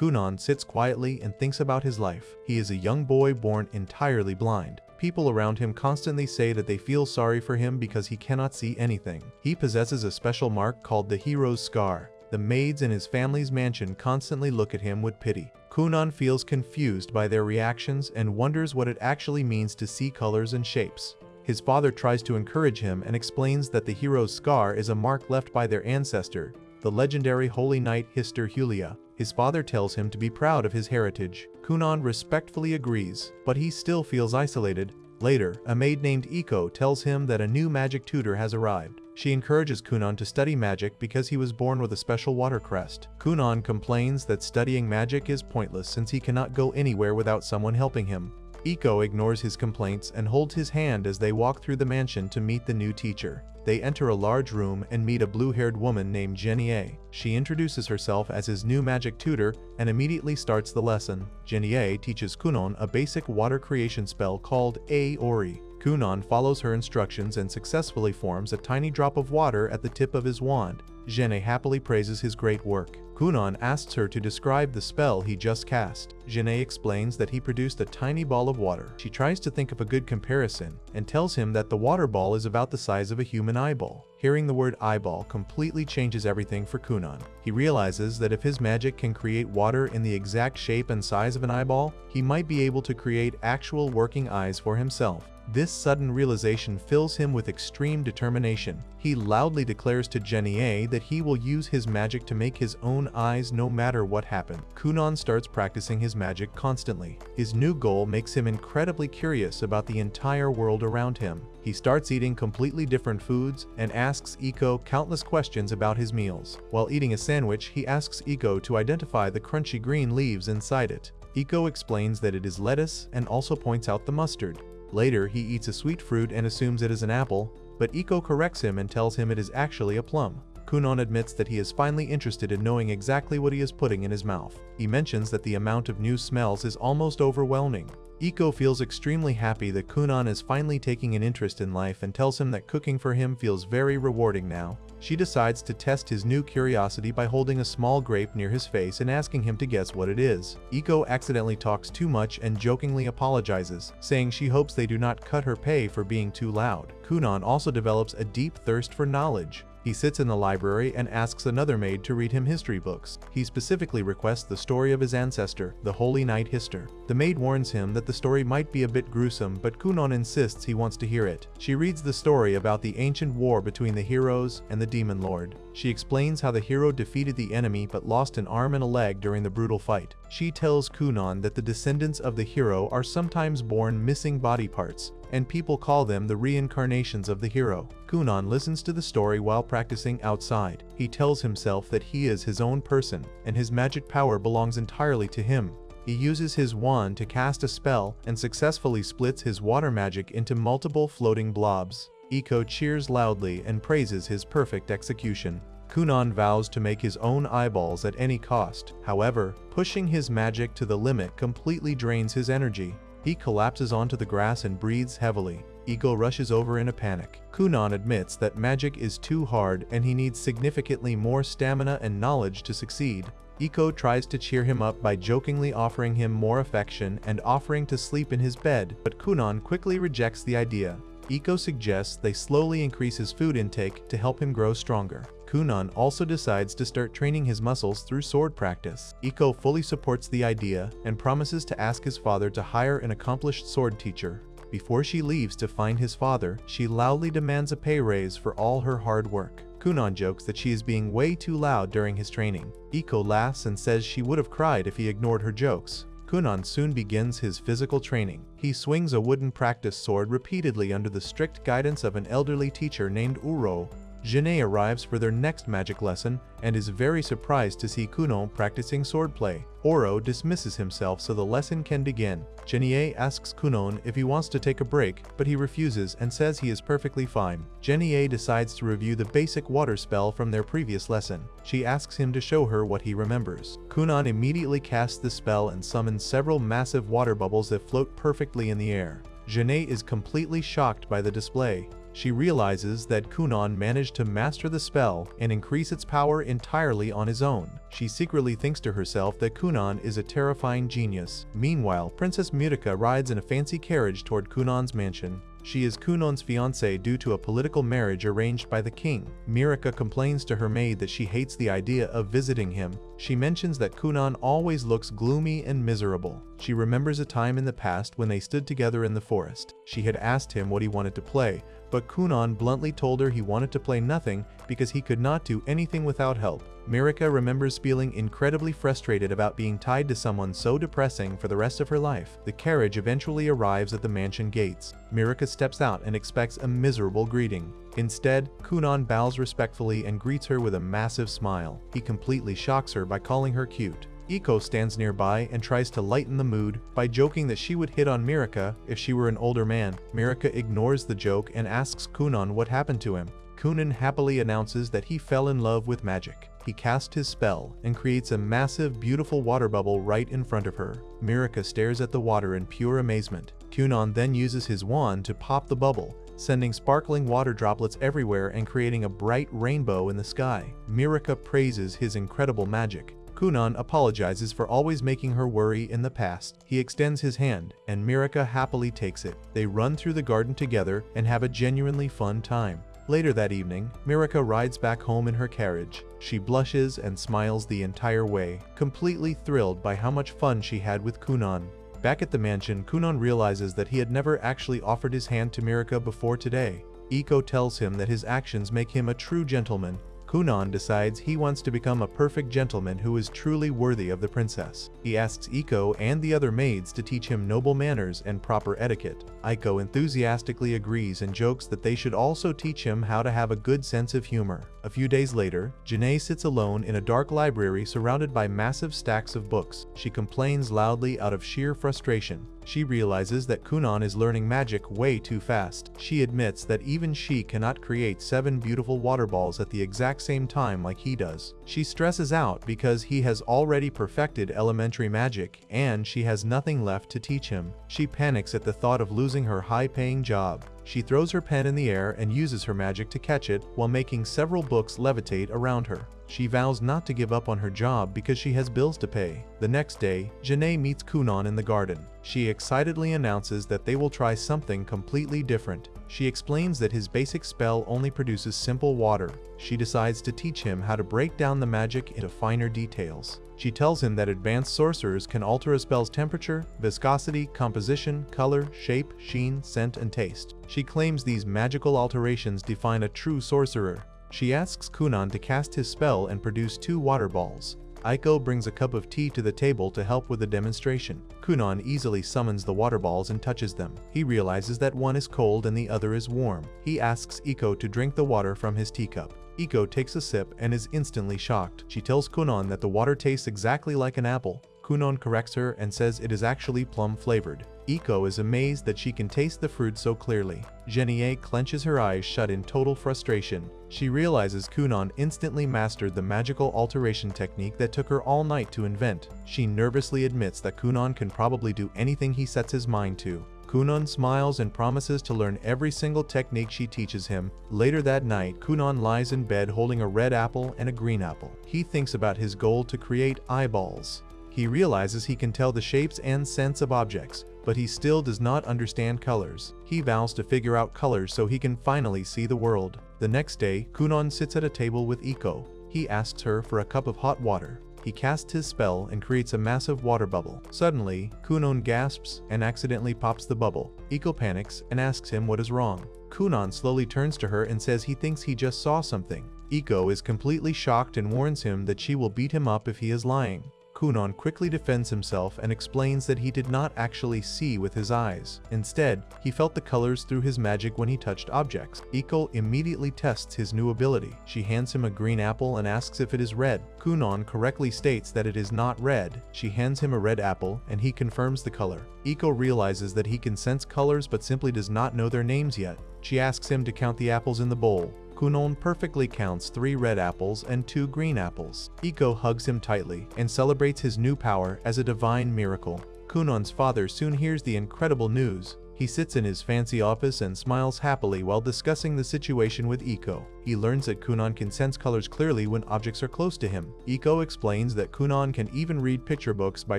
Kunan sits quietly and thinks about his life. He is a young boy born entirely blind. People around him constantly say that they feel sorry for him because he cannot see anything. He possesses a special mark called the hero's scar. The maids in his family's mansion constantly look at him with pity. Kunan feels confused by their reactions and wonders what it actually means to see colors and shapes. His father tries to encourage him and explains that the hero's scar is a mark left by their ancestor, the legendary holy knight Hister Julia. His father tells him to be proud of his heritage. Kunan respectfully agrees, but he still feels isolated. Later, a maid named Iko tells him that a new magic tutor has arrived. She encourages Kunan to study magic because he was born with a special water crest. Kunan complains that studying magic is pointless since he cannot go anywhere without someone helping him. Iko ignores his complaints and holds his hand as they walk through the mansion to meet the new teacher. They enter a large room and meet a blue-haired woman named Genie. She introduces herself as his new magic tutor and immediately starts the lesson. Genie teaches Kunan a basic water creation spell called Aori. Kunan follows her instructions and successfully forms a tiny drop of water at the tip of his wand. Genie happily praises his great work. Kunan asks her to describe the spell he just cast. Genie explains that he produced a tiny ball of water. She tries to think of a good comparison and tells him that the water ball is about the size of a human eyeball. Hearing the word eyeball completely changes everything for Kunan. He realizes that if his magic can create water in the exact shape and size of an eyeball, he might be able to create actual working eyes for himself. This sudden realization fills him with extreme determination. He loudly declares to Genie that he will use his magic to make his own eyes no matter what happens. Kunan starts practicing his magic constantly. His new goal makes him incredibly curious about the entire world around him. He starts eating completely different foods and asks Iko countless questions about his meals. While eating a sandwich, he asks Iko to identify the crunchy green leaves inside it. Iko explains that it is lettuce and also points out the mustard. Later, he eats a sweet fruit and assumes it is an apple, but Iko corrects him and tells him it is actually a plum. Kunan admits that he is finally interested in knowing exactly what he is putting in his mouth. He mentions that the amount of new smells is almost overwhelming. Iko feels extremely happy that Kunan is finally taking an interest in life and tells him that cooking for him feels very rewarding now. She decides to test his new curiosity by holding a small grape near his face and asking him to guess what it is. Iko accidentally talks too much and jokingly apologizes, saying she hopes they do not cut her pay for being too loud. Kunan also develops a deep thirst for knowledge. He sits in the library and asks another maid to read him history books. He specifically requests the story of his ancestor, the holy knight Hister. The maid warns him that the story might be a bit gruesome, but Kunan insists he wants to hear it. She reads the story about the ancient war between the heroes and the demon lord. She explains how the hero defeated the enemy but lost an arm and a leg during the brutal fight. She tells Kunan that the descendants of the hero are sometimes born missing body parts, and people call them the reincarnations of the hero. Kunan listens to the story while practicing outside. He tells himself that he is his own person, and his magic power belongs entirely to him. He uses his wand to cast a spell and successfully splits his water magic into multiple floating blobs. Iko cheers loudly and praises his perfect execution. Kunan vows to make his own eyeballs at any cost. However, pushing his magic to the limit completely drains his energy. He collapses onto the grass and breathes heavily. Iko rushes over in a panic. Kunan admits that magic is too hard and he needs significantly more stamina and knowledge to succeed. Iko tries to cheer him up by jokingly offering him more affection and offering to sleep in his bed, but Kunan quickly rejects the idea. Iko suggests they slowly increase his food intake to help him grow stronger. Kunan also decides to start training his muscles through sword practice. Iko fully supports the idea and promises to ask his father to hire an accomplished sword teacher. Before she leaves to find his father, she loudly demands a pay raise for all her hard work. Kunan jokes that she is being way too loud during his training. Iko laughs and says she would have cried if he ignored her jokes. Kunan soon begins his physical training. He swings a wooden practice sword repeatedly under the strict guidance of an elderly teacher named Uro. Genie arrives for their next magic lesson and is very surprised to see Kunan practicing swordplay. Uro dismisses himself so the lesson can begin. Genie asks Kunan if he wants to take a break, but he refuses and says he is perfectly fine. Genie decides to review the basic water spell from their previous lesson. She asks him to show her what he remembers. Kunan immediately casts the spell and summons several massive water bubbles that float perfectly in the air. Genie is completely shocked by the display. She realizes that Kunon managed to master the spell and increase its power entirely on his own. She secretly thinks to herself that Kunon is a terrifying genius. Meanwhile, Princess Mutica rides in a fancy carriage toward Kunon's mansion. She is Kunon's fiancée due to a political marriage arranged by the king. Mirika complains to her maid that she hates the idea of visiting him. She mentions that Kunon always looks gloomy and miserable. She remembers a time in the past when they stood together in the forest. She had asked him what he wanted to play, but Kunon bluntly told her he wanted to play nothing because he could not do anything without help. Mirika remembers feeling incredibly frustrated about being tied to someone so depressing for the rest of her life. The carriage eventually arrives at the mansion gates. Mirika steps out and expects a miserable greeting. Instead, Kunon bows respectfully and greets her with a massive smile. He completely shocks her by calling her cute. Iko stands nearby and tries to lighten the mood by joking that she would hit on Mirika if she were an older man. Mirika ignores the joke and asks Kunon what happened to him. Kunon happily announces that he fell in love with magic. He casts his spell and creates a massive, beautiful water bubble right in front of her. Mirika stares at the water in pure amazement. Kunon then uses his wand to pop the bubble, sending sparkling water droplets everywhere and creating a bright rainbow in the sky. Mirika praises his incredible magic. Kunon apologizes for always making her worry in the past. He extends his hand, and Mirika happily takes it. They run through the garden together and have a genuinely fun time. Later that evening, Mirika rides back home in her carriage. She blushes and smiles the entire way, completely thrilled by how much fun she had with Kunon. Back at the mansion, Kunon realizes that he had never actually offered his hand to Mirika before today. Iko tells him that his actions make him a true gentleman. Kunon decides he wants to become a perfect gentleman who is truly worthy of the princess. He asks Iko and the other maids to teach him noble manners and proper etiquette. Iko enthusiastically agrees and jokes that they should also teach him how to have a good sense of humor. A few days later, Janae sits alone in a dark library surrounded by massive stacks of books. She complains loudly out of sheer frustration. She realizes that Kunon is learning magic way too fast. She admits that even she cannot create 7 beautiful water balls at the exact same time like he does. She stresses out because he has already perfected elementary magic and she has nothing left to teach him. She panics at the thought of losing her high-paying job. She throws her pen in the air and uses her magic to catch it while making several books levitate around her. She vows not to give up on her job because she has bills to pay. The next day, Janae meets Kunon in the garden. She excitedly announces that they will try something completely different. She explains that his basic spell only produces simple water. She decides to teach him how to break down the magic into finer details. She tells him that advanced sorcerers can alter a spell's temperature, viscosity, composition, color, shape, sheen, scent, and taste. She claims these magical alterations define a true sorcerer. She asks Kunon to cast his spell and produce 2 water balls. Iko brings a cup of tea to the table to help with the demonstration. Kunon easily summons the water balls and touches them. He realizes that one is cold and the other is warm. He asks Iko to drink the water from his teacup. Iko takes a sip and is instantly shocked. She tells Kunon that the water tastes exactly like an apple. Kunon corrects her and says it is actually plum-flavored. Iko is amazed that she can taste the fruit so clearly. Genie clenches her eyes shut in total frustration. She realizes Kunon instantly mastered the magical alteration technique that took her all night to invent. She nervously admits that Kunon can probably do anything he sets his mind to. Kunon smiles and promises to learn every single technique she teaches him. Later that night, Kunon lies in bed holding a red apple and a green apple. He thinks about his goal to create eyeballs. He realizes he can tell the shapes and scents of objects, but he still does not understand colors. He vows to figure out colors so he can finally see the world. The next day, Kunon sits at a table with Iko. He asks her for a cup of hot water. He casts his spell and creates a massive water bubble. Suddenly, Kunon gasps and accidentally pops the bubble. Iko panics and asks him what is wrong. Kunon slowly turns to her and says he thinks he just saw something. Iko is completely shocked and warns him that she will beat him up if he is lying. Kunon quickly defends himself and explains that he did not actually see with his eyes. Instead, he felt the colors through his magic when he touched objects. Iko immediately tests his new ability. She hands him a green apple and asks if it is red. Kunon correctly states that it is not red. She hands him a red apple and he confirms the color. Iko realizes that he can sense colors but simply does not know their names yet. She asks him to count the apples in the bowl. Kunon perfectly counts 3 red apples and 2 green apples. Iko hugs him tightly and celebrates his new power as a divine miracle. Kunon's father soon hears the incredible news. He He sits in his fancy office and smiles happily while discussing the situation with Iko. He learns that Kunon can sense colors clearly when objects are close to him. Iko explains that Kunon can even read picture books by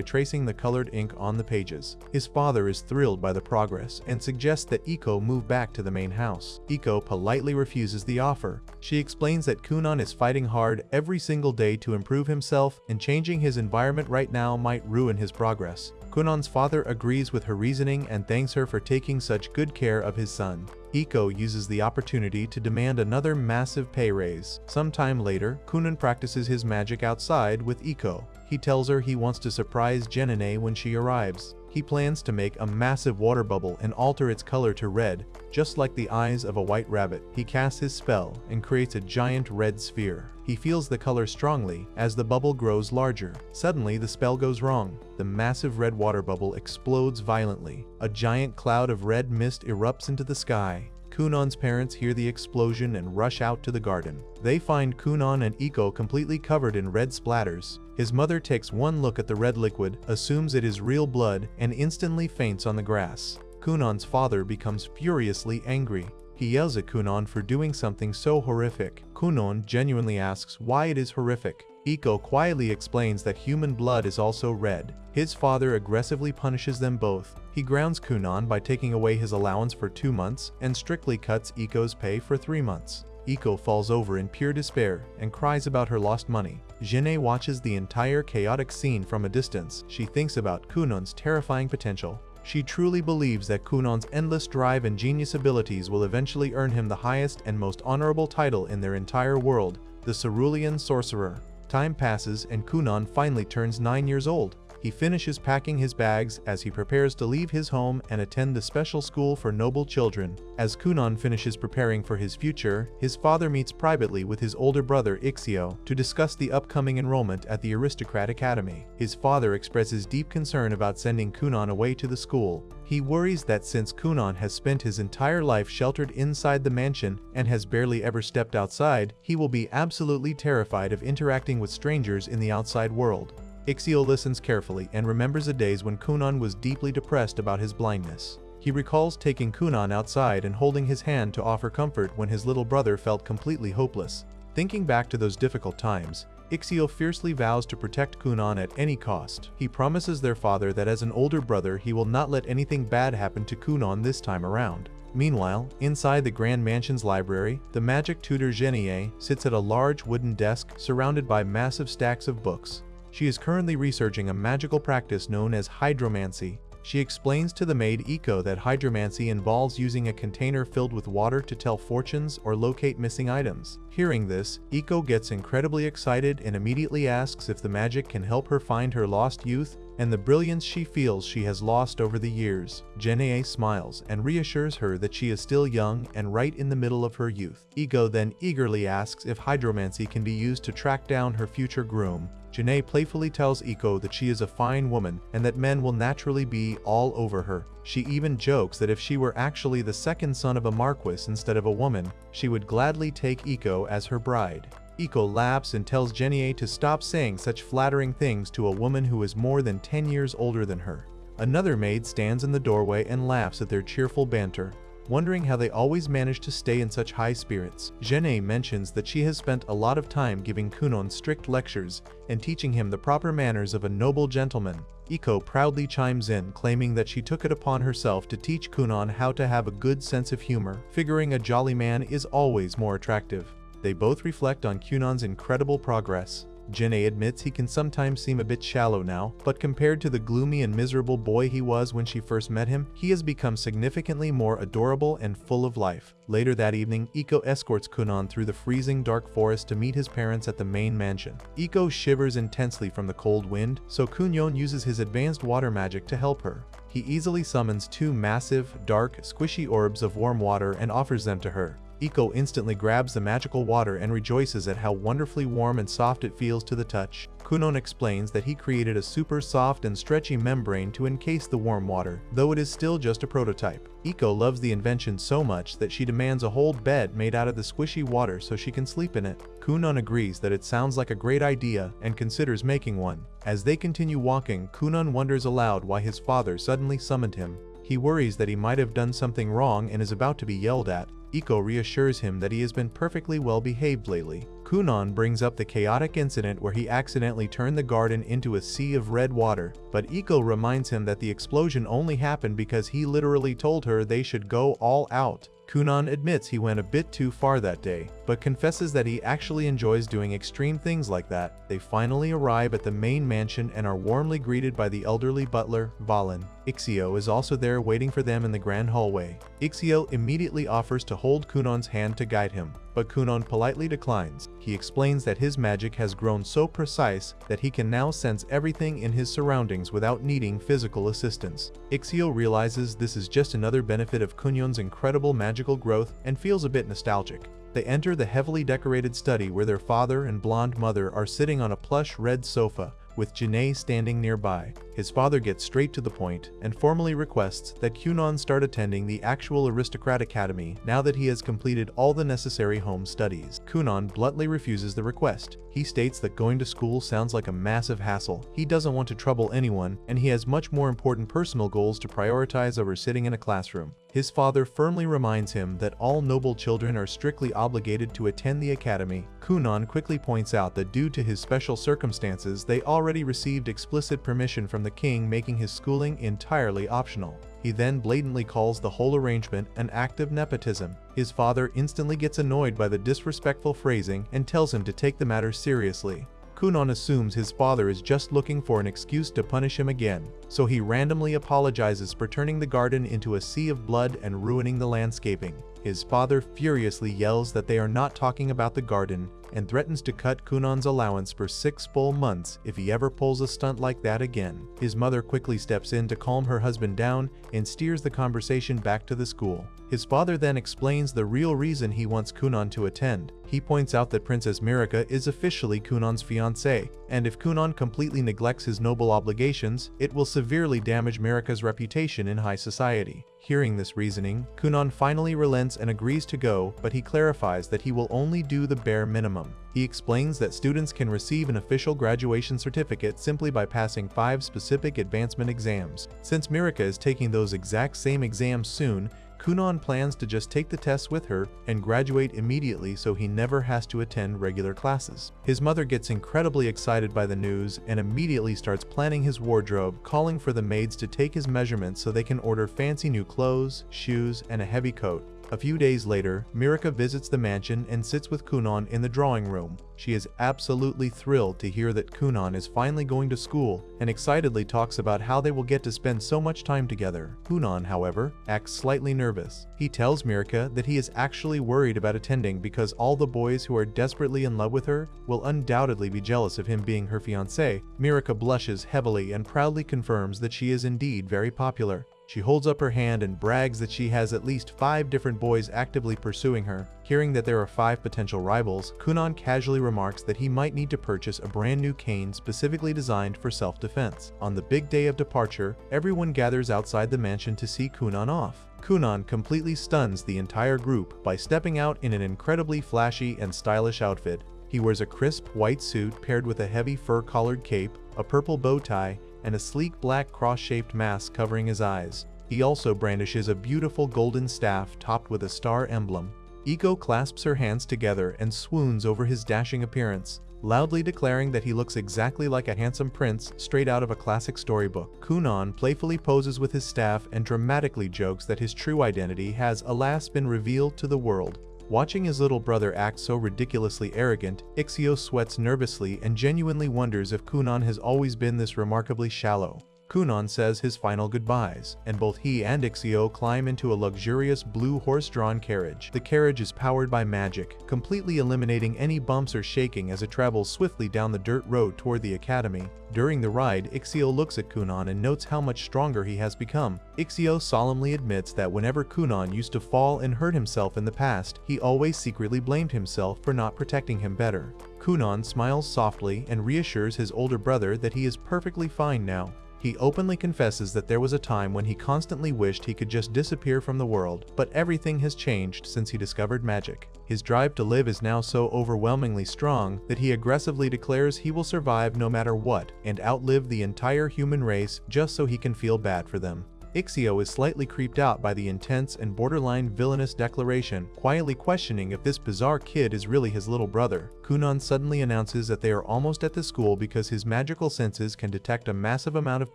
tracing the colored ink on the pages. His father is thrilled by the progress and suggests that Iko move back to the main house. Iko politely refuses the offer. She explains that Kunon is fighting hard every single day to improve himself, and changing his environment right now might ruin his progress. Kunon's father agrees with her reasoning and thanks her for taking such good care of his son. Iko uses the opportunity to demand another massive pay raise. Sometime later, Kunon practices his magic outside with Iko. He tells her he wants to surprise Genene when she arrives. He plans to make a massive water bubble and alter its color to red, just like the eyes of a white rabbit. He casts his spell and creates a giant red sphere. He feels the color strongly as the bubble grows larger. Suddenly, the spell goes wrong. The massive red water bubble explodes violently. A giant cloud of red mist erupts into the sky. Kunon's parents hear the explosion and rush out to the garden. They find Kunon and Iko completely covered in red splatters. His mother takes one look at the red liquid, assumes it is real blood, and instantly faints on the grass. Kunon's father becomes furiously angry. He yells at Kunon for doing something so horrific. Kunon genuinely asks why it is horrific. Iko quietly explains that human blood is also red. His father aggressively punishes them both. He grounds Kunon by taking away his allowance for 2 months and strictly cuts Iko's pay for 3 months. Iko falls over in pure despair and cries about her lost money. Genei watches the entire chaotic scene from a distance. She thinks about Kunon's terrifying potential. She truly believes that Kunon's endless drive and genius abilities will eventually earn him the highest and most honorable title in their entire world, the Cerulean Sorcerer. Time passes and Kunon finally turns 9 years old. He finishes packing his bags as he prepares to leave his home and attend the special school for noble children. As Kunon finishes preparing for his future, his father meets privately with his older brother Ixio to discuss the upcoming enrollment at the Aristocrat Academy. His father expresses deep concern about sending Kunon away to the school. He worries that since Kunon has spent his entire life sheltered inside the mansion and has barely ever stepped outside, he will be absolutely terrified of interacting with strangers in the outside world. Ixio listens carefully and remembers the days when Kunon was deeply depressed about his blindness. He recalls taking Kunon outside and holding his hand to offer comfort when his little brother felt completely hopeless. Thinking back to those difficult times, Ixio fiercely vows to protect Kunon at any cost. He promises their father that as an older brother he will not let anything bad happen to Kunon this time around. Meanwhile, inside the Grand Mansion's library, the magic tutor Genie sits at a large wooden desk surrounded by massive stacks of books. She is currently researching a magical practice known as hydromancy. She explains to the maid Iko that hydromancy involves using a container filled with water to tell fortunes or locate missing items. Hearing this, Iko gets incredibly excited and immediately asks if the magic can help her find her lost youth and the brilliance she feels she has lost over the years. Genie smiles and reassures her that she is still young and right in the middle of her youth. Iko then eagerly asks if hydromancy can be used to track down her future groom. Genie playfully tells Iko that she is a fine woman and that men will naturally be all over her. She even jokes that if she were actually the second son of a marquis instead of a woman, she would gladly take Iko as her bride. Iko laughs and tells Genie to stop saying such flattering things to a woman who is more than 10 years older than her. Another maid stands in the doorway and laughs at their cheerful banter, wondering how they always manage to stay in such high spirits. Genie mentions that she has spent a lot of time giving Kunon strict lectures and teaching him the proper manners of a noble gentleman. Iko proudly chimes in, claiming that she took it upon herself to teach Kunon how to have a good sense of humor, figuring a jolly man is always more attractive. They both reflect on Kunon's incredible progress. Genie admits he can sometimes seem a bit shallow now, but compared to the gloomy and miserable boy he was when she first met him, he has become significantly more adorable and full of life. Later that evening, Iko escorts Kunon through the freezing dark forest to meet his parents at the main mansion. Iko shivers intensely from the cold wind, so Kunon uses his advanced water magic to help her. He easily summons 2 massive, dark, squishy orbs of warm water and offers them to her. Iko instantly grabs the magical water and rejoices at how wonderfully warm and soft it feels to the touch. Kunon explains that he created a super soft and stretchy membrane to encase the warm water, though it is still just a prototype. Iko loves the invention so much that she demands a whole bed made out of the squishy water so she can sleep in it. Kunon agrees that it sounds like a great idea and considers making one. As they continue walking, Kunon wonders aloud why his father suddenly summoned him. He worries that he might have done something wrong and is about to be yelled at. Iko reassures him that he has been perfectly well behaved lately. Kunon brings up the chaotic incident where he accidentally turned the garden into a sea of red water, but Iko reminds him that the explosion only happened because he literally told her they should go all out. Kunon admits he went a bit too far that day, but confesses that he actually enjoys doing extreme things like that. They finally arrive at the main mansion and are warmly greeted by the elderly butler, Valen. Ixio is also there waiting for them in the grand hallway. Ixio immediately offers to hold Kunon's hand to guide him, but Kunon politely declines. He explains that his magic has grown so precise that he can now sense everything in his surroundings without needing physical assistance. Ixio realizes this is just another benefit of Kunon's incredible magical growth and feels a bit nostalgic. They enter the heavily decorated study where their father and blonde mother are sitting on a plush red sofa, with Janae standing nearby. His father gets straight to the point and formally requests that Kunon start attending the actual aristocrat academy now that he has completed all the necessary home studies. Kunon bluntly refuses the request. He states that going to school sounds like a massive hassle. He doesn't want to trouble anyone, and he has much more important personal goals to prioritize over sitting in a classroom. His father firmly reminds him that all noble children are strictly obligated to attend the academy. Kunon quickly points out that due to his special circumstances, they already received explicit permission from the king, making his schooling entirely optional. He then blatantly calls the whole arrangement an act of nepotism. His father instantly gets annoyed by the disrespectful phrasing and tells him to take the matter seriously. Kunon assumes his father is just looking for an excuse to punish him again, so he randomly apologizes for turning the garden into a sea of blood and ruining the landscaping. His father furiously yells that they are not talking about the garden and threatens to cut Kunon's allowance for 6 full months if he ever pulls a stunt like that again. His mother quickly steps in to calm her husband down and steers the conversation back to the school. His father then explains the real reason he wants Kunon to attend. He points out that Princess Mirika is officially Kunon's fiancée, and if Kunon completely neglects his noble obligations, it will severely damage Mirika's reputation in high society. Hearing this reasoning, Kunon finally relents and agrees to go, but he clarifies that he will only do the bare minimum. He explains that students can receive an official graduation certificate simply by passing 5 specific advancement exams. Since Mirika is taking those exact same exams soon, Kunon plans to just take the tests with her and graduate immediately so he never has to attend regular classes. His mother gets incredibly excited by the news and immediately starts planning his wardrobe, calling for the maids to take his measurements so they can order fancy new clothes, shoes, and a heavy coat. A few days later, Mirika visits the mansion and sits with Kunon in the drawing room. She is absolutely thrilled to hear that Kunon is finally going to school and excitedly talks about how they will get to spend so much time together. Kunon, however, acts slightly nervous. He tells Mirika that he is actually worried about attending because all the boys who are desperately in love with her will undoubtedly be jealous of him being her fiancé. Mirika blushes heavily and proudly confirms that she is indeed very popular. She holds up her hand and brags that she has at least 5 different boys actively pursuing her. Hearing that there are 5 potential rivals, Kunon casually remarks that he might need to purchase a brand new cane specifically designed for self-defense. On the big day of departure, everyone gathers outside the mansion to see Kunon off. Kunon completely stuns the entire group by stepping out in an incredibly flashy and stylish outfit. He wears a crisp white suit paired with a heavy fur-collared cape, a purple bow tie, and a sleek black cross-shaped mask covering his eyes. He also brandishes a beautiful golden staff topped with a star emblem. Iko clasps her hands together and swoons over his dashing appearance, loudly declaring that he looks exactly like a handsome prince straight out of a classic storybook. Kunon playfully poses with his staff and dramatically jokes that his true identity has alas been revealed to the world. Watching his little brother act so ridiculously arrogant, Ixio sweats nervously and genuinely wonders if Kunon has always been this remarkably shallow. Kunon says his final goodbyes, and both he and Ixio climb into a luxurious blue horse-drawn carriage. The carriage is powered by magic, completely eliminating any bumps or shaking as it travels swiftly down the dirt road toward the academy. During the ride, Ixio looks at Kunon and notes how much stronger he has become. Ixio solemnly admits that whenever Kunon used to fall and hurt himself in the past, he always secretly blamed himself for not protecting him better. Kunon smiles softly and reassures his older brother that he is perfectly fine now. He openly confesses that there was a time when he constantly wished he could just disappear from the world, but everything has changed since he discovered magic. His drive to live is now so overwhelmingly strong that he aggressively declares he will survive no matter what and outlive the entire human race just so he can feel bad for them. Ixio is slightly creeped out by the intense and borderline villainous declaration, quietly questioning if this bizarre kid is really his little brother. Kunon suddenly announces that they are almost at the school because his magical senses can detect a massive amount of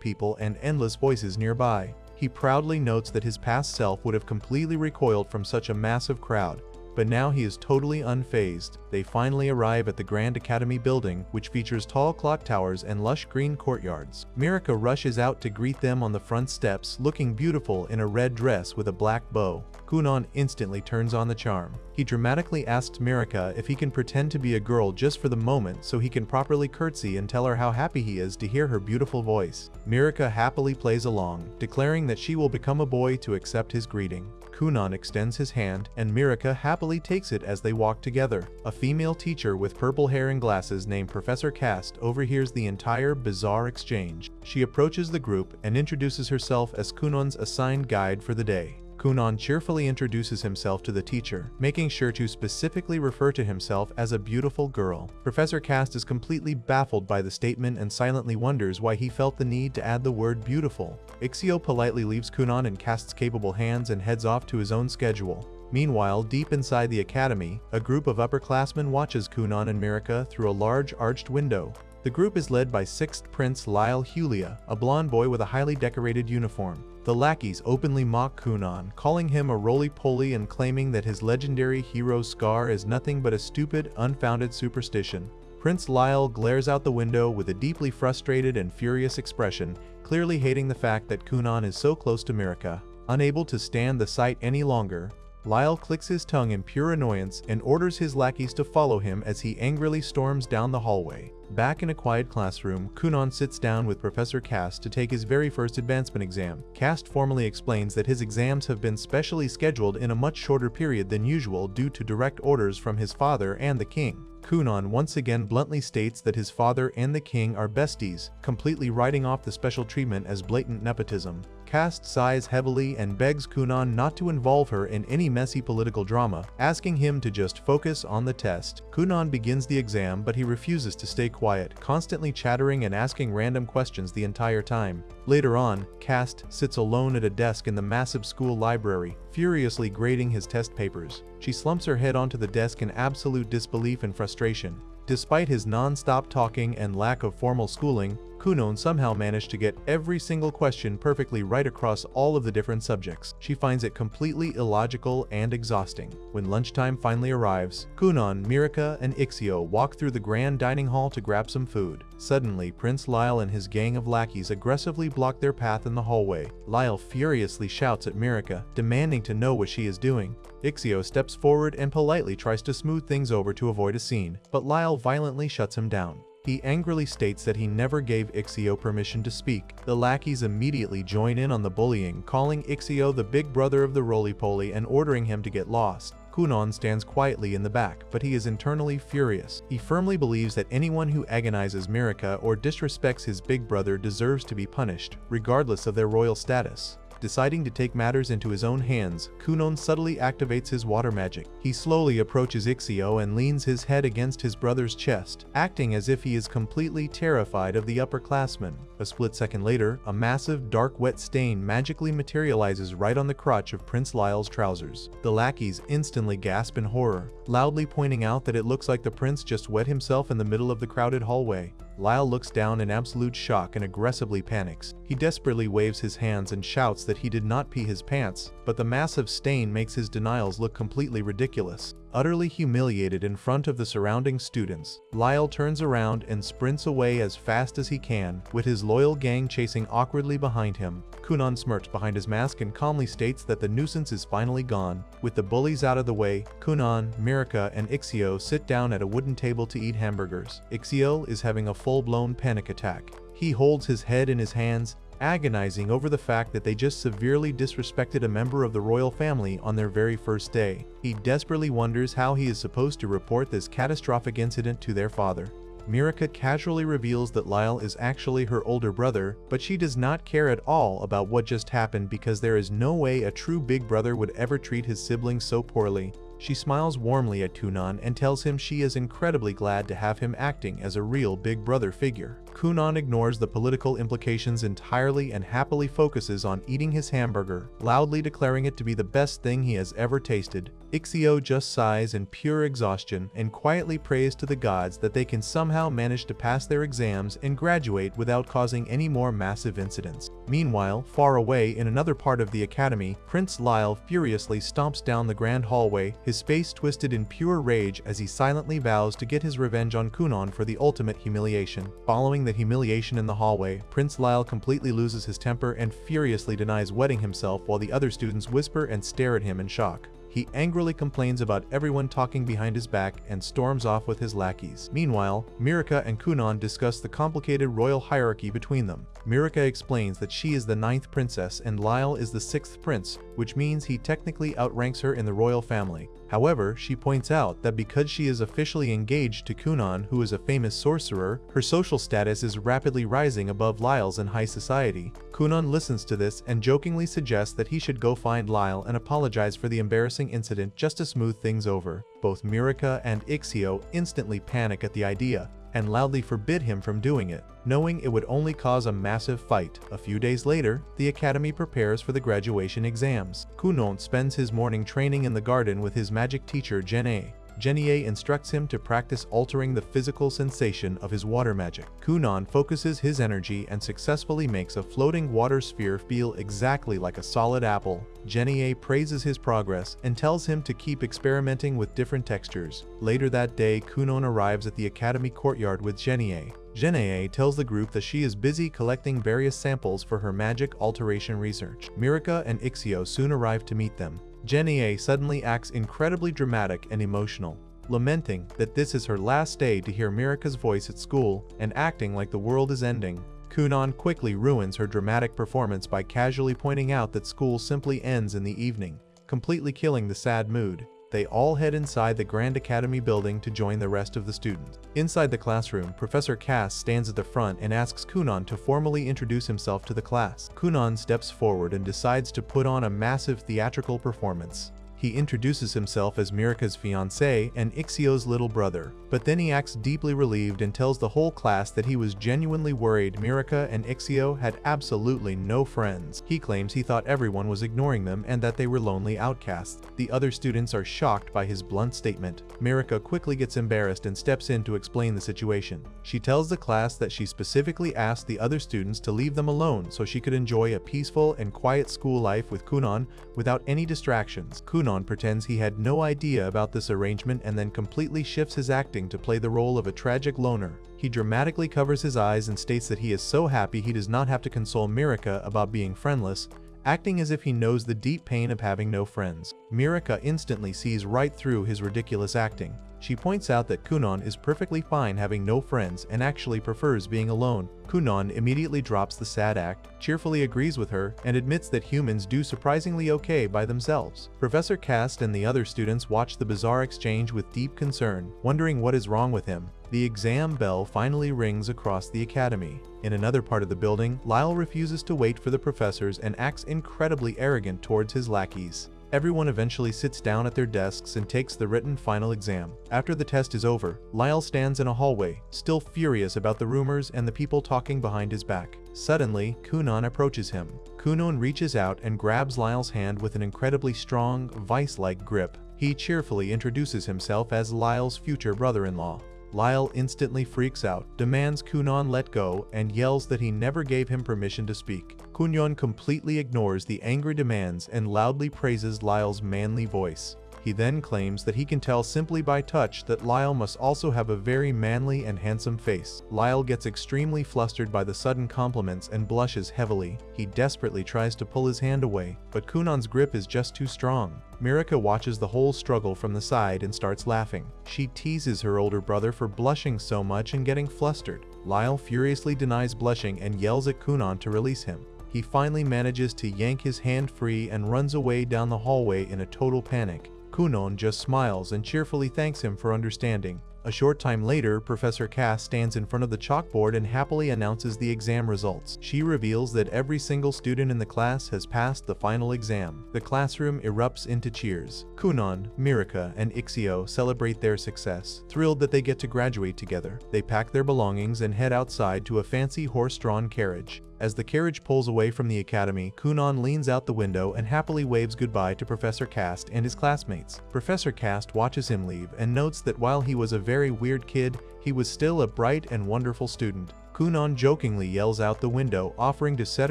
people and endless voices nearby. He proudly notes that his past self would have completely recoiled from such a massive crowd, but now he is totally unfazed. They finally arrive at the Grand Academy building, which features tall clock towers and lush green courtyards. Mirika rushes out to greet them on the front steps, looking beautiful in a red dress with a black bow. Kunon instantly turns on the charm. He dramatically asks Mirika if he can pretend to be a girl just for the moment so he can properly curtsy and tell her how happy he is to hear her beautiful voice. Mirika happily plays along, declaring that she will become a boy to accept his greeting. Kunon extends his hand, and Mirika happily takes it as they walk together. A female teacher with purple hair and glasses named Professor Cast overhears the entire bizarre exchange. She approaches the group and introduces herself as Kunon's assigned guide for the day. Kunon cheerfully introduces himself to the teacher, making sure to specifically refer to himself as a beautiful girl. Professor Cast is completely baffled by the statement and silently wonders why he felt the need to add the word beautiful. Ixio politely leaves Kunon in Cast's capable hands and heads off to his own schedule. Meanwhile, deep inside the academy, a group of upperclassmen watches Kunon and Mirika through a large arched window. The group is led by 6th Prince Lyle Hulia, a blonde boy with a highly decorated uniform. The lackeys openly mock Kunon, calling him a roly-poly and claiming that his legendary hero scar is nothing but a stupid, unfounded superstition. Prince Lyle glares out the window with a deeply frustrated and furious expression, clearly hating the fact that Kunon is so close to Mirika. Unable to stand the sight any longer, Lyle clicks his tongue in pure annoyance and orders his lackeys to follow him as he angrily storms down the hallway. Back in a quiet classroom, Kunon sits down with Professor Cast to take his very first advancement exam. Cast formally explains that his exams have been specially scheduled in a much shorter period than usual due to direct orders from his father and the king. Kunon once again bluntly states that his father and the king are besties, completely writing off the special treatment as blatant nepotism. Cast sighs heavily and begs Kunon not to involve her in any messy political drama, asking him to just focus on the test. Kunon begins the exam, but he refuses to stay quiet, constantly chattering and asking random questions the entire time. Later on, Cast sits alone at a desk in the massive school library, furiously grading his test papers. She slumps her head onto the desk in absolute disbelief and frustration. Despite his non-stop talking and lack of formal schooling, Kunon somehow managed to get every single question perfectly right across all of the different subjects. She finds it completely illogical and exhausting. When lunchtime finally arrives, Kunon, Mirika, and Ixio walk through the grand dining hall to grab some food. Suddenly, Prince Lyle and his gang of lackeys aggressively block their path in the hallway. Lyle furiously shouts at Mirika, demanding to know what she is doing. Ixio steps forward and politely tries to smooth things over to avoid a scene, but Lyle violently shuts him down. He angrily states that he never gave Ixio permission to speak. The lackeys immediately join in on the bullying, calling Ixio the big brother of the roly-poly and ordering him to get lost. Kunon stands quietly in the back, but he is internally furious. He firmly believes that anyone who agonizes Mirika or disrespects his big brother deserves to be punished, regardless of their royal status. Deciding to take matters into his own hands, Kunon subtly activates his water magic. He slowly approaches Ixio and leans his head against his brother's chest, acting as if he is completely terrified of the upperclassmen. A split second later, a massive, dark, wet stain magically materializes right on the crotch of Prince Lyle's trousers. The lackeys instantly gasp in horror, loudly pointing out that it looks like the prince just wet himself in the middle of the crowded hallway. Lyle looks down in absolute shock and aggressively panics. He desperately waves his hands and shouts that he did not pee his pants, but the massive stain makes his denials look completely ridiculous. Utterly humiliated in front of the surrounding students, Lyle turns around and sprints away as fast as he can, with his loyal gang chasing awkwardly behind him. Kunon smirks behind his mask and calmly states that the nuisance is finally gone. With the bullies out of the way, Kunon, Mirika, and Ixio sit down at a wooden table to eat hamburgers. Ixio is having a full-blown panic attack. He holds his head in his hands, agonizing over the fact that they just severely disrespected a member of the royal family on their very first day. He desperately wonders how he is supposed to report this catastrophic incident to their father. Mirika casually reveals that Lyle is actually her older brother, but she does not care at all about what just happened because there is no way a true big brother would ever treat his siblings so poorly. She smiles warmly at Kunon and tells him she is incredibly glad to have him acting as a real big brother figure. Kunan ignores the political implications entirely and happily focuses on eating his hamburger, loudly declaring it to be the best thing he has ever tasted. Ixio just sighs in pure exhaustion and quietly prays to the gods that they can somehow manage to pass their exams and graduate without causing any more massive incidents. Meanwhile, far away in another part of the academy, Prince Lyle furiously stomps down the grand hallway, his face twisted in pure rage as he silently vows to get his revenge on Kunan for the ultimate humiliation. Following the humiliation in the hallway, Prince Lyle completely loses his temper and furiously denies wetting himself while the other students whisper and stare at him in shock. He angrily complains about everyone talking behind his back and storms off with his lackeys. Meanwhile, Mirika and Kunan discuss the complicated royal hierarchy between them. Mirika explains that she is the 9th princess and Lyle is the 6th prince, which means he technically outranks her in the royal family. However, she points out that because she is officially engaged to Kunan, who is a famous sorcerer, her social status is rapidly rising above Lyle's in high society. Kunan listens to this and jokingly suggests that he should go find Lyle and apologize for the embarrassing incident just to smooth things over. Both Mirika and Ixio instantly panic at the idea and loudly forbid him from doing it, knowing it would only cause a massive fight. A few days later, the academy prepares for the graduation exams. Kunan spends his morning training in the garden with his magic teacher Genie. Genie instructs him to practice altering the physical sensation of his water magic. Kunan focuses his energy and successfully makes a floating water sphere feel exactly like a solid apple. Genie praises his progress and tells him to keep experimenting with different textures. Later that day, Kunan arrives at the academy courtyard with Genie. Genie tells the group that she is busy collecting various samples for her magic alteration research. Mirika and Ixio soon arrive to meet them. Genie suddenly acts incredibly dramatic and emotional, lamenting that this is her last day to hear Mirika's voice at school and acting like the world is ending. Kunan quickly ruins her dramatic performance by casually pointing out that school simply ends in the evening, completely killing the sad mood. They all head inside the Grand Academy building to join the rest of the students. Inside the classroom, Professor Cass stands at the front and asks Kunan to formally introduce himself to the class. Kunan steps forward and decides to put on a massive theatrical performance. He introduces himself as Mirika's fiancé and Ixio's little brother, but then he acts deeply relieved and tells the whole class that he was genuinely worried Mirika and Ixio had absolutely no friends. He claims he thought everyone was ignoring them and that they were lonely outcasts. The other students are shocked by his blunt statement. Mirika quickly gets embarrassed and steps in to explain the situation. She tells the class that she specifically asked the other students to leave them alone so she could enjoy a peaceful and quiet school life with Kunan without any distractions. Kunan pretends he had no idea about this arrangement and then completely shifts his acting to play the role of a tragic loner. He dramatically covers his eyes and states that he is so happy he does not have to console Mirika about being friendless, acting as if he knows the deep pain of having no friends. Mirika instantly sees right through his ridiculous acting. She points out that Kunan is perfectly fine having no friends and actually prefers being alone. Kunan immediately drops the sad act, cheerfully agrees with her, and admits that humans do surprisingly okay by themselves. Professor Cast and the other students watch the bizarre exchange with deep concern, wondering what is wrong with him. The exam bell finally rings across the academy. In another part of the building, Lyle refuses to wait for the professors and acts incredibly arrogant towards his lackeys. Everyone eventually sits down at their desks and takes the written final exam. After the test is over, Lyle stands in a hallway, still furious about the rumors and the people talking behind his back. Suddenly, Kunan approaches him. Kunan reaches out and grabs Lyle's hand with an incredibly strong, vice-like grip. He cheerfully introduces himself as Lyle's future brother-in-law. Lyle instantly freaks out, demands Kunan let go, and yells that he never gave him permission to speak. Kunan completely ignores the angry demands and loudly praises Lyle's manly voice. He then claims that he can tell simply by touch that Lyle must also have a very manly and handsome face. Lyle gets extremely flustered by the sudden compliments and blushes heavily. He desperately tries to pull his hand away, but Kunan's grip is just too strong. Mirika watches the whole struggle from the side and starts laughing. She teases her older brother for blushing so much and getting flustered. Lyle furiously denies blushing and yells at Kunan to release him. He finally manages to yank his hand free and runs away down the hallway in a total panic. Kunan just smiles and cheerfully thanks him for understanding. A short time later, Professor Cass stands in front of the chalkboard and happily announces the exam results. She reveals that every single student in the class has passed the final exam. The classroom erupts into cheers. Kunon, Mirika, and Ixio celebrate their success, thrilled that they get to graduate together. They pack their belongings and head outside to a fancy horse-drawn carriage. As the carriage pulls away from the academy, Kunon leans out the window and happily waves goodbye to Professor Cast and his classmates. Professor Cast watches him leave and notes that while he was a very weird kid, he was still a bright and wonderful student. Kunon jokingly yells out the window, offering to set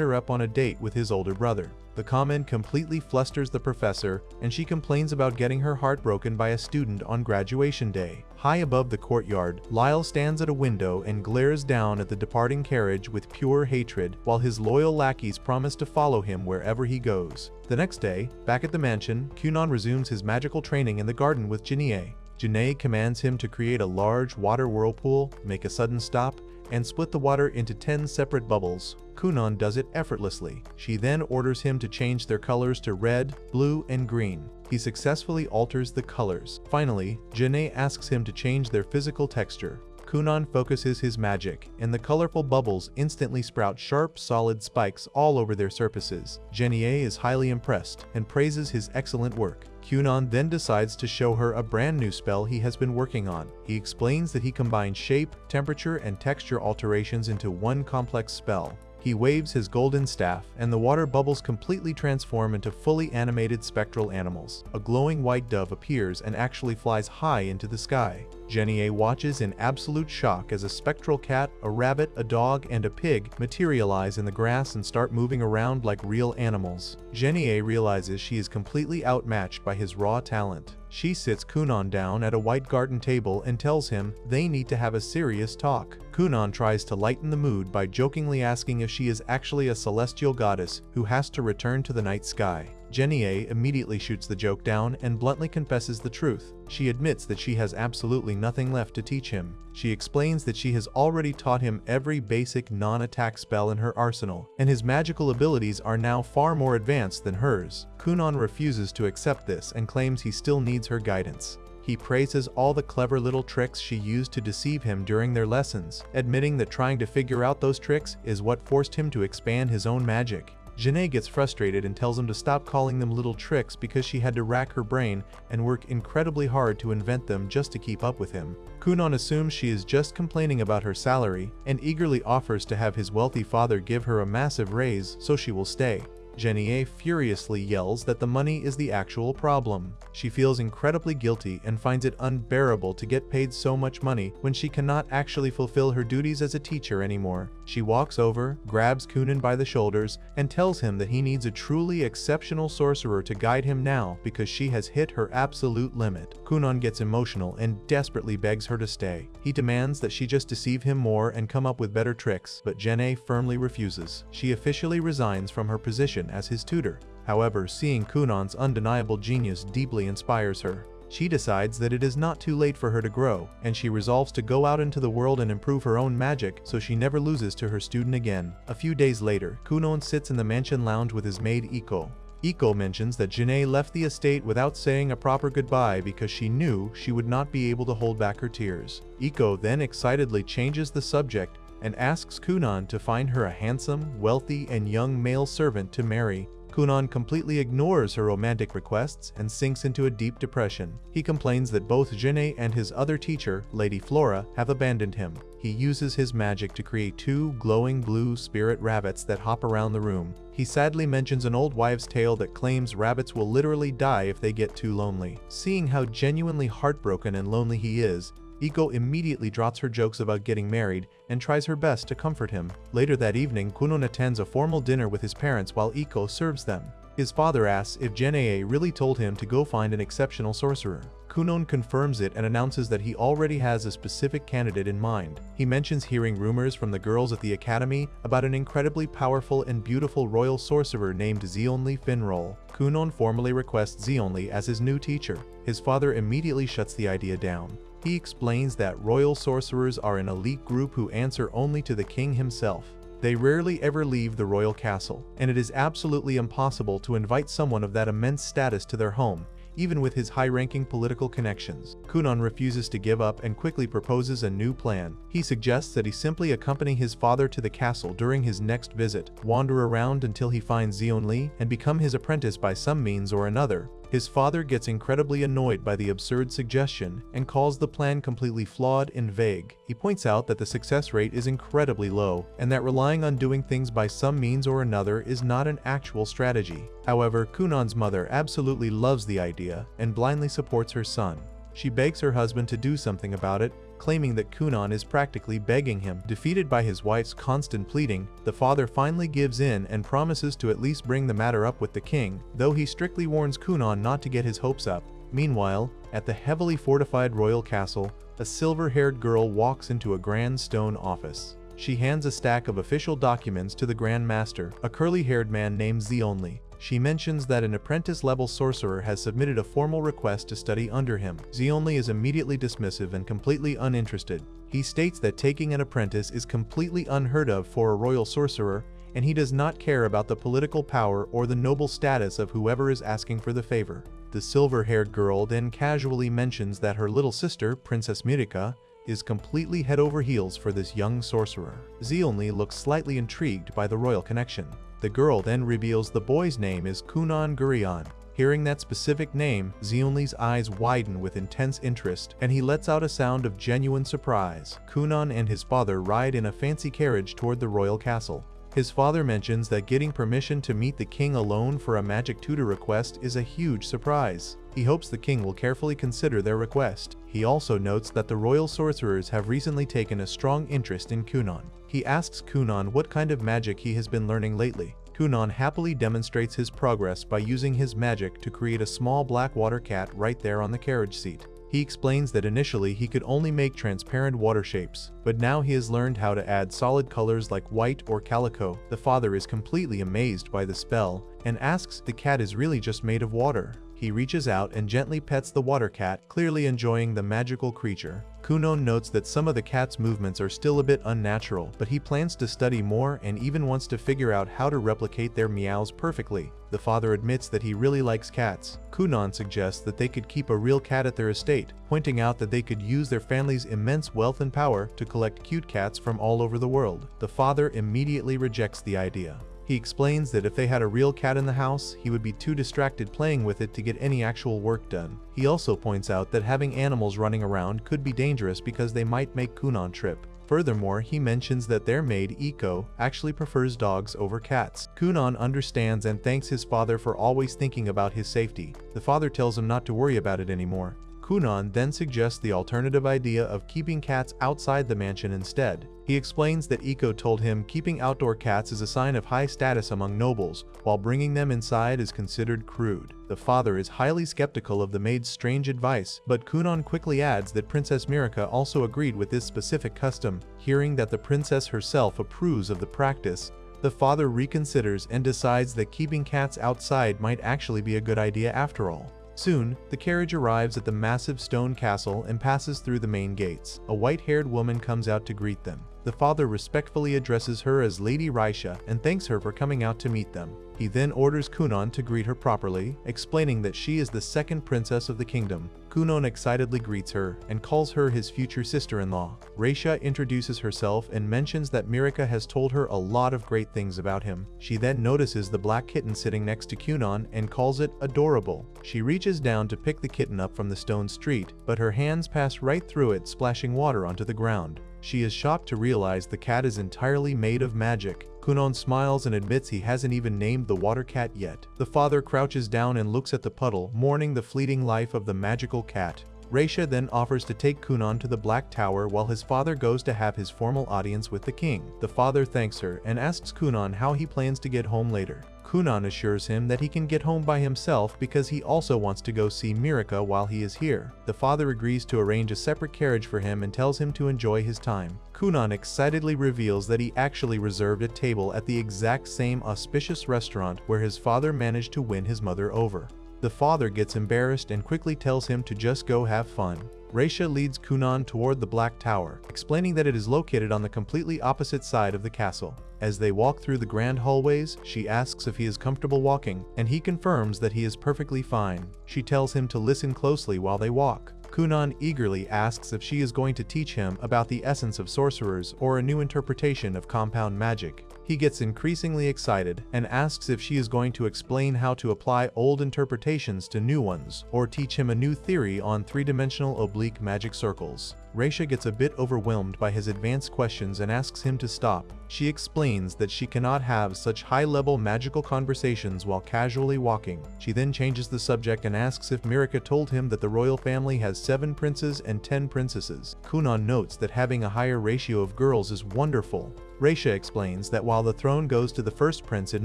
her up on a date with his older brother. The comment completely flusters the professor, and she complains about getting her heart broken by a student on graduation day. High above the courtyard, Lyle stands at a window and glares down at the departing carriage with pure hatred, while his loyal lackeys promise to follow him wherever he goes. The next day, back at the mansion, Kunon resumes his magical training in the garden with Janae. Janae commands him to create a large water whirlpool, make a sudden stop, and split the water into 10 separate bubbles. Kunon does it effortlessly. She then orders him to change their colors to red, blue, and green. He successfully alters the colors. Finally, Janae asks him to change their physical texture. Kunon focuses his magic, and the colorful bubbles instantly sprout sharp, solid spikes all over their surfaces. Janae is highly impressed and praises his excellent work. Kunon then decides to show her a brand new spell he has been working on. He explains that he combines shape, temperature, and texture alterations into one complex spell. He waves his golden staff, and the water bubbles completely transform into fully animated spectral animals. A glowing white dove appears and actually flies high into the sky. Janae watches in absolute shock as a spectral cat, a rabbit, a dog, and a pig materialize in the grass and start moving around like real animals. Janae realizes she is completely outmatched by his raw talent. She sits Kunon down at a white garden table and tells him they need to have a serious talk. Kunon tries to lighten the mood by jokingly asking if she is actually a celestial goddess who has to return to the night sky. Janae immediately shoots the joke down and bluntly confesses the truth. She admits that she has absolutely nothing left to teach him. She explains that she has already taught him every basic non-attack spell in her arsenal, and his magical abilities are now far more advanced than hers. Kunon refuses to accept this and claims he still needs her guidance. He praises all the clever little tricks she used to deceive him during their lessons, admitting that trying to figure out those tricks is what forced him to expand his own magic. Janae gets frustrated and tells him to stop calling them little tricks because she had to rack her brain and work incredibly hard to invent them just to keep up with him. Kunon assumes she is just complaining about her salary and eagerly offers to have his wealthy father give her a massive raise so she will stay. Janae furiously yells that the money is the actual problem. She feels incredibly guilty and finds it unbearable to get paid so much money when she cannot actually fulfill her duties as a teacher anymore. She walks over, grabs Kunon by the shoulders, and tells him that he needs a truly exceptional sorcerer to guide him now because she has hit her absolute limit. Kunon gets emotional and desperately begs her to stay. He demands that she just deceive him more and come up with better tricks, but Janae firmly refuses. She officially resigns from her position as his tutor. However, seeing Kunon's undeniable genius deeply inspires her. She decides that it is not too late for her to grow, and she resolves to go out into the world and improve her own magic so she never loses to her student again. A few days later, Kunon sits in the mansion lounge with his maid Iko. Iko mentions that Janae left the estate without saying a proper goodbye because she knew she would not be able to hold back her tears. Iko then excitedly changes the subject and asks Kunon to find her a handsome, wealthy, and young male servant to marry. Kunon completely ignores her romantic requests and sinks into a deep depression. He complains that both Janae and his other teacher, Lady Flora, have abandoned him. He uses his magic to create 2 glowing blue spirit rabbits that hop around the room. He sadly mentions an old wives' tale that claims rabbits will literally die if they get too lonely. Seeing how genuinely heartbroken and lonely he is, Iko immediately drops her jokes about getting married and tries her best to comfort him. Later that evening, Kunon attends a formal dinner with his parents while Iko serves them. His father asks if Janae really told him to go find an exceptional sorcerer. Kunon confirms it and announces that he already has a specific candidate in mind. He mentions hearing rumors from the girls at the academy about an incredibly powerful and beautiful royal sorcerer named Xionli Finroll. Kunon formally requests Xionli as his new teacher. His father immediately shuts the idea down. He explains that royal sorcerers are an elite group who answer only to the king himself. They rarely ever leave the royal castle, and it is absolutely impossible to invite someone of that immense status to their home, even with his high-ranking political connections. Kunan refuses to give up and quickly proposes a new plan. He suggests that he simply accompany his father to the castle during his next visit, wander around until he finds Zeonli, and become his apprentice by some means or another. His father gets incredibly annoyed by the absurd suggestion and calls the plan completely flawed and vague. He points out that the success rate is incredibly low and that relying on doing things by some means or another is not an actual strategy. However, Kunan's mother absolutely loves the idea and blindly supports her son. She begs her husband to do something about it, claiming that Kunan is practically begging him. Defeated by his wife's constant pleading, the father finally gives in and promises to at least bring the matter up with the king, though he strictly warns Kunan not to get his hopes up. Meanwhile, at the heavily fortified royal castle, a silver-haired girl walks into a grand stone office. She hands a stack of official documents to the Grand Master, a curly-haired man named Zeonli. She mentions that an apprentice-level sorcerer has submitted a formal request to study under him. Zeonli is immediately dismissive and completely uninterested. He states that taking an apprentice is completely unheard of for a royal sorcerer, and he does not care about the political power or the noble status of whoever is asking for the favor. The silver-haired girl then casually mentions that her little sister, Princess Mirika, is completely head over heels for this young sorcerer. Zeonli looks slightly intrigued by the royal connection. The girl then reveals the boy's name is Kunan Gurion. Hearing that specific name, Zeonli's eyes widen with intense interest, and he lets out a sound of genuine surprise. Kunan and his father ride in a fancy carriage toward the royal castle. His father mentions that getting permission to meet the king alone for a magic tutor request is a huge surprise. He hopes the king will carefully consider their request. He also notes that the royal sorcerers have recently taken a strong interest in Kunan. He asks Kunan what kind of magic he has been learning lately. Kunan happily demonstrates his progress by using his magic to create a small black water cat right there on the carriage seat. He explains that initially he could only make transparent water shapes, but now he has learned how to add solid colors like white or calico. The father is completely amazed by the spell and asks if the cat is really just made of water. He reaches out and gently pets the water cat, clearly enjoying the magical creature. Kunan notes that some of the cat's movements are still a bit unnatural, but he plans to study more and even wants to figure out how to replicate their meows perfectly. The father admits that he really likes cats. Kunan suggests that they could keep a real cat at their estate, pointing out that they could use their family's immense wealth and power to collect cute cats from all over the world. The father immediately rejects the idea. He explains that if they had a real cat in the house, he would be too distracted playing with it to get any actual work done. He also points out that having animals running around could be dangerous because they might make Kunan trip. Furthermore, he mentions that their maid, Iko, actually prefers dogs over cats. Kunan understands and thanks his father for always thinking about his safety. The father tells him not to worry about it anymore. Kunan then suggests the alternative idea of keeping cats outside the mansion instead. He explains that Iko told him keeping outdoor cats is a sign of high status among nobles, while bringing them inside is considered crude. The father is highly skeptical of the maid's strange advice, but Kunan quickly adds that Princess Mirika also agreed with this specific custom. Hearing that the princess herself approves of the practice, the father reconsiders and decides that keeping cats outside might actually be a good idea after all. Soon, the carriage arrives at the massive stone castle and passes through the main gates. A white-haired woman comes out to greet them. The father respectfully addresses her as Lady Raisha and thanks her for coming out to meet them. He then orders Kunan to greet her properly, explaining that she is the second princess of the kingdom. Kunan excitedly greets her and calls her his future sister-in-law. Raisha introduces herself and mentions that Mirika has told her a lot of great things about him. She then notices the black kitten sitting next to Kunan and calls it adorable. She reaches down to pick the kitten up from the stone street, but her hands pass right through it, splashing water onto the ground. She is shocked to realize the cat is entirely made of magic. Kunan smiles and admits he hasn't even named the water cat yet. The father crouches down and looks at the puddle, mourning the fleeting life of the magical cat. Raisha then offers to take Kunan to the Black Tower while his father goes to have his formal audience with the king. The father thanks her and asks Kunan how he plans to get home later. Kunan assures him that he can get home by himself because he also wants to go see Mirika while he is here. The father agrees to arrange a separate carriage for him and tells him to enjoy his time. Kunan excitedly reveals that he actually reserved a table at the exact same auspicious restaurant where his father managed to win his mother over. The father gets embarrassed and quickly tells him to just go have fun. Raisha leads Kunan toward the Black Tower, explaining that it is located on the completely opposite side of the castle. As they walk through the grand hallways, she asks if he is comfortable walking, and he confirms that he is perfectly fine. She tells him to listen closely while they walk. Kunan eagerly asks if she is going to teach him about the essence of sorcerers or a new interpretation of compound magic. He gets increasingly excited and asks if she is going to explain how to apply old interpretations to new ones, or teach him a new theory on three-dimensional oblique magic circles. Raisha gets a bit overwhelmed by his advanced questions and asks him to stop. She explains that she cannot have such high-level magical conversations while casually walking. She then changes the subject and asks if Mirika told him that the royal family has 7 princes and 10 princesses. Kunan notes that having a higher ratio of girls is wonderful. Raisha explains that while the throne goes to the first prince in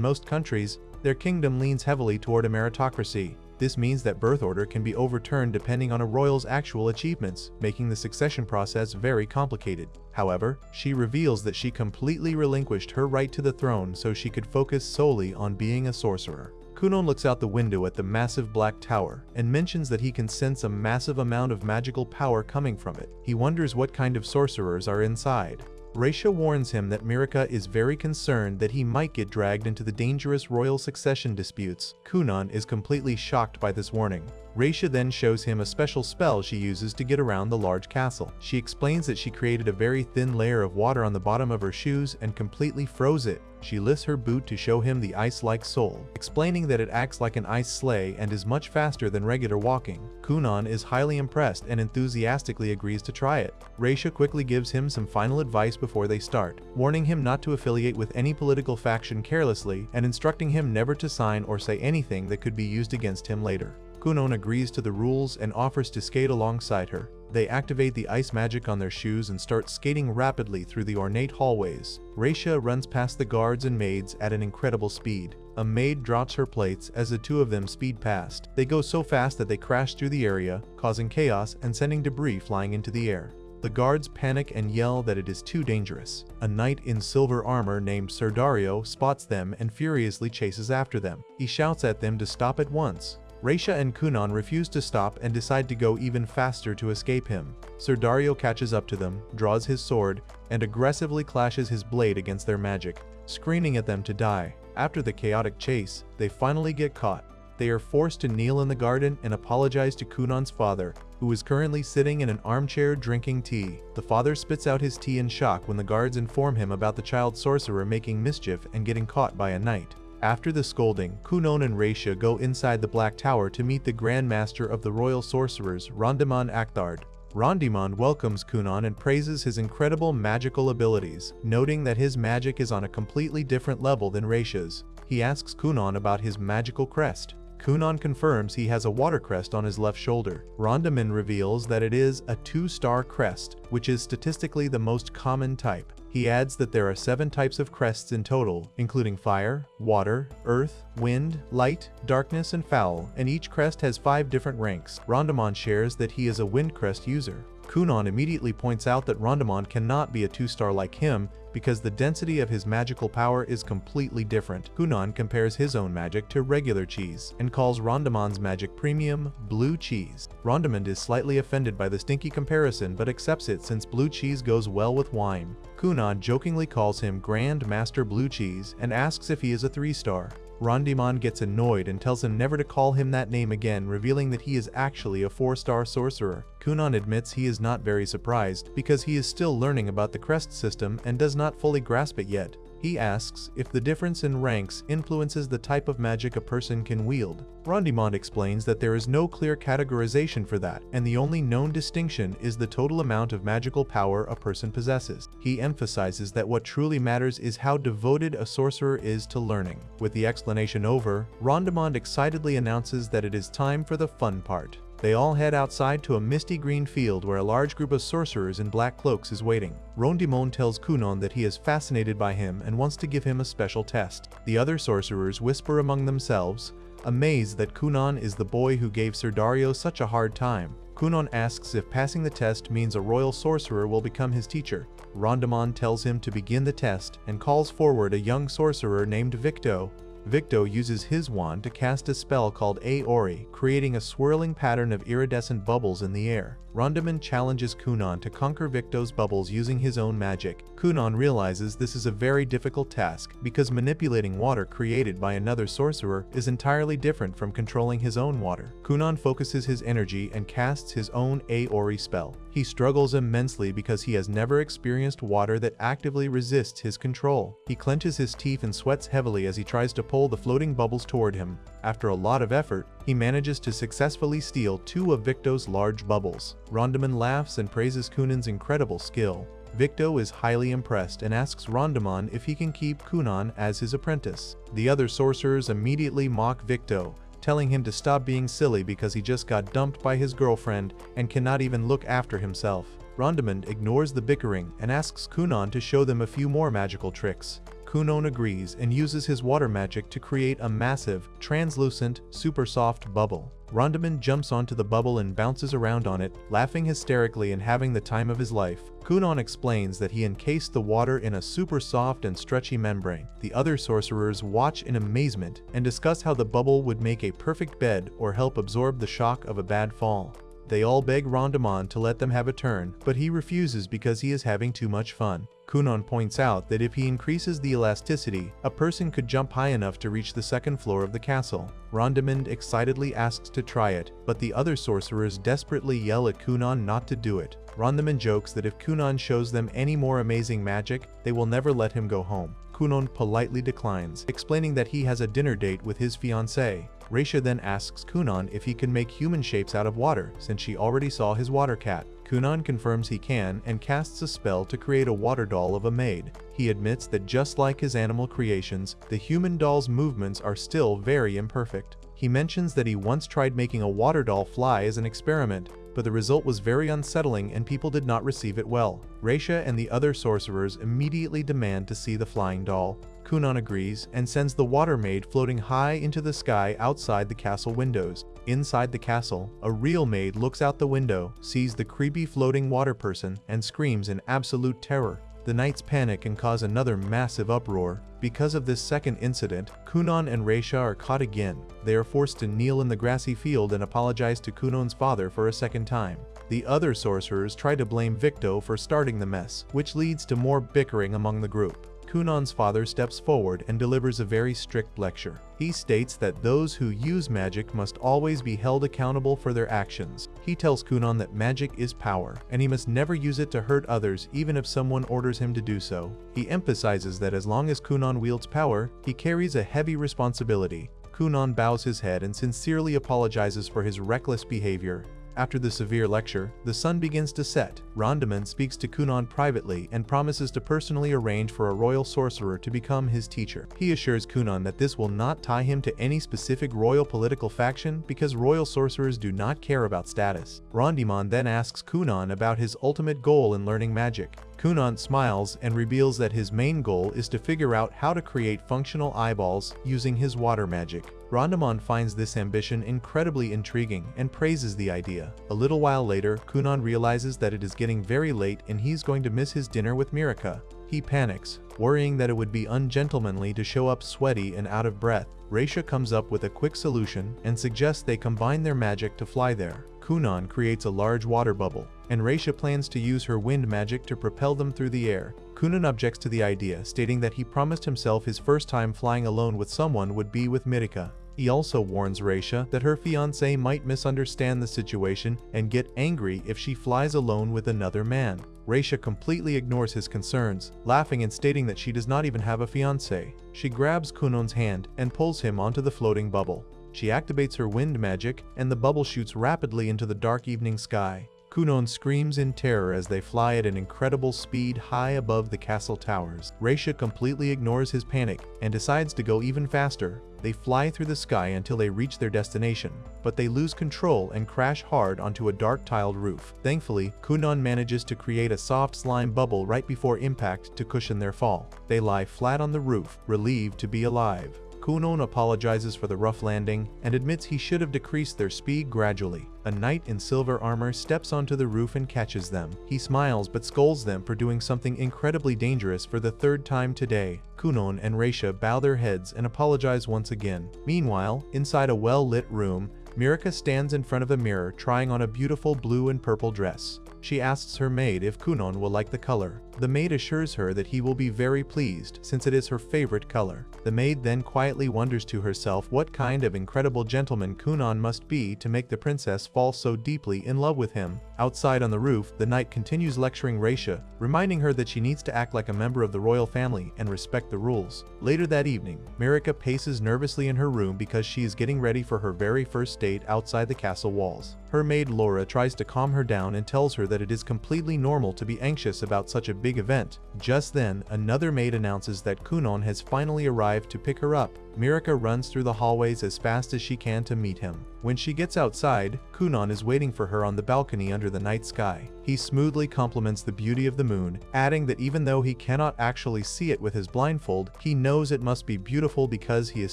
most countries, their kingdom leans heavily toward a meritocracy. This means that birth order can be overturned depending on a royal's actual achievements, making the succession process very complicated. However, she reveals that she completely relinquished her right to the throne so she could focus solely on being a sorcerer. Kunan looks out the window at the massive black tower and mentions that he can sense a massive amount of magical power coming from it. He wonders what kind of sorcerers are inside. Raisha warns him that Mirika is very concerned that he might get dragged into the dangerous royal succession disputes. Kunan is completely shocked by this warning. Raisha then shows him a special spell she uses to get around the large castle. She explains that she created a very thin layer of water on the bottom of her shoes and completely froze it. She lifts her boot to show him the ice-like sole, explaining that it acts like an ice sleigh and is much faster than regular walking. Kunan is highly impressed and enthusiastically agrees to try it. Raisha quickly gives him some final advice before they start, warning him not to affiliate with any political faction carelessly and instructing him never to sign or say anything that could be used against him later. Kunan agrees to the rules and offers to skate alongside her. They activate the ice magic on their shoes and start skating rapidly through the ornate hallways. Raisha runs past the guards and maids at an incredible speed. A maid drops her plates as the two of them speed past. They go so fast that they crash through the area, causing chaos and sending debris flying into the air. The guards panic and yell that it is too dangerous. A knight in silver armor named Sir Dario spots them and furiously chases after them. He shouts at them to stop at once. Raisha and Kunan refuse to stop and decide to go even faster to escape him. Sir Dario catches up to them, draws his sword, and aggressively clashes his blade against their magic, screaming at them to die. After the chaotic chase, they finally get caught. They are forced to kneel in the garden and apologize to Kunan's father, who is currently sitting in an armchair drinking tea. The father spits out his tea in shock when the guards inform him about the child sorcerer making mischief and getting caught by a knight. After the scolding, Kunan and Raisha go inside the Black Tower to meet the Grand Master of the Royal Sorcerers, Rondiman Akthard. Rondiman welcomes Kunan and praises his incredible magical abilities, noting that his magic is on a completely different level than Raisha's. He asks Kunan about his magical crest. Kunan confirms he has a water crest on his left shoulder. Rondiman reveals that it is a 2-star crest, which is statistically the most common type. He adds that there are 7 types of crests in total, including fire, water, earth, wind, light, darkness, and foul, and each crest has 5 different ranks. Rondiman shares that he is a wind crest user. Kunan immediately points out that Rondiman cannot be a 2-star like him because the density of his magical power is completely different. Kunan compares his own magic to regular cheese and calls Rondiman's magic premium blue cheese. Rondiman is slightly offended by the stinky comparison but accepts it since blue cheese goes well with wine. Kunan jokingly calls him Grand Master Blue Cheese and asks if he is a 3-star. Rondiman gets annoyed and tells him never to call him that name again, revealing that he is actually a 4-star sorcerer. Kunan admits he is not very surprised because he is still learning about the crest system and does not fully grasp it yet. He asks if the difference in ranks influences the type of magic a person can wield. Rondiman explains that there is no clear categorization for that, and the only known distinction is the total amount of magical power a person possesses. He emphasizes that what truly matters is how devoted a sorcerer is to learning. With the explanation over, Rondiman excitedly announces that it is time for the fun part. They all head outside to a misty green field where a large group of sorcerers in black cloaks is waiting. Rondiman tells Kunan that he is fascinated by him and wants to give him a special test. The other sorcerers whisper among themselves, amazed that Kunan is the boy who gave Sir Dario such a hard time. Kunan asks if passing the test means a royal sorcerer will become his teacher. Rondiman tells him to begin the test and calls forward a young sorcerer named Victo. Victo uses his wand to cast a spell called Aori, creating a swirling pattern of iridescent bubbles in the air. Rondaman challenges Kunan to conquer Victo's bubbles using his own magic. Kunan realizes this is a very difficult task because manipulating water created by another sorcerer is entirely different from controlling his own water. Kunan focuses his energy and casts his own Aori spell. He struggles immensely because he has never experienced water that actively resists his control. He clenches his teeth and sweats heavily as he tries to pull the floating bubbles toward him. After a lot of effort, he manages to successfully steal 2 of Victo's large bubbles. Rondaman laughs and praises Kunan's incredible skill. Victo is highly impressed and asks Rondaman if he can keep Kunan as his apprentice. The other sorcerers immediately mock Victo, telling him to stop being silly because he just got dumped by his girlfriend and cannot even look after himself. Rondaman ignores the bickering and asks Kunan to show them a few more magical tricks. Kunan agrees and uses his water magic to create a massive, translucent, super soft bubble. Rondaman jumps onto the bubble and bounces around on it, laughing hysterically and having the time of his life. Kunan explains that he encased the water in a super soft and stretchy membrane. The other sorcerers watch in amazement and discuss how the bubble would make a perfect bed or help absorb the shock of a bad fall. They all beg Rondaman to let them have a turn, but he refuses because he is having too much fun. Kunan points out that if he increases the elasticity, a person could jump high enough to reach the second floor of the castle. Rondaman excitedly asks to try it, but the other sorcerers desperately yell at Kunan not to do it. Rondaman jokes that if Kunan shows them any more amazing magic, they will never let him go home. Kunan politely declines, explaining that he has a dinner date with his fiancée. Raisha then asks Kunan if he can make human shapes out of water, since she already saw his water cat. Kunan confirms he can and casts a spell to create a water doll of a maid. He admits that just like his animal creations, the human doll's movements are still very imperfect. He mentions that he once tried making a water doll fly as an experiment, but the result was very unsettling and people did not receive it well. Raisha and the other sorcerers immediately demand to see the flying doll. Kunan agrees and sends the water maid floating high into the sky outside the castle windows. Inside the castle, a real maid looks out the window, sees the creepy floating water person, and screams in absolute terror. The knights panic and cause another massive uproar. Because of this second incident, Kunan and Raisha are caught again. They are forced to kneel in the grassy field and apologize to Kunan's father for a second time. The other sorcerers try to blame Victo for starting the mess, which leads to more bickering among the group. Kunan's father steps forward and delivers a very strict lecture. He states that those who use magic must always be held accountable for their actions. He tells Kunan that magic is power, and he must never use it to hurt others even if someone orders him to do so. He emphasizes that as long as Kunan wields power, he carries a heavy responsibility. Kunan bows his head and sincerely apologizes for his reckless behavior. After the severe lecture, the sun begins to set. Rondaman speaks to Kunan privately and promises to personally arrange for a royal sorcerer to become his teacher. He assures Kunan that this will not tie him to any specific royal political faction because royal sorcerers do not care about status. Rondaman then asks Kunan about his ultimate goal in learning magic. Kunan smiles and reveals that his main goal is to figure out how to create functional eyeballs using his water magic. Rondaman finds this ambition incredibly intriguing and praises the idea. A little while later, Kunan realizes that it is getting very late and he's going to miss his dinner with Mirika. He panics, worrying that it would be ungentlemanly to show up sweaty and out of breath. Raisha comes up with a quick solution and suggests they combine their magic to fly there. Kunan creates a large water bubble, and Raisha plans to use her wind magic to propel them through the air. Kunan objects to the idea, stating that he promised himself his first time flying alone with someone would be with Mirika. He also warns Raisha that her fiancé might misunderstand the situation and get angry if she flies alone with another man. Raisha completely ignores his concerns, laughing and stating that she does not even have a fiancé. She grabs Kunan's hand and pulls him onto the floating bubble. She activates her wind magic, and the bubble shoots rapidly into the dark evening sky. Kunan screams in terror as they fly at an incredible speed high above the castle towers. Raisha completely ignores his panic and decides to go even faster. They fly through the sky until they reach their destination, but they lose control and crash hard onto a dark tiled roof. Thankfully, Kunan manages to create a soft slime bubble right before impact to cushion their fall. They lie flat on the roof, relieved to be alive. Kunon apologizes for the rough landing and admits he should have decreased their speed gradually. A knight in silver armor steps onto the roof and catches them. He smiles but scolds them for doing something incredibly dangerous for the third time today. Kunon and Reisha bow their heads and apologize once again. Meanwhile, inside a well-lit room, Mirika stands in front of a mirror trying on a beautiful blue and purple dress. She asks her maid if Kunon will like the color. The maid assures her that he will be very pleased since it is her favorite color. The maid then quietly wonders to herself what kind of incredible gentleman Kunon must be to make the princess fall so deeply in love with him. Outside on the roof, the knight continues lecturing Reisha, reminding her that she needs to act like a member of the royal family and respect the rules. Later that evening, Mirika paces nervously in her room because she is getting ready for her very first date outside the castle walls. Her maid Laura tries to calm her down and tells her that it is completely normal to be anxious about such a big event. Just then, another maid announces that Kunon has finally arrived to pick her up. Mirika runs through the hallways as fast as she can to meet him. When she gets outside, Kunon is waiting for her on the balcony under the night sky. He smoothly compliments the beauty of the moon, adding that even though he cannot actually see it with his blindfold, he knows it must be beautiful because he is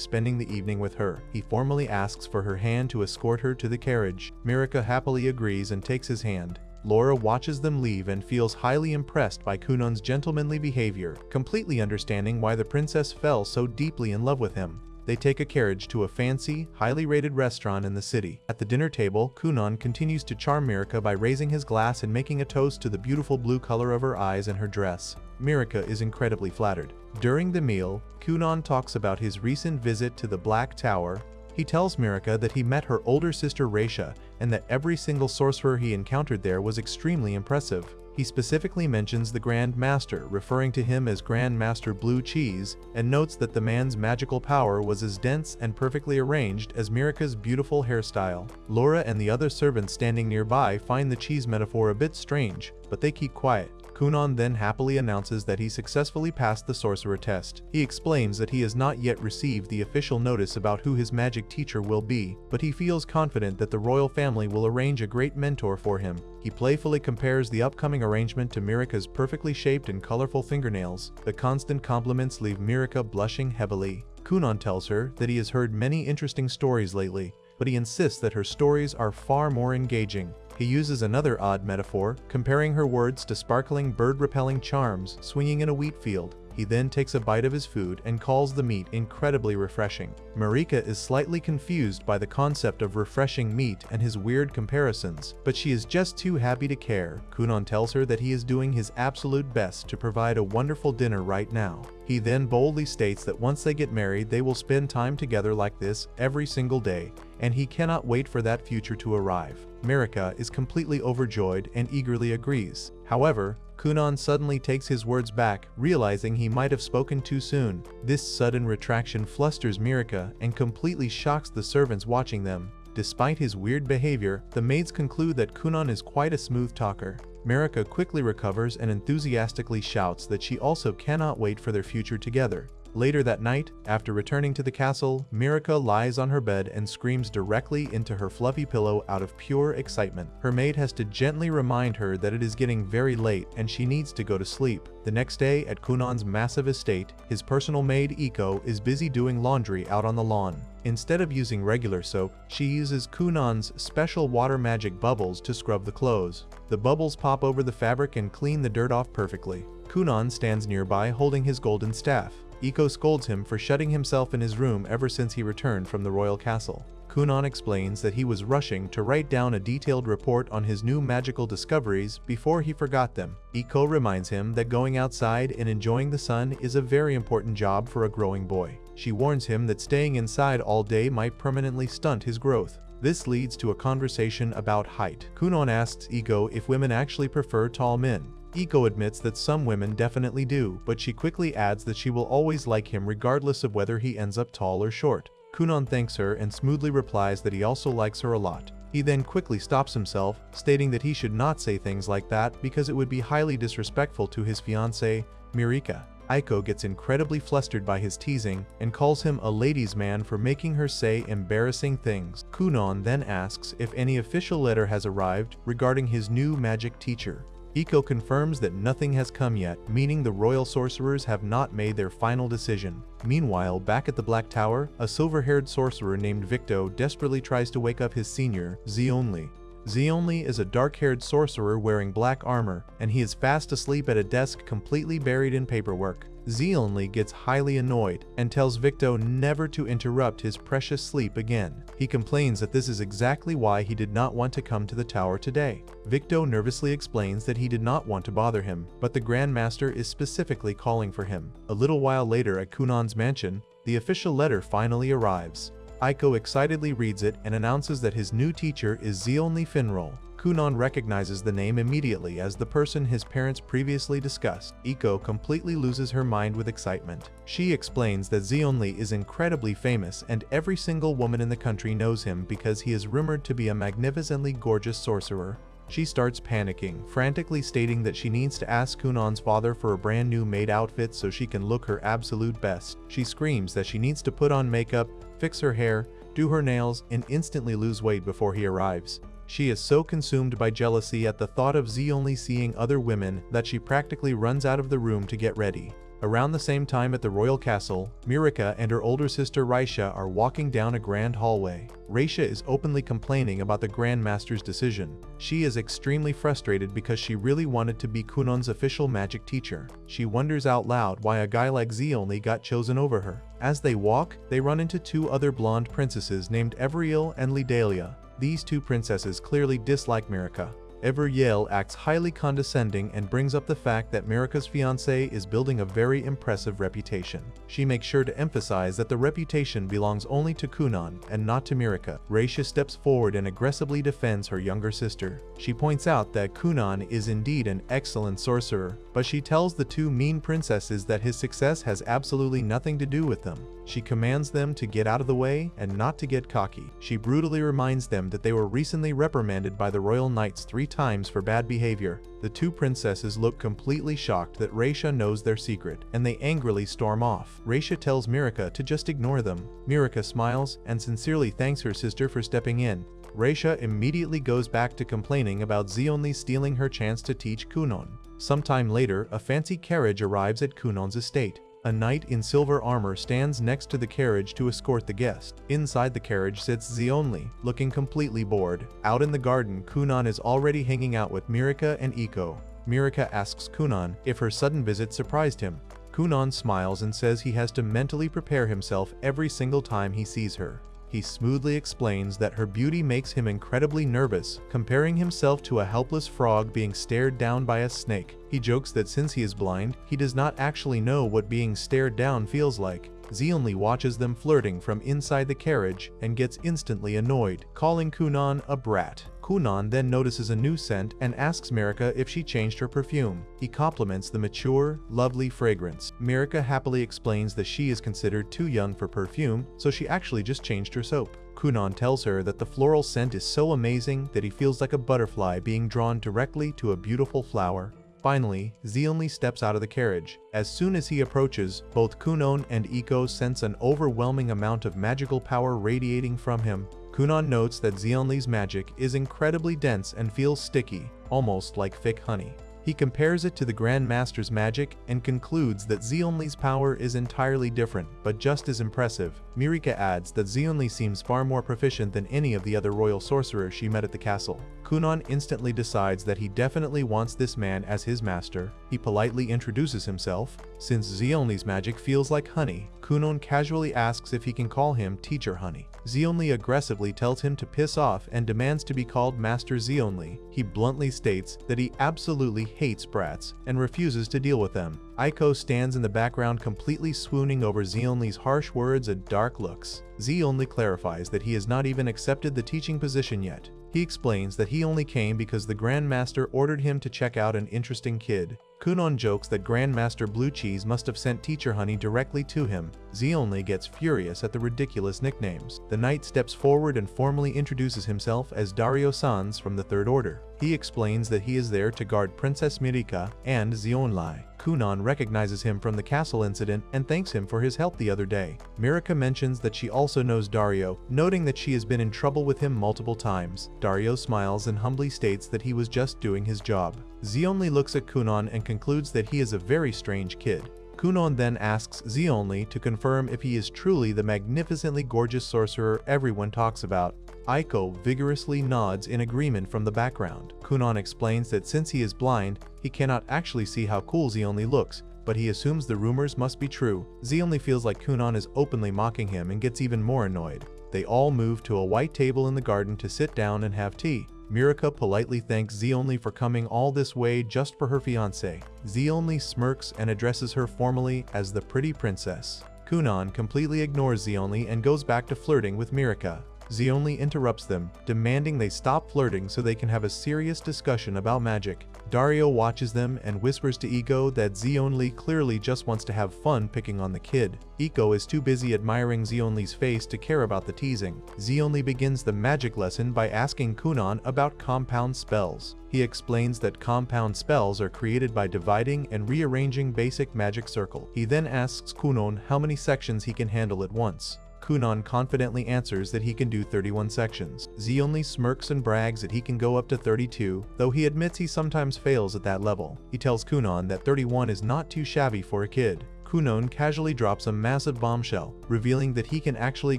spending the evening with her. He formally asks for her hand to escort her to the carriage. Mirika happily agrees and takes his hand. Laura watches them leave and feels highly impressed by Kunon's gentlemanly behavior, completely understanding why the princess fell so deeply in love with him. They take a carriage to a fancy, highly rated restaurant in the city. At the dinner table, Kunon continues to charm Mirika by raising his glass and making a toast to the beautiful blue color of her eyes and her dress. Mirika is incredibly flattered. During the meal, Kunon talks about his recent visit to the Black Tower. He tells Mirika that he met her older sister Reisha and that every single sorcerer he encountered there was extremely impressive. He specifically mentions the Grand Master, referring to him as Grand Master Blue Cheese, and notes that the man's magical power was as dense and perfectly arranged as Mirika's beautiful hairstyle. Laura and the other servants standing nearby find the cheese metaphor a bit strange, but they keep quiet. Kunon then happily announces that he successfully passed the sorcerer test. He explains that he has not yet received the official notice about who his magic teacher will be, but he feels confident that the royal family will arrange a great mentor for him. He playfully compares the upcoming arrangement to Mirika's perfectly shaped and colorful fingernails. The constant compliments leave Mirika blushing heavily. Kunon tells her that he has heard many interesting stories lately, but he insists that her stories are far more engaging. He uses another odd metaphor, comparing her words to sparkling bird-repelling charms swinging in a wheat field. He then takes a bite of his food and calls the meat incredibly refreshing. Mirika is slightly confused by the concept of refreshing meat and his weird comparisons, but she is just too happy to care. Kunon tells her that he is doing his absolute best to provide a wonderful dinner right now. He then boldly states that once they get married, they will spend time together like this every single day, and he cannot wait for that future to arrive. Mirika is completely overjoyed and eagerly agrees. However, Kunon suddenly takes his words back, realizing he might have spoken too soon. This sudden retraction flusters Mirika and completely shocks the servants watching them. Despite his weird behavior, the maids conclude that Kunon is quite a smooth talker. Mirika quickly recovers and enthusiastically shouts that she also cannot wait for their future together. Later that night, after returning to the castle, Mirika lies on her bed and screams directly into her fluffy pillow out of pure excitement. Her maid has to gently remind her that it is getting very late and she needs to go to sleep. The next day at Kunon's massive estate, his personal maid Iko is busy doing laundry out on the lawn. Instead of using regular soap, she uses Kunon's special water magic bubbles to scrub the clothes. The bubbles pop over the fabric and clean the dirt off perfectly. Kunon stands nearby holding his golden staff. Iko scolds him for shutting himself in his room ever since he returned from the royal castle. Kunon explains that he was rushing to write down a detailed report on his new magical discoveries before he forgot them. Iko reminds him that going outside and enjoying the sun is a very important job for a growing boy. She warns him that staying inside all day might permanently stunt his growth. This leads to a conversation about height. Kunon asks Iko if women actually prefer tall men. Iko admits that some women definitely do, but she quickly adds that she will always like him regardless of whether he ends up tall or short. Kunon thanks her and smoothly replies that he also likes her a lot. He then quickly stops himself, stating that he should not say things like that because it would be highly disrespectful to his fiancée, Mirika. Iko gets incredibly flustered by his teasing and calls him a ladies' man for making her say embarrassing things. Kunon then asks if any official letter has arrived regarding his new magic teacher. Iko confirms that nothing has come yet, meaning the royal sorcerers have not made their final decision. Meanwhile, back at the Black Tower, a silver-haired sorcerer named Victo desperately tries to wake up his senior, Zionli. Zionli is a dark-haired sorcerer wearing black armor, and he is fast asleep at a desk completely buried in paperwork. Zionli gets highly annoyed and tells Victo never to interrupt his precious sleep again. He complains that this is exactly why he did not want to come to the tower today. Victo nervously explains that he did not want to bother him, but the Grand Master is specifically calling for him. A little while later at Kunan's mansion, the official letter finally arrives. Iko excitedly reads it and announces that his new teacher is Zionli Finrol. Kunan recognizes the name immediately as the person his parents previously discussed. Iko completely loses her mind with excitement. She explains that Zionli is incredibly famous and every single woman in the country knows him because he is rumored to be a magnificently gorgeous sorcerer. She starts panicking, frantically stating that she needs to ask Kunan's father for a brand new maid outfit so she can look her absolute best. She screams that she needs to put on makeup, fix her hair, do her nails, and instantly lose weight before he arrives. She is so consumed by jealousy at the thought of Zionli seeing other women that she practically runs out of the room to get ready. Around the same time at the royal castle, Mirika and her older sister Raisha are walking down a grand hallway. Raisha is openly complaining about the Grand Master's decision. She is extremely frustrated because she really wanted to be Kunan's official magic teacher. She wonders out loud why a guy like Zionli got chosen over her. As they walk, they run into two other blonde princesses named Evriel and Lidalia. These two princesses clearly dislike Mirika. Evriel acts highly condescending and brings up the fact that Mirika's fiancé is building a very impressive reputation. She makes sure to emphasize that the reputation belongs only to Kunan and not to Mirika. Raisha steps forward and aggressively defends her younger sister. She points out that Kunan is indeed an excellent sorcerer, but she tells the two mean princesses that his success has absolutely nothing to do with them. She commands them to get out of the way and not to get cocky. She brutally reminds them that they were recently reprimanded by the royal knights 3 times for bad behavior. The two princesses look completely shocked that Raisha knows their secret, and they angrily storm off. Raisha tells Mirika to just ignore them. Mirika smiles and sincerely thanks her sister for stepping in. Raisha immediately goes back to complaining about Zionli stealing her chance to teach Kunan. Sometime later, a fancy carriage arrives at Kunan's estate. A knight in silver armor stands next to the carriage to escort the guest. Inside the carriage sits Zionli, looking completely bored. Out in the garden, Kunan is already hanging out with Mirika and Iko. Mirika asks Kunan if her sudden visit surprised him. Kunan smiles and says he has to mentally prepare himself every single time he sees her. He smoothly explains that her beauty makes him incredibly nervous, comparing himself to a helpless frog being stared down by a snake. He jokes that since he is blind, he does not actually know what being stared down feels like. Zionli watches them flirting from inside the carriage and gets instantly annoyed, calling Kunan a brat. Kunan then notices a new scent and asks Mirika if she changed her perfume. He compliments the mature, lovely fragrance. Mirika happily explains that she is considered too young for perfume, so she actually just changed her soap. Kunan tells her that the floral scent is so amazing that he feels like a butterfly being drawn directly to a beautiful flower. Finally, Zionli steps out of the carriage. As soon as he approaches, both Kunan and Iko sense an overwhelming amount of magical power radiating from him. Kunan notes that Zionli's magic is incredibly dense and feels sticky, almost like thick honey. He compares it to the Grand Master's magic and concludes that Zionli's power is entirely different, but just as impressive. Mirika adds that Zionli seems far more proficient than any of the other royal sorcerers she met at the castle. Kunan instantly decides that he definitely wants this man as his master. He politely introduces himself. Since Zionli's magic feels like honey, Kunan casually asks if he can call him Teacher Honey. Zionli aggressively tells him to piss off and demands to be called Master Zionli. He bluntly states that he absolutely hates brats and refuses to deal with them. Iko stands in the background completely swooning over Zionli's harsh words and dark looks. Zionli clarifies that he has not even accepted the teaching position yet. He explains that he only came because the Grand Master ordered him to check out an interesting kid. Kunan jokes that Grandmaster Blue Cheese must have sent Teacher Honey directly to him. Zionli gets furious at the ridiculous nicknames. The knight steps forward and formally introduces himself as Dario Sans from the Third Order. He explains that he is there to guard Princess Mirika and Zionli. Kunan recognizes him from the castle incident and thanks him for his help the other day. Mirka mentions that she also knows Dario, noting that she has been in trouble with him multiple times. Dario smiles and humbly states that he was just doing his job. Zeonli looks at Kunan and concludes that he is a very strange kid. Kunan then asks Zeonli to confirm if he is truly the magnificently gorgeous sorcerer everyone talks about. Aiko vigorously nods in agreement from the background. Kunan explains that since he is blind, he cannot actually see how cool Zeonli looks, but he assumes the rumors must be true. Zeonli feels like Kunan is openly mocking him and gets even more annoyed. They all move to a white table in the garden to sit down and have tea. Mirka politely thanks Zeonli for coming all this way just for her fiancé. Zeonli smirks and addresses her formally as the pretty princess. Kunan completely ignores Zeonli and goes back to flirting with Mirka. Zeonli interrupts them, demanding they stop flirting so they can have a serious discussion about magic. Dario watches them and whispers to Iko that Zeonli clearly just wants to have fun picking on the kid. Iko is too busy admiring Zeonli's face to care about the teasing. Zeonli begins the magic lesson by asking Kunan about compound spells. He explains that compound spells are created by dividing and rearranging basic magic circle. He then asks Kunan how many sections he can handle at once. Kunan confidently answers that he can do 31 sections. Zeonli smirks and brags that he can go up to 32, though he admits he sometimes fails at that level. He tells Kunan that 31 is not too shabby for a kid. Kunan casually drops a massive bombshell, revealing that he can actually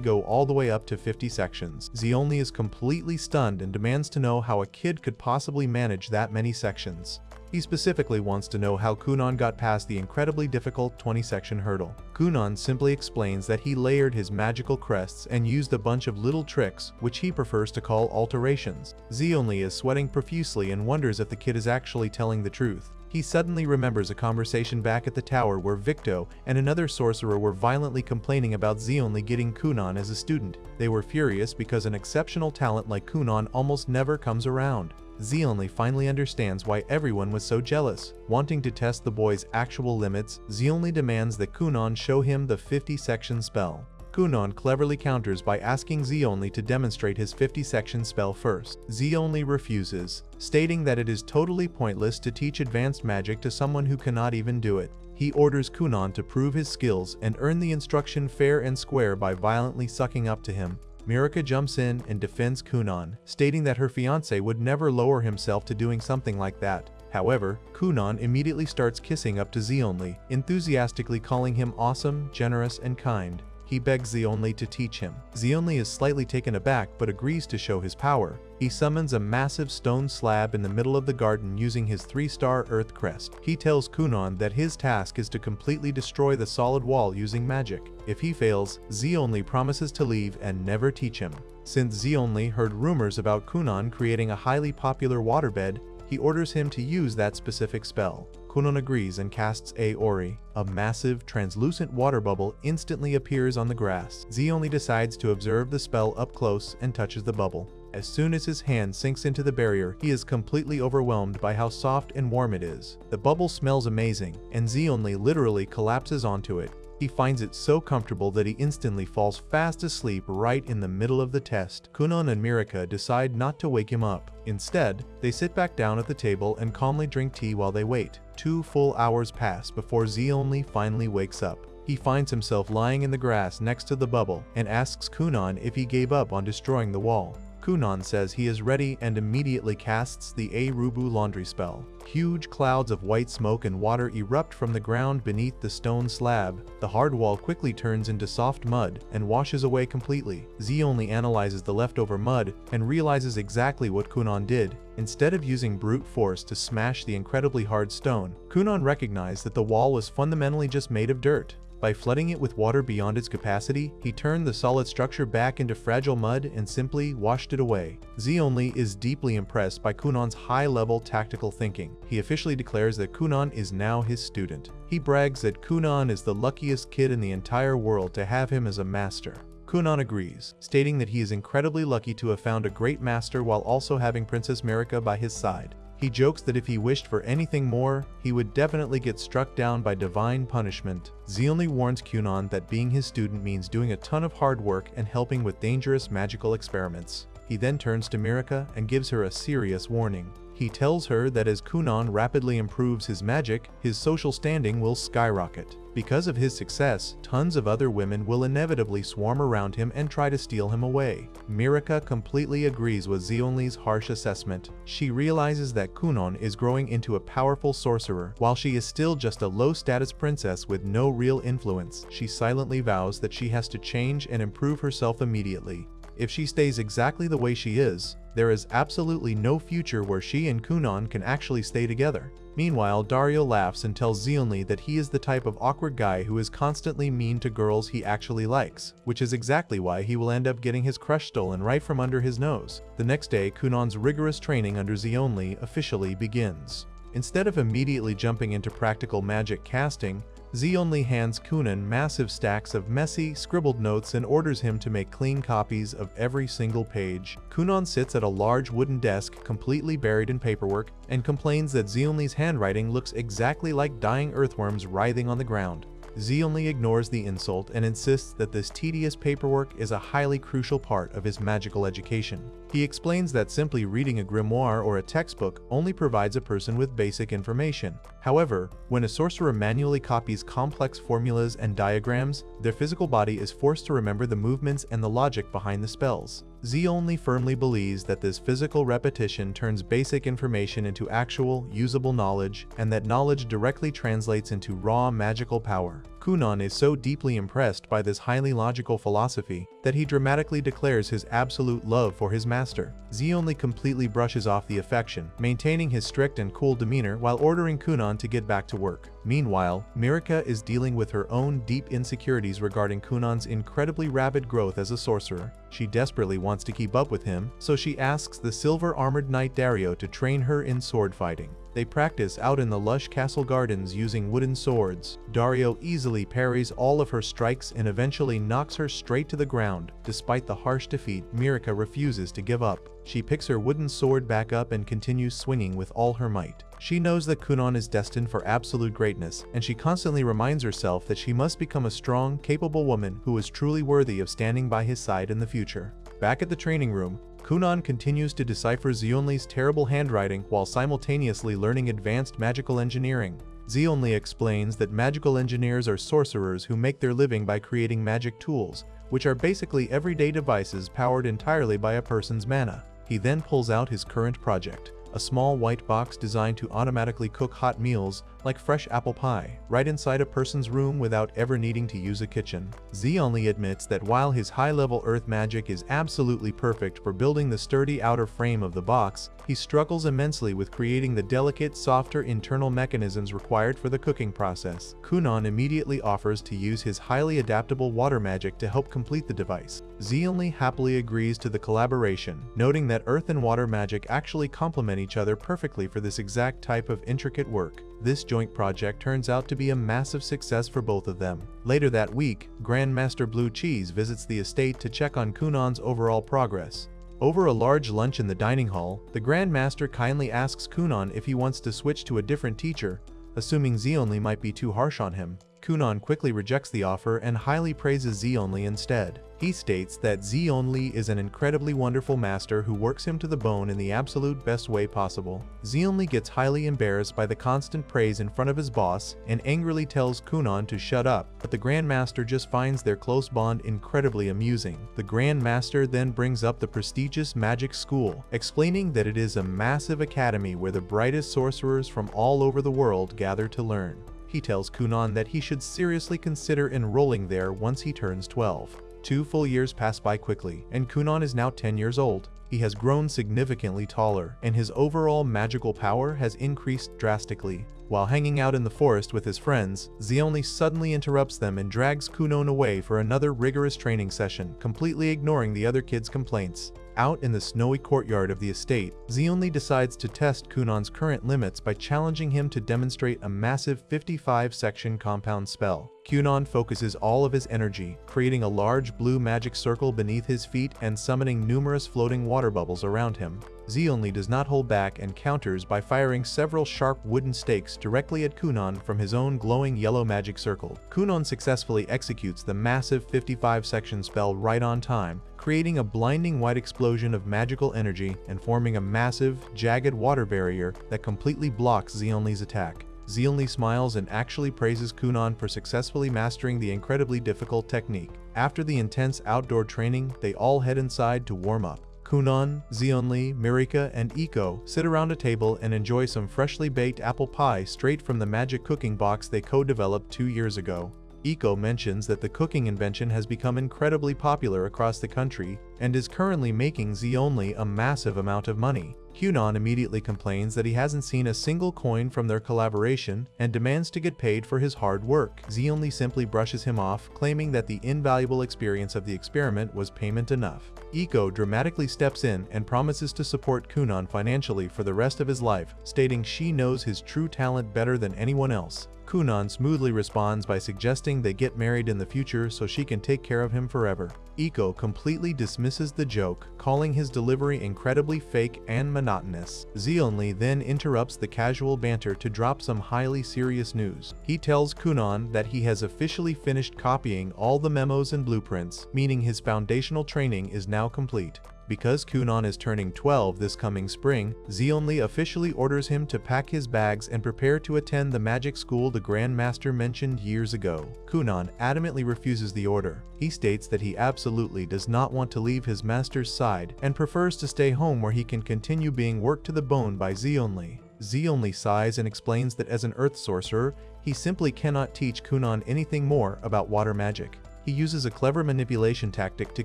go all the way up to 50 sections. Zeonli is completely stunned and demands to know how a kid could possibly manage that many sections. He specifically wants to know how Kunan got past the incredibly difficult 20-section hurdle. Kunan simply explains that he layered his magical crests and used a bunch of little tricks, which he prefers to call alterations. Zeonli is sweating profusely and wonders if the kid is actually telling the truth. He suddenly remembers a conversation back at the tower where Victo and another sorcerer were violently complaining about Zeonli getting Kunan as a student. They were furious because an exceptional talent like Kunan almost never comes around. Zeonli finally understands why everyone was so jealous. Wanting to test the boy's actual limits, Zeonli demands that Kunan show him the 50-section spell. Kunan cleverly counters by asking Zeonli to demonstrate his 50-section spell first. Zeonli refuses, stating that it is totally pointless to teach advanced magic to someone who cannot even do it. He orders Kunan to prove his skills and earn the instruction fair and square by violently sucking up to him. Mirka jumps in and defends Kunan, stating that her fiancé would never lower himself to doing something like that. However, Kunan immediately starts kissing up to Zeonli, enthusiastically calling him awesome, generous, and kind. He begs Zeonli to teach him. Zeonli is slightly taken aback but agrees to show his power. He summons a massive stone slab in the middle of the garden using his 3-star earth crest. He tells Kunan that his task is to completely destroy the solid wall using magic. If he fails, Zeonli promises to leave and never teach him. Since Zeonli heard rumors about Kunan creating a highly popular waterbed, he orders him to use that specific spell. Kunan agrees and casts Aori. A massive, translucent water bubble instantly appears on the grass. Zeonli decides to observe the spell up close and touches the bubble. As soon as his hand sinks into the barrier, he is completely overwhelmed by how soft and warm it is. The bubble smells amazing, and Zeonli literally collapses onto it. He finds it so comfortable that he instantly falls fast asleep right in the middle of the test. Kunan and Mirka decide not to wake him up. Instead, they sit back down at the table and calmly drink tea while they wait. 2 full hours pass before Zeonli finally wakes up. He finds himself lying in the grass next to the bubble and asks Kunan if he gave up on destroying the wall. Kunan says he is ready and immediately casts the Arubu laundry spell. Huge clouds of white smoke and water erupt from the ground beneath the stone slab. The hard wall quickly turns into soft mud and washes away completely. Zeonli analyzes the leftover mud and realizes exactly what Kunan did. Instead of using brute force to smash the incredibly hard stone, Kunan recognized that the wall was fundamentally just made of dirt. By flooding it with water beyond its capacity, he turned the solid structure back into fragile mud and simply washed it away. Zeonli is deeply impressed by Kunan's high-level tactical thinking. He officially declares that Kunan is now his student. He brags that Kunan is the luckiest kid in the entire world to have him as a master. Kunan agrees, stating that he is incredibly lucky to have found a great master while also having Princess Mirka by his side. He jokes that if he wished for anything more, he would definitely get struck down by divine punishment. Zeonli warns Kunan that being his student means doing a ton of hard work and helping with dangerous magical experiments. He then turns to Mirka and gives her a serious warning. He tells her that as Kunan rapidly improves his magic, his social standing will skyrocket. Because of his success, tons of other women will inevitably swarm around him and try to steal him away. Mirika completely agrees with Zeonli's harsh assessment. She realizes that Kunan is growing into a powerful sorcerer, while she is still just a low-status princess with no real influence. She silently vows that she has to change and improve herself immediately. If she stays exactly the way she is, there is absolutely no future where she and Kunan can actually stay together. Meanwhile, Dario laughs and tells Zeonli that he is the type of awkward guy who is constantly mean to girls he actually likes, which is exactly why he will end up getting his crush stolen right from under his nose. The next day, Kunan's rigorous training under Zeonli officially begins. Instead of immediately jumping into practical magic casting, Zeonli hands Kunan massive stacks of messy, scribbled notes and orders him to make clean copies of every single page. Kunan sits at a large wooden desk completely buried in paperwork and complains that Zeonli's handwriting looks exactly like dying earthworms writhing on the ground. Zeonli ignores the insult and insists that this tedious paperwork is a highly crucial part of his magical education. He explains that simply reading a grimoire or a textbook only provides a person with basic information. However, when a sorcerer manually copies complex formulas and diagrams, their physical body is forced to remember the movements and the logic behind the spells. Zeonli firmly believes that this physical repetition turns basic information into actual, usable knowledge, and that knowledge directly translates into raw magical power. Kunan is so deeply impressed by this highly logical philosophy that he dramatically declares his absolute love for his master. Zeonli completely brushes off the affection, maintaining his strict and cool demeanor while ordering Kunan to get back to work. Meanwhile, Mirika is dealing with her own deep insecurities regarding Kunan's incredibly rapid growth as a sorcerer. She desperately wants to keep up with him, so she asks the silver-armored knight Dario to train her in sword fighting. They practice out in the lush castle gardens using wooden swords. Dario easily parries all of her strikes and eventually knocks her straight to the ground. Despite the harsh defeat, Mirika refuses to give up. She picks her wooden sword back up and continues swinging with all her might. She knows that Kunan is destined for absolute greatness, and she constantly reminds herself that she must become a strong, capable woman who is truly worthy of standing by his side in the future. Back at the training room, Kunan continues to decipher Zeonli's terrible handwriting while simultaneously learning advanced magical engineering. Zeonli explains that magical engineers are sorcerers who make their living by creating magic tools, which are basically everyday devices powered entirely by a person's mana. He then pulls out his current project, a small white box designed to automatically cook hot meals like fresh apple pie, right inside a person's room without ever needing to use a kitchen. Zeonli admits that while his high-level earth magic is absolutely perfect for building the sturdy outer frame of the box, he struggles immensely with creating the delicate, softer internal mechanisms required for the cooking process. Kunan immediately offers to use his highly adaptable water magic to help complete the device. Zeonli happily agrees to the collaboration, noting that earth and water magic actually complement each other perfectly for this exact type of intricate work. This joint project turns out to be a massive success for both of them. Later that week, Grandmaster Blue Cheese visits the estate to check on Kunan's overall progress. Over a large lunch in the dining hall, the Grandmaster kindly asks Kunan if he wants to switch to a different teacher, assuming Zeonli might be too harsh on him. Kunan quickly rejects the offer and highly praises Zeonli instead. He states that Zeonli is an incredibly wonderful master who works him to the bone in the absolute best way possible. Zeonli gets highly embarrassed by the constant praise in front of his boss and angrily tells Kunan to shut up, but the Grandmaster just finds their close bond incredibly amusing. The Grandmaster then brings up the prestigious magic school, explaining that it is a massive academy where the brightest sorcerers from all over the world gather to learn. He tells Kunan that he should seriously consider enrolling there once he turns 12. 2 full years pass by quickly, and Kunan is now 10 years old. He has grown significantly taller, and his overall magical power has increased drastically. While hanging out in the forest with his friends, Zeonli suddenly interrupts them and drags Kunan away for another rigorous training session, completely ignoring the other kids' complaints. Out in the snowy courtyard of the estate, Zeonli decides to test Kunan's current limits by challenging him to demonstrate a massive 55-section compound spell. Kunan focuses all of his energy, creating a large blue magic circle beneath his feet and summoning numerous floating water bubbles around him. Zeonli does not hold back and counters by firing several sharp wooden stakes directly at Kunan from his own glowing yellow magic circle. Kunan successfully executes the massive 55-section spell right on time, creating a blinding white explosion of magical energy and forming a massive, jagged water barrier that completely blocks Xionli's attack. Xionli smiles and actually praises Kunan for successfully mastering the incredibly difficult technique. After the intense outdoor training, they all head inside to warm up. Kunan, Xionli, Mirika, and Iko sit around a table and enjoy some freshly baked apple pie straight from the magic cooking box they co-developed 2 years ago. Iko mentions that the cooking invention has become incredibly popular across the country and is currently making Xionli a massive amount of money. Kunan immediately complains that he hasn't seen a single coin from their collaboration and demands to get paid for his hard work. Xionli simply brushes him off, claiming that the invaluable experience of the experiment was payment enough. Iko dramatically steps in and promises to support Kunan financially for the rest of his life, stating she knows his true talent better than anyone else. Kunan smoothly responds by suggesting they get married in the future so she can take care of him forever. Iko completely dismisses the joke, calling his delivery incredibly fake and monotonous. Xionli then interrupts the casual banter to drop some highly serious news. He tells Kunan that he has officially finished copying all the memos and blueprints, meaning his foundational training is now complete. Because Kunan is turning 12 this coming spring, Xionli officially orders him to pack his bags and prepare to attend the magic school the Grand Master mentioned years ago. Kunan adamantly refuses the order. He states that he absolutely does not want to leave his master's side and prefers to stay home where he can continue being worked to the bone by Xionli. Xionli sighs and explains that as an earth sorcerer, he simply cannot teach Kunan anything more about water magic. He uses a clever manipulation tactic to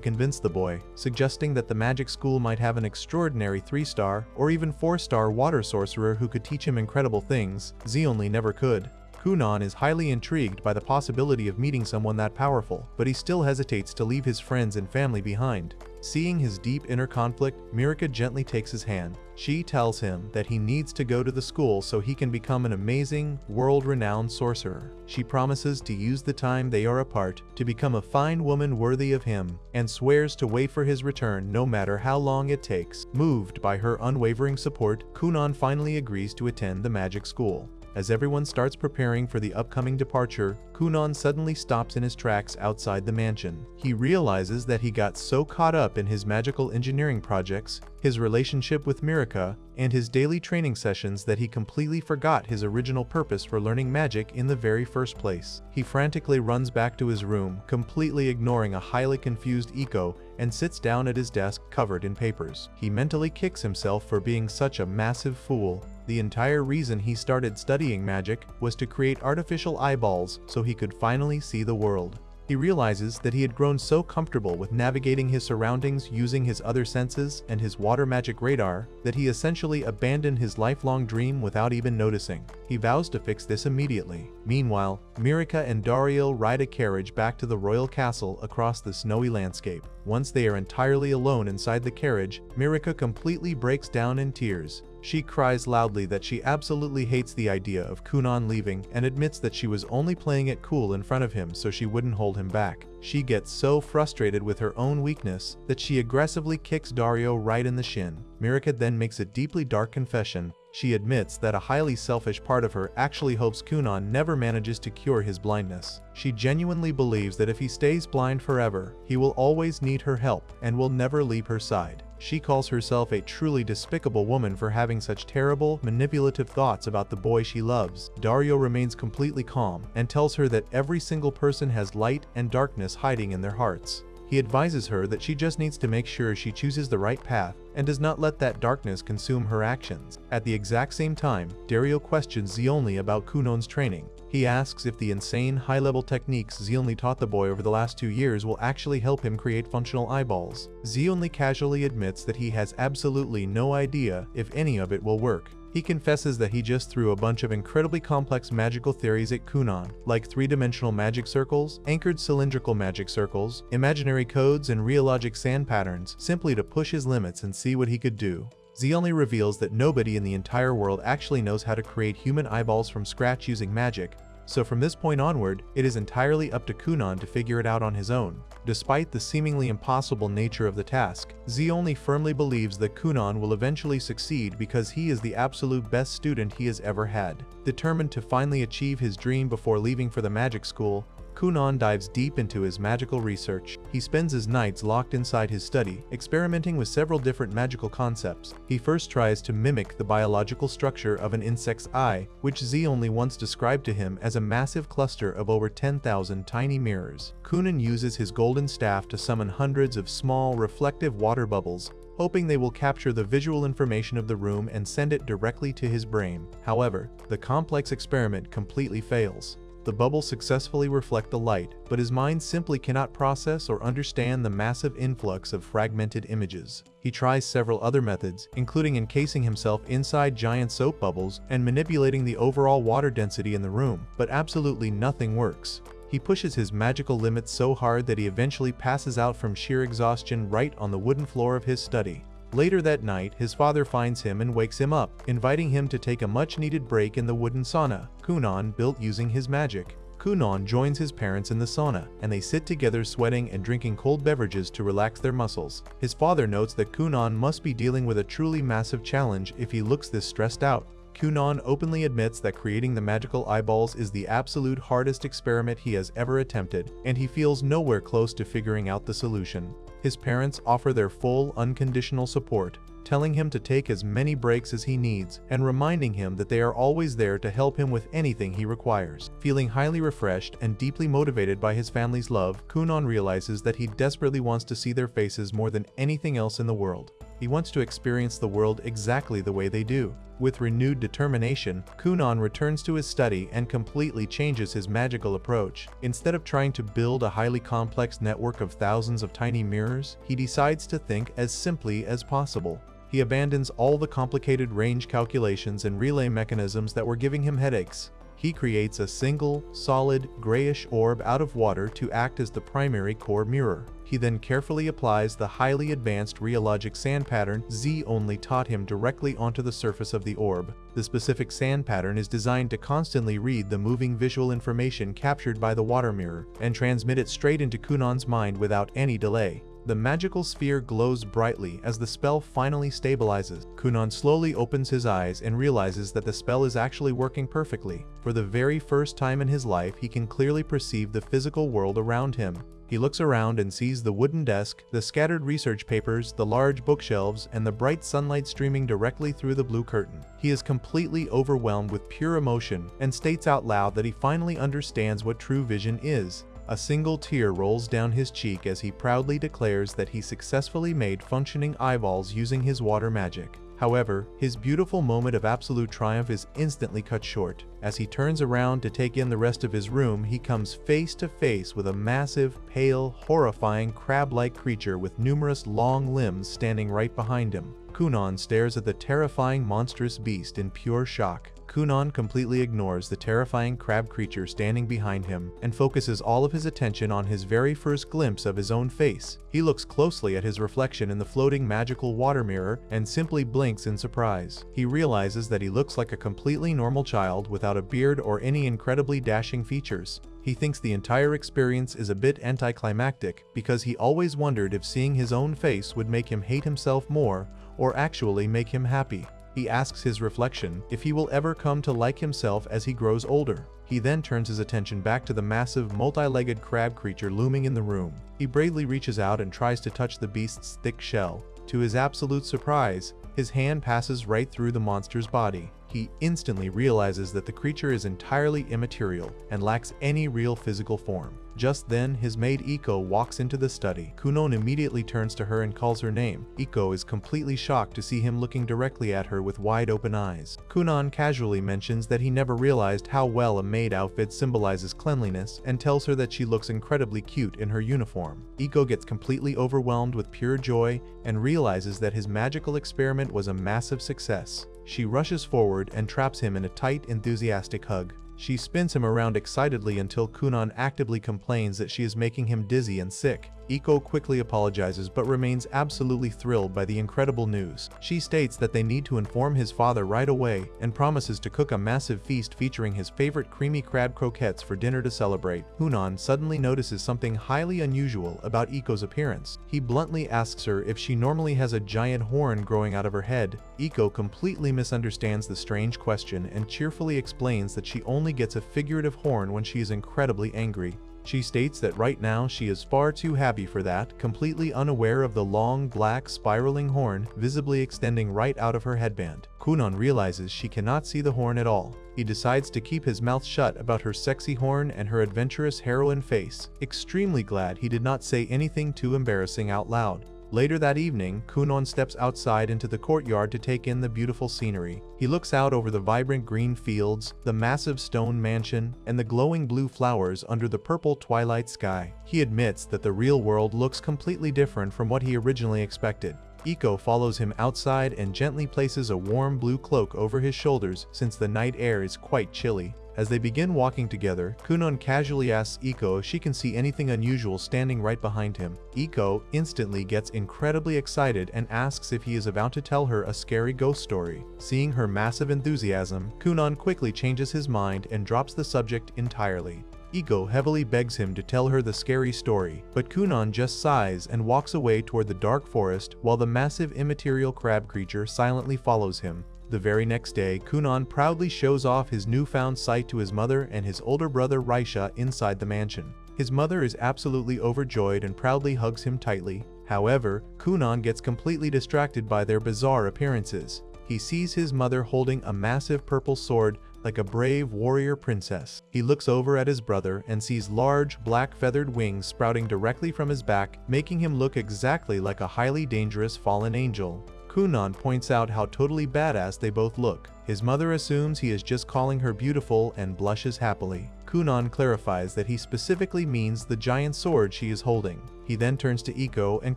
convince the boy, suggesting that the magic school might have an extraordinary 3-star or even 4-star water sorcerer who could teach him incredible things Xionli never could. Kunan is highly intrigued by the possibility of meeting someone that powerful, but he still hesitates to leave his friends and family behind. Seeing his deep inner conflict, Mirika gently takes his hand. She tells him that he needs to go to the school so he can become an amazing, world-renowned sorcerer. She promises to use the time they are apart to become a fine woman worthy of him, and swears to wait for his return no matter how long it takes. Moved by her unwavering support, Kunan finally agrees to attend the magic school. As everyone starts preparing for the upcoming departure, Kunan suddenly stops in his tracks outside the mansion. He realizes that he got so caught up in his magical engineering projects, his relationship with Mirika, and his daily training sessions that he completely forgot his original purpose for learning magic in the very first place. He frantically runs back to his room, completely ignoring a highly confused Iko, and sits down at his desk covered in papers. He mentally kicks himself for being such a massive fool. The entire reason he started studying magic was to create artificial eyeballs so he could finally see the world. He realizes that he had grown so comfortable with navigating his surroundings using his other senses and his water magic radar that he essentially abandoned his lifelong dream without even noticing. He vows to fix this immediately. Meanwhile, Mirika and Dario ride a carriage back to the royal castle across the snowy landscape. Once they are entirely alone inside the carriage, Mirika completely breaks down in tears. She cries loudly that she absolutely hates the idea of Kunan leaving and admits that she was only playing it cool in front of him so she wouldn't hold him back. She gets so frustrated with her own weakness that she aggressively kicks Dario right in the shin. Mirika then makes a deeply dark confession. She admits that a highly selfish part of her actually hopes Kunan never manages to cure his blindness. She genuinely believes that if he stays blind forever, he will always need her help and will never leave her side. She calls herself a truly despicable woman for having such terrible, manipulative thoughts about the boy she loves. Dario remains completely calm and tells her that every single person has light and darkness hiding in their hearts. He advises her that she just needs to make sure she chooses the right path and does not let that darkness consume her actions. At the exact same time, Dario questions Xionli about Kunan's training. He asks if the insane high-level techniques Xionli taught the boy over the last 2 years will actually help him create functional eyeballs. Xionli casually admits that he has absolutely no idea if any of it will work. He confesses that he just threw a bunch of incredibly complex magical theories at Kunan, like 3-dimensional magic circles, anchored cylindrical magic circles, imaginary codes, and realogic sand patterns, simply to push his limits and see what he could do. Xionli reveals that nobody in the entire world actually knows how to create human eyeballs from scratch using magic, so from this point onward, it is entirely up to Kunan to figure it out on his own. Despite the seemingly impossible nature of the task, Xionli firmly believes that Kunan will eventually succeed because he is the absolute best student he has ever had. Determined to finally achieve his dream before leaving for the magic school, Kunan dives deep into his magical research. He spends his nights locked inside his study, experimenting with several different magical concepts. He first tries to mimic the biological structure of an insect's eye, which Z only once described to him as a massive cluster of over 10,000 tiny mirrors. Kunan uses his golden staff to summon hundreds of small, reflective water bubbles, hoping they will capture the visual information of the room and send it directly to his brain. However, the complex experiment completely fails. The bubbles successfully reflect the light, but his mind simply cannot process or understand the massive influx of fragmented images. He tries several other methods, including encasing himself inside giant soap bubbles and manipulating the overall water density in the room, but absolutely nothing works. He pushes his magical limits so hard that he eventually passes out from sheer exhaustion right on the wooden floor of his study. Later that night, his father finds him and wakes him up, inviting him to take a much-needed break in the wooden sauna Kunan built using his magic. Kunan joins his parents in the sauna, and they sit together sweating and drinking cold beverages to relax their muscles. His father notes that Kunan must be dealing with a truly massive challenge if he looks this stressed out. Kunan openly admits that creating the magical eyeballs is the absolute hardest experiment he has ever attempted, and he feels nowhere close to figuring out the solution. His parents offer their full, unconditional support, telling him to take as many breaks as he needs and reminding him that they are always there to help him with anything he requires. Feeling highly refreshed and deeply motivated by his family's love, Kunan realizes that he desperately wants to see their faces more than anything else in the world. He wants to experience the world exactly the way they do. With renewed determination, Kunan returns to his study and completely changes his magical approach. Instead of trying to build a highly complex network of thousands of tiny mirrors, he decides to think as simply as possible. He abandons all the complicated range calculations and relay mechanisms that were giving him headaches. He creates a single, solid, grayish orb out of water to act as the primary core mirror. He then carefully applies the highly advanced rheologic sand pattern Z only taught him directly onto the surface of the orb. The specific sand pattern is designed to constantly read the moving visual information captured by the water mirror and transmit it straight into Kunan's mind without any delay. The magical sphere glows brightly as the spell finally stabilizes. Kunan slowly opens his eyes and realizes that the spell is actually working perfectly. For the very first time in his life, he can clearly perceive the physical world around him. He looks around and sees the wooden desk, the scattered research papers, the large bookshelves, and the bright sunlight streaming directly through the blue curtain. He is completely overwhelmed with pure emotion and states out loud that he finally understands what true vision is. A single tear rolls down his cheek as he proudly declares that he successfully made functioning eyeballs using his water magic. However, his beautiful moment of absolute triumph is instantly cut short. As he turns around to take in the rest of his room, he comes face to face with a massive, pale, horrifying crab-like creature with numerous long limbs standing right behind him. Kunan stares at the terrifying monstrous beast in pure shock. Kunan completely ignores the terrifying crab creature standing behind him and focuses all of his attention on his very first glimpse of his own face. He looks closely at his reflection in the floating magical water mirror and simply blinks in surprise. He realizes that he looks like a completely normal child without a beard or any incredibly dashing features. He thinks the entire experience is a bit anticlimactic because he always wondered if seeing his own face would make him hate himself more or actually make him happy. He asks his reflection if he will ever come to like himself as he grows older. He then turns his attention back to the massive, multi-legged crab creature looming in the room. He bravely reaches out and tries to touch the beast's thick shell. To his absolute surprise, his hand passes right through the monster's body. He instantly realizes that the creature is entirely immaterial and lacks any real physical form. Just then, his maid Iko walks into the study. Kunan immediately turns to her and calls her name. Iko is completely shocked to see him looking directly at her with wide open eyes. Kunan casually mentions that he never realized how well a maid outfit symbolizes cleanliness and tells her that she looks incredibly cute in her uniform. Iko gets completely overwhelmed with pure joy and realizes that his magical experiment was a massive success. She rushes forward and traps him in a tight, enthusiastic hug. She spins him around excitedly until Kunan actively complains that she is making him dizzy and sick. Iko quickly apologizes but remains absolutely thrilled by the incredible news. She states that they need to inform his father right away and promises to cook a massive feast featuring his favorite creamy crab croquettes for dinner to celebrate. Kunan suddenly notices something highly unusual about Iko's appearance. He bluntly asks her if she normally has a giant horn growing out of her head. Iko completely misunderstands the strange question and cheerfully explains that she only gets a figurative horn when she is incredibly angry. She states that right now she is far too happy for that, completely unaware of the long, black, spiraling horn visibly extending right out of her headband. Kunon realizes she cannot see the horn at all. He decides to keep his mouth shut about her sexy horn and her adventurous heroine face, extremely glad he did not say anything too embarrassing out loud. Later that evening, Kunon steps outside into the courtyard to take in the beautiful scenery. He looks out over the vibrant green fields, the massive stone mansion, and the glowing blue flowers under the purple twilight sky. He admits that the real world looks completely different from what he originally expected. Iko follows him outside and gently places a warm blue cloak over his shoulders since the night air is quite chilly. As they begin walking together, Kunon casually asks Iko if she can see anything unusual standing right behind him. Iko instantly gets incredibly excited and asks if he is about to tell her a scary ghost story. Seeing her massive enthusiasm, Kunon quickly changes his mind and drops the subject entirely. Iko heavily begs him to tell her the scary story, but Kunon just sighs and walks away toward the dark forest while the massive immaterial crab creature silently follows him. The very next day, Kunon proudly shows off his newfound sight to his mother and his older brother Raisha inside the mansion. His mother is absolutely overjoyed and proudly hugs him tightly. However, Kunon gets completely distracted by their bizarre appearances. He sees his mother holding a massive purple sword like a brave warrior princess. He looks over at his brother and sees large, black feathered wings sprouting directly from his back, making him look exactly like a highly dangerous fallen angel. Kunon points out how totally badass they both look. His mother assumes he is just calling her beautiful and blushes happily. Kunon clarifies that he specifically means the giant sword she is holding. He then turns to Iko and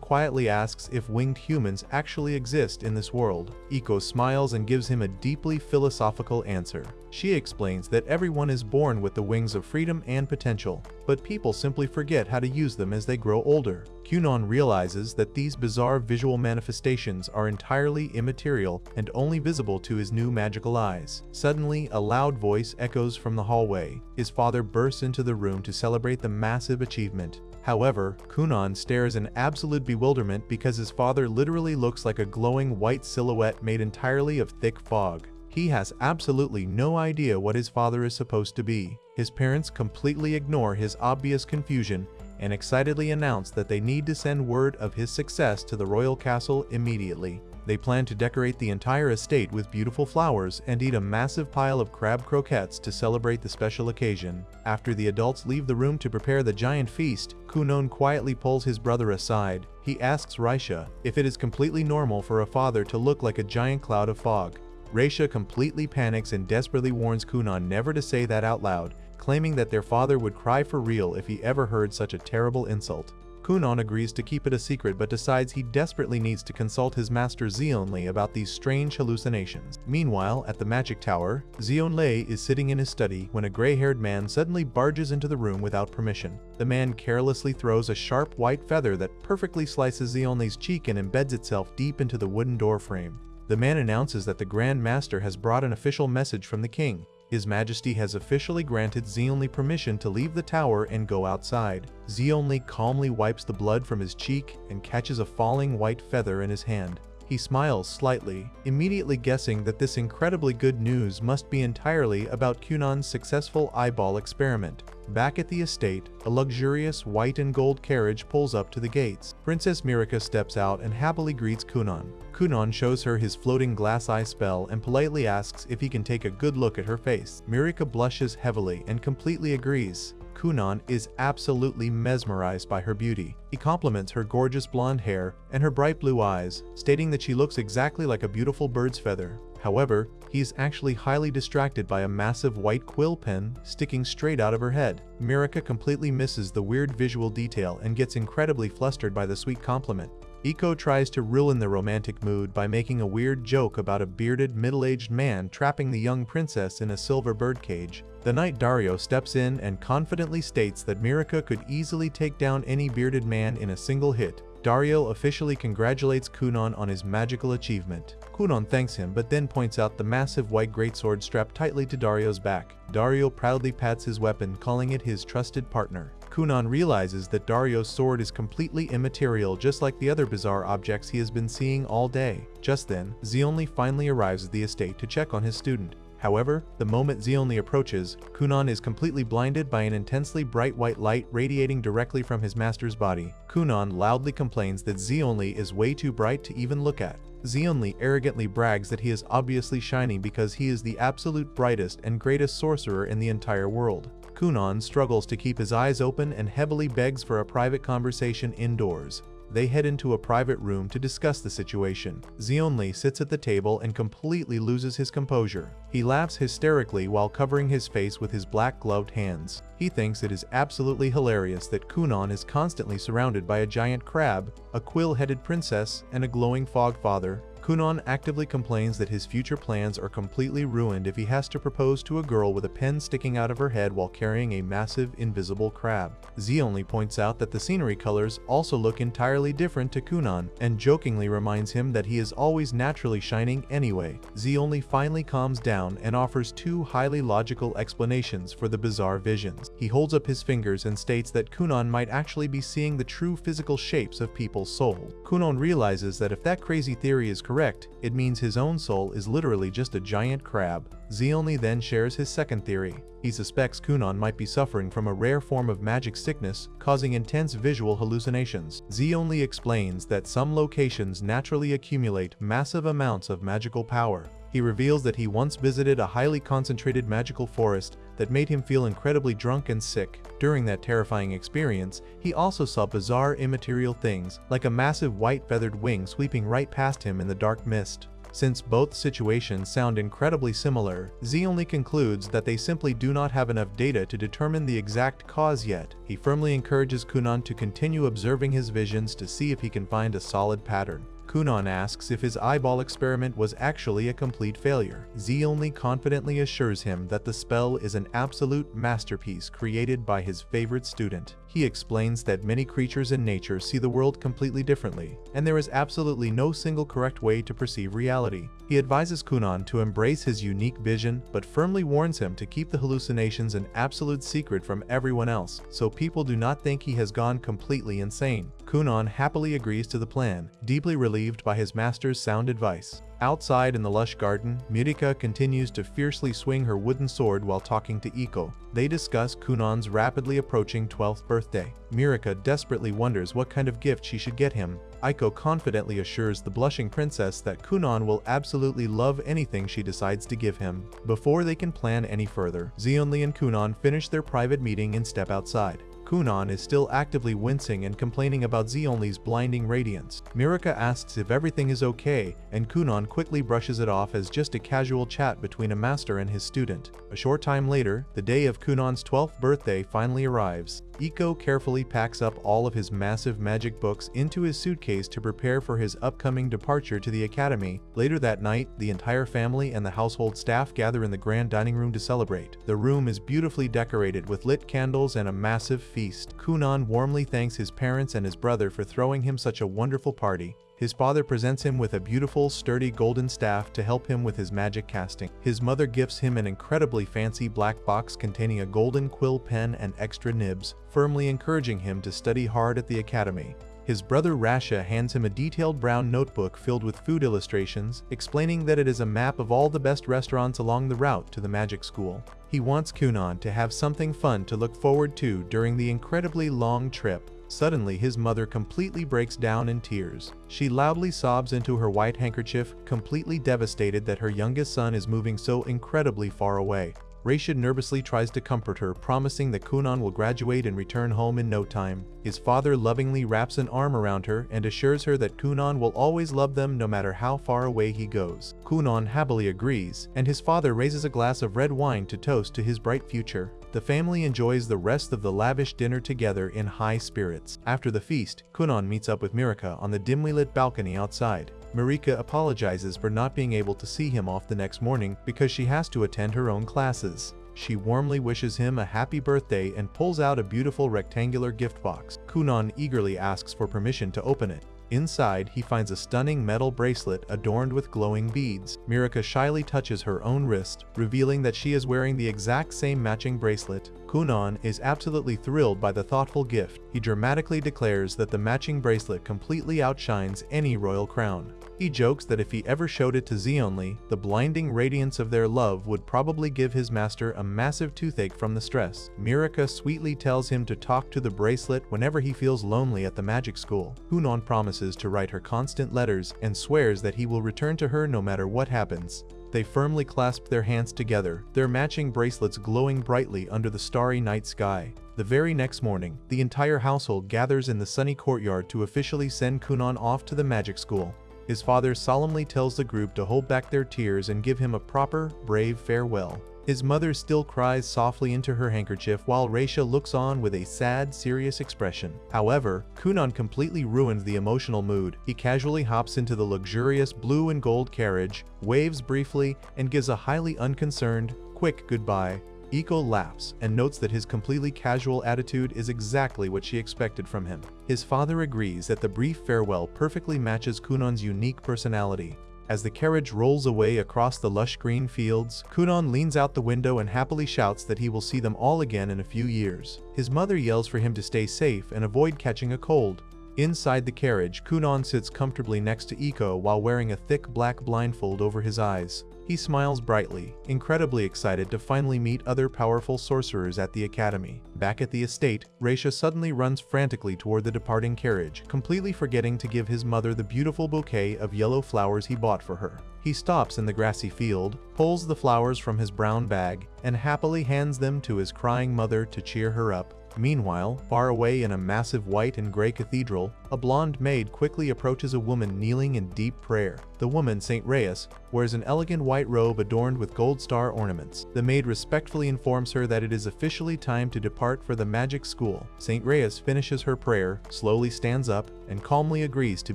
quietly asks if winged humans actually exist in this world. Iko smiles and gives him a deeply philosophical answer. She explains that everyone is born with the wings of freedom and potential, but people simply forget how to use them as they grow older. Kunon realizes that these bizarre visual manifestations are entirely immaterial and only visible to his new magical eyes. Suddenly, a loud voice echoes from the hallway. His father bursts into the room to celebrate the massive achievement. However, Kunon stares in absolute bewilderment because his father literally looks like a glowing white silhouette made entirely of thick fog. He has absolutely no idea what his father is supposed to be. His parents completely ignore his obvious confusion and excitedly announce that they need to send word of his success to the royal castle immediately. They plan to decorate the entire estate with beautiful flowers and eat a massive pile of crab croquettes to celebrate the special occasion. After the adults leave the room to prepare the giant feast, Kunon quietly pulls his brother aside. He asks Raisha if it is completely normal for a father to look like a giant cloud of fog. Raisha completely panics and desperately warns Kunon never to say that out loud, claiming that their father would cry for real if he ever heard such a terrible insult. Kunon agrees to keep it a secret but decides he desperately needs to consult his master Xionli about these strange hallucinations. Meanwhile, at the magic tower, Xionli is sitting in his study when a gray-haired man suddenly barges into the room without permission. The man carelessly throws a sharp white feather that perfectly slices Xionli's cheek and embeds itself deep into the wooden door frame. The man announces that the Grand Master has brought an official message from the king. His Majesty has officially granted Xionli permission to leave the tower and go outside. Xionli calmly wipes the blood from his cheek and catches a falling white feather in his hand. He smiles slightly, immediately guessing that this incredibly good news must be entirely about Kunon's successful eyeball experiment. Back at the estate, a luxurious white and gold carriage pulls up to the gates. Princess Mirika steps out and happily greets Kunon. Kunon shows her his floating glass eye spell and politely asks if he can take a good look at her face. Mirika blushes heavily and completely agrees. Kunon is absolutely mesmerized by her beauty. He compliments her gorgeous blonde hair and her bright blue eyes, stating that she looks exactly like a beautiful bird's feather. However, he is actually highly distracted by a massive white quill pen sticking straight out of her head. Mirika completely misses the weird visual detail and gets incredibly flustered by the sweet compliment. Iko tries to ruin the romantic mood by making a weird joke about a bearded, middle-aged man trapping the young princess in a silver birdcage. The knight Dario steps in and confidently states that Mirika could easily take down any bearded man in a single hit. Dario officially congratulates Kunon on his magical achievement. Kunon thanks him but then points out the massive white greatsword strapped tightly to Dario's back. Dario proudly pats his weapon, calling it his trusted partner. Kunon realizes that Dario's sword is completely immaterial, just like the other bizarre objects he has been seeing all day. Just then, Xionli finally arrives at the estate to check on his student. However, the moment Zeonli approaches, Kunan is completely blinded by an intensely bright white light radiating directly from his master's body. Kunan loudly complains that Zeonli is way too bright to even look at. Zeonli arrogantly brags that he is obviously shining because he is the absolute brightest and greatest sorcerer in the entire world. Kunan struggles to keep his eyes open and heavily begs for a private conversation indoors. They head into a private room to discuss the situation. Zeonli sits at the table and completely loses his composure. He laughs hysterically while covering his face with his black-gloved hands. He thinks it is absolutely hilarious that Kunan is constantly surrounded by a giant crab, a quill-headed princess, and a glowing fog father. Kunan actively complains that his future plans are completely ruined if he has to propose to a girl with a pen sticking out of her head while carrying a massive invisible crab. Zeonli points out that the scenery colors also look entirely different to Kunan, and jokingly reminds him that he is always naturally shining anyway. Zeonli finally calms down and offers two highly logical explanations for the bizarre visions. He holds up his fingers and states that Kunan might actually be seeing the true physical shapes of people's soul. Kunan realizes that if that crazy theory is correct, it means his own soul is literally just a giant crab. Zeonli then shares his second theory. He suspects Kunan might be suffering from a rare form of magic sickness, causing intense visual hallucinations. Zeonli explains that some locations naturally accumulate massive amounts of magical power. He reveals that he once visited a highly concentrated magical forest that made him feel incredibly drunk and sick. During that terrifying experience, he also saw bizarre immaterial things, like a massive white feathered wing sweeping right past him in the dark mist. Since both situations sound incredibly similar, Zeonli concludes that they simply do not have enough data to determine the exact cause yet. He firmly encourages Kunan to continue observing his visions to see if he can find a solid pattern. Kunan asks if his eyeball experiment was actually a complete failure. Zeonli confidently assures him that the spell is an absolute masterpiece created by his favorite student. He explains that many creatures in nature see the world completely differently, and there is absolutely no single correct way to perceive reality. He advises Kunan to embrace his unique vision, but firmly warns him to keep the hallucinations an absolute secret from everyone else, so people do not think he has gone completely insane. Kunan happily agrees to the plan, deeply relieved by his master's sound advice. Outside in the lush garden, Mirika continues to fiercely swing her wooden sword while talking to Iko. They discuss Kunan's rapidly approaching 12th birthday. Mirika desperately wonders what kind of gift she should get him. Iko confidently assures the blushing princess that Kunan will absolutely love anything she decides to give him. Before they can plan any further, Zeonli and Kunan finish their private meeting and step outside. Kunan is still actively wincing and complaining about Zeonli's blinding radiance. Mirika asks if everything is okay, and Kunan quickly brushes it off as just a casual chat between a master and his student. A short time later, the day of Kunan's 12th birthday finally arrives. Iko carefully packs up all of his massive magic books into his suitcase to prepare for his upcoming departure to the academy. Later that night, the entire family and the household staff gather in the grand dining room to celebrate. The room is beautifully decorated with lit candles and a massive feast. Kunan warmly thanks his parents and his brother for throwing him such a wonderful party. His father presents him with a beautiful, sturdy golden staff to help him with his magic casting. His mother gifts him an incredibly fancy black box containing a golden quill pen and extra nibs, firmly encouraging him to study hard at the academy. His brother Rasha hands him a detailed brown notebook filled with food illustrations, explaining that it is a map of all the best restaurants along the route to the magic school. He wants Kunan to have something fun to look forward to during the incredibly long trip. Suddenly, his mother completely breaks down in tears. She loudly sobs into her white handkerchief, completely devastated that her youngest son is moving so incredibly far away. Rashid nervously tries to comfort her, promising that Kunan will graduate and return home in no time. His father lovingly wraps an arm around her and assures her that Kunan will always love them no matter how far away he goes. Kunan happily agrees, and his father raises a glass of red wine to toast to his bright future. The family enjoys the rest of the lavish dinner together in high spirits. After the feast, Kunan meets up with Mirika on the dimly lit balcony outside. Mirika apologizes for not being able to see him off the next morning because she has to attend her own classes. She warmly wishes him a happy birthday and pulls out a beautiful rectangular gift box. Kunan eagerly asks for permission to open it. Inside, he finds a stunning metal bracelet adorned with glowing beads. Mirika shyly touches her own wrist, revealing that she is wearing the exact same matching bracelet. Kunan is absolutely thrilled by the thoughtful gift. He dramatically declares that the matching bracelet completely outshines any royal crown. He jokes that if he ever showed it to Z only, the blinding radiance of their love would probably give his master a massive toothache from the stress. Miraka sweetly tells him to talk to the bracelet whenever he feels lonely at the magic school. Kunon promises to write her constant letters and swears that he will return to her no matter what happens. They firmly clasp their hands together, their matching bracelets glowing brightly under the starry night sky. The very next morning, the entire household gathers in the sunny courtyard to officially send Kunon off to the magic school. His father solemnly tells the group to hold back their tears and give him a proper, brave farewell. His mother still cries softly into her handkerchief while Raisha looks on with a sad, serious expression. However, Kunon completely ruins the emotional mood. He casually hops into the luxurious blue and gold carriage, waves briefly, and gives a highly unconcerned, quick goodbye. Iko laughs and notes that his completely casual attitude is exactly what she expected from him. His father agrees that the brief farewell perfectly matches Kunon's unique personality. As the carriage rolls away across the lush green fields, Kunon leans out the window and happily shouts that he will see them all again in a few years. His mother yells for him to stay safe and avoid catching a cold. Inside the carriage, Kunon sits comfortably next to Iko while wearing a thick black blindfold over his eyes. He smiles brightly, incredibly excited to finally meet other powerful sorcerers at the academy. Back at the estate, Raisha suddenly runs frantically toward the departing carriage, completely forgetting to give his mother the beautiful bouquet of yellow flowers he bought for her. He stops in the grassy field, pulls the flowers from his brown bag, and happily hands them to his crying mother to cheer her up. Meanwhile, far away in a massive white and gray cathedral, a blonde maid quickly approaches a woman kneeling in deep prayer. The woman, Saint Reyes, wears an elegant white robe adorned with gold star ornaments. The maid respectfully informs her that it is officially time to depart for the magic school. Saint Reyes finishes her prayer, slowly stands up, and calmly agrees to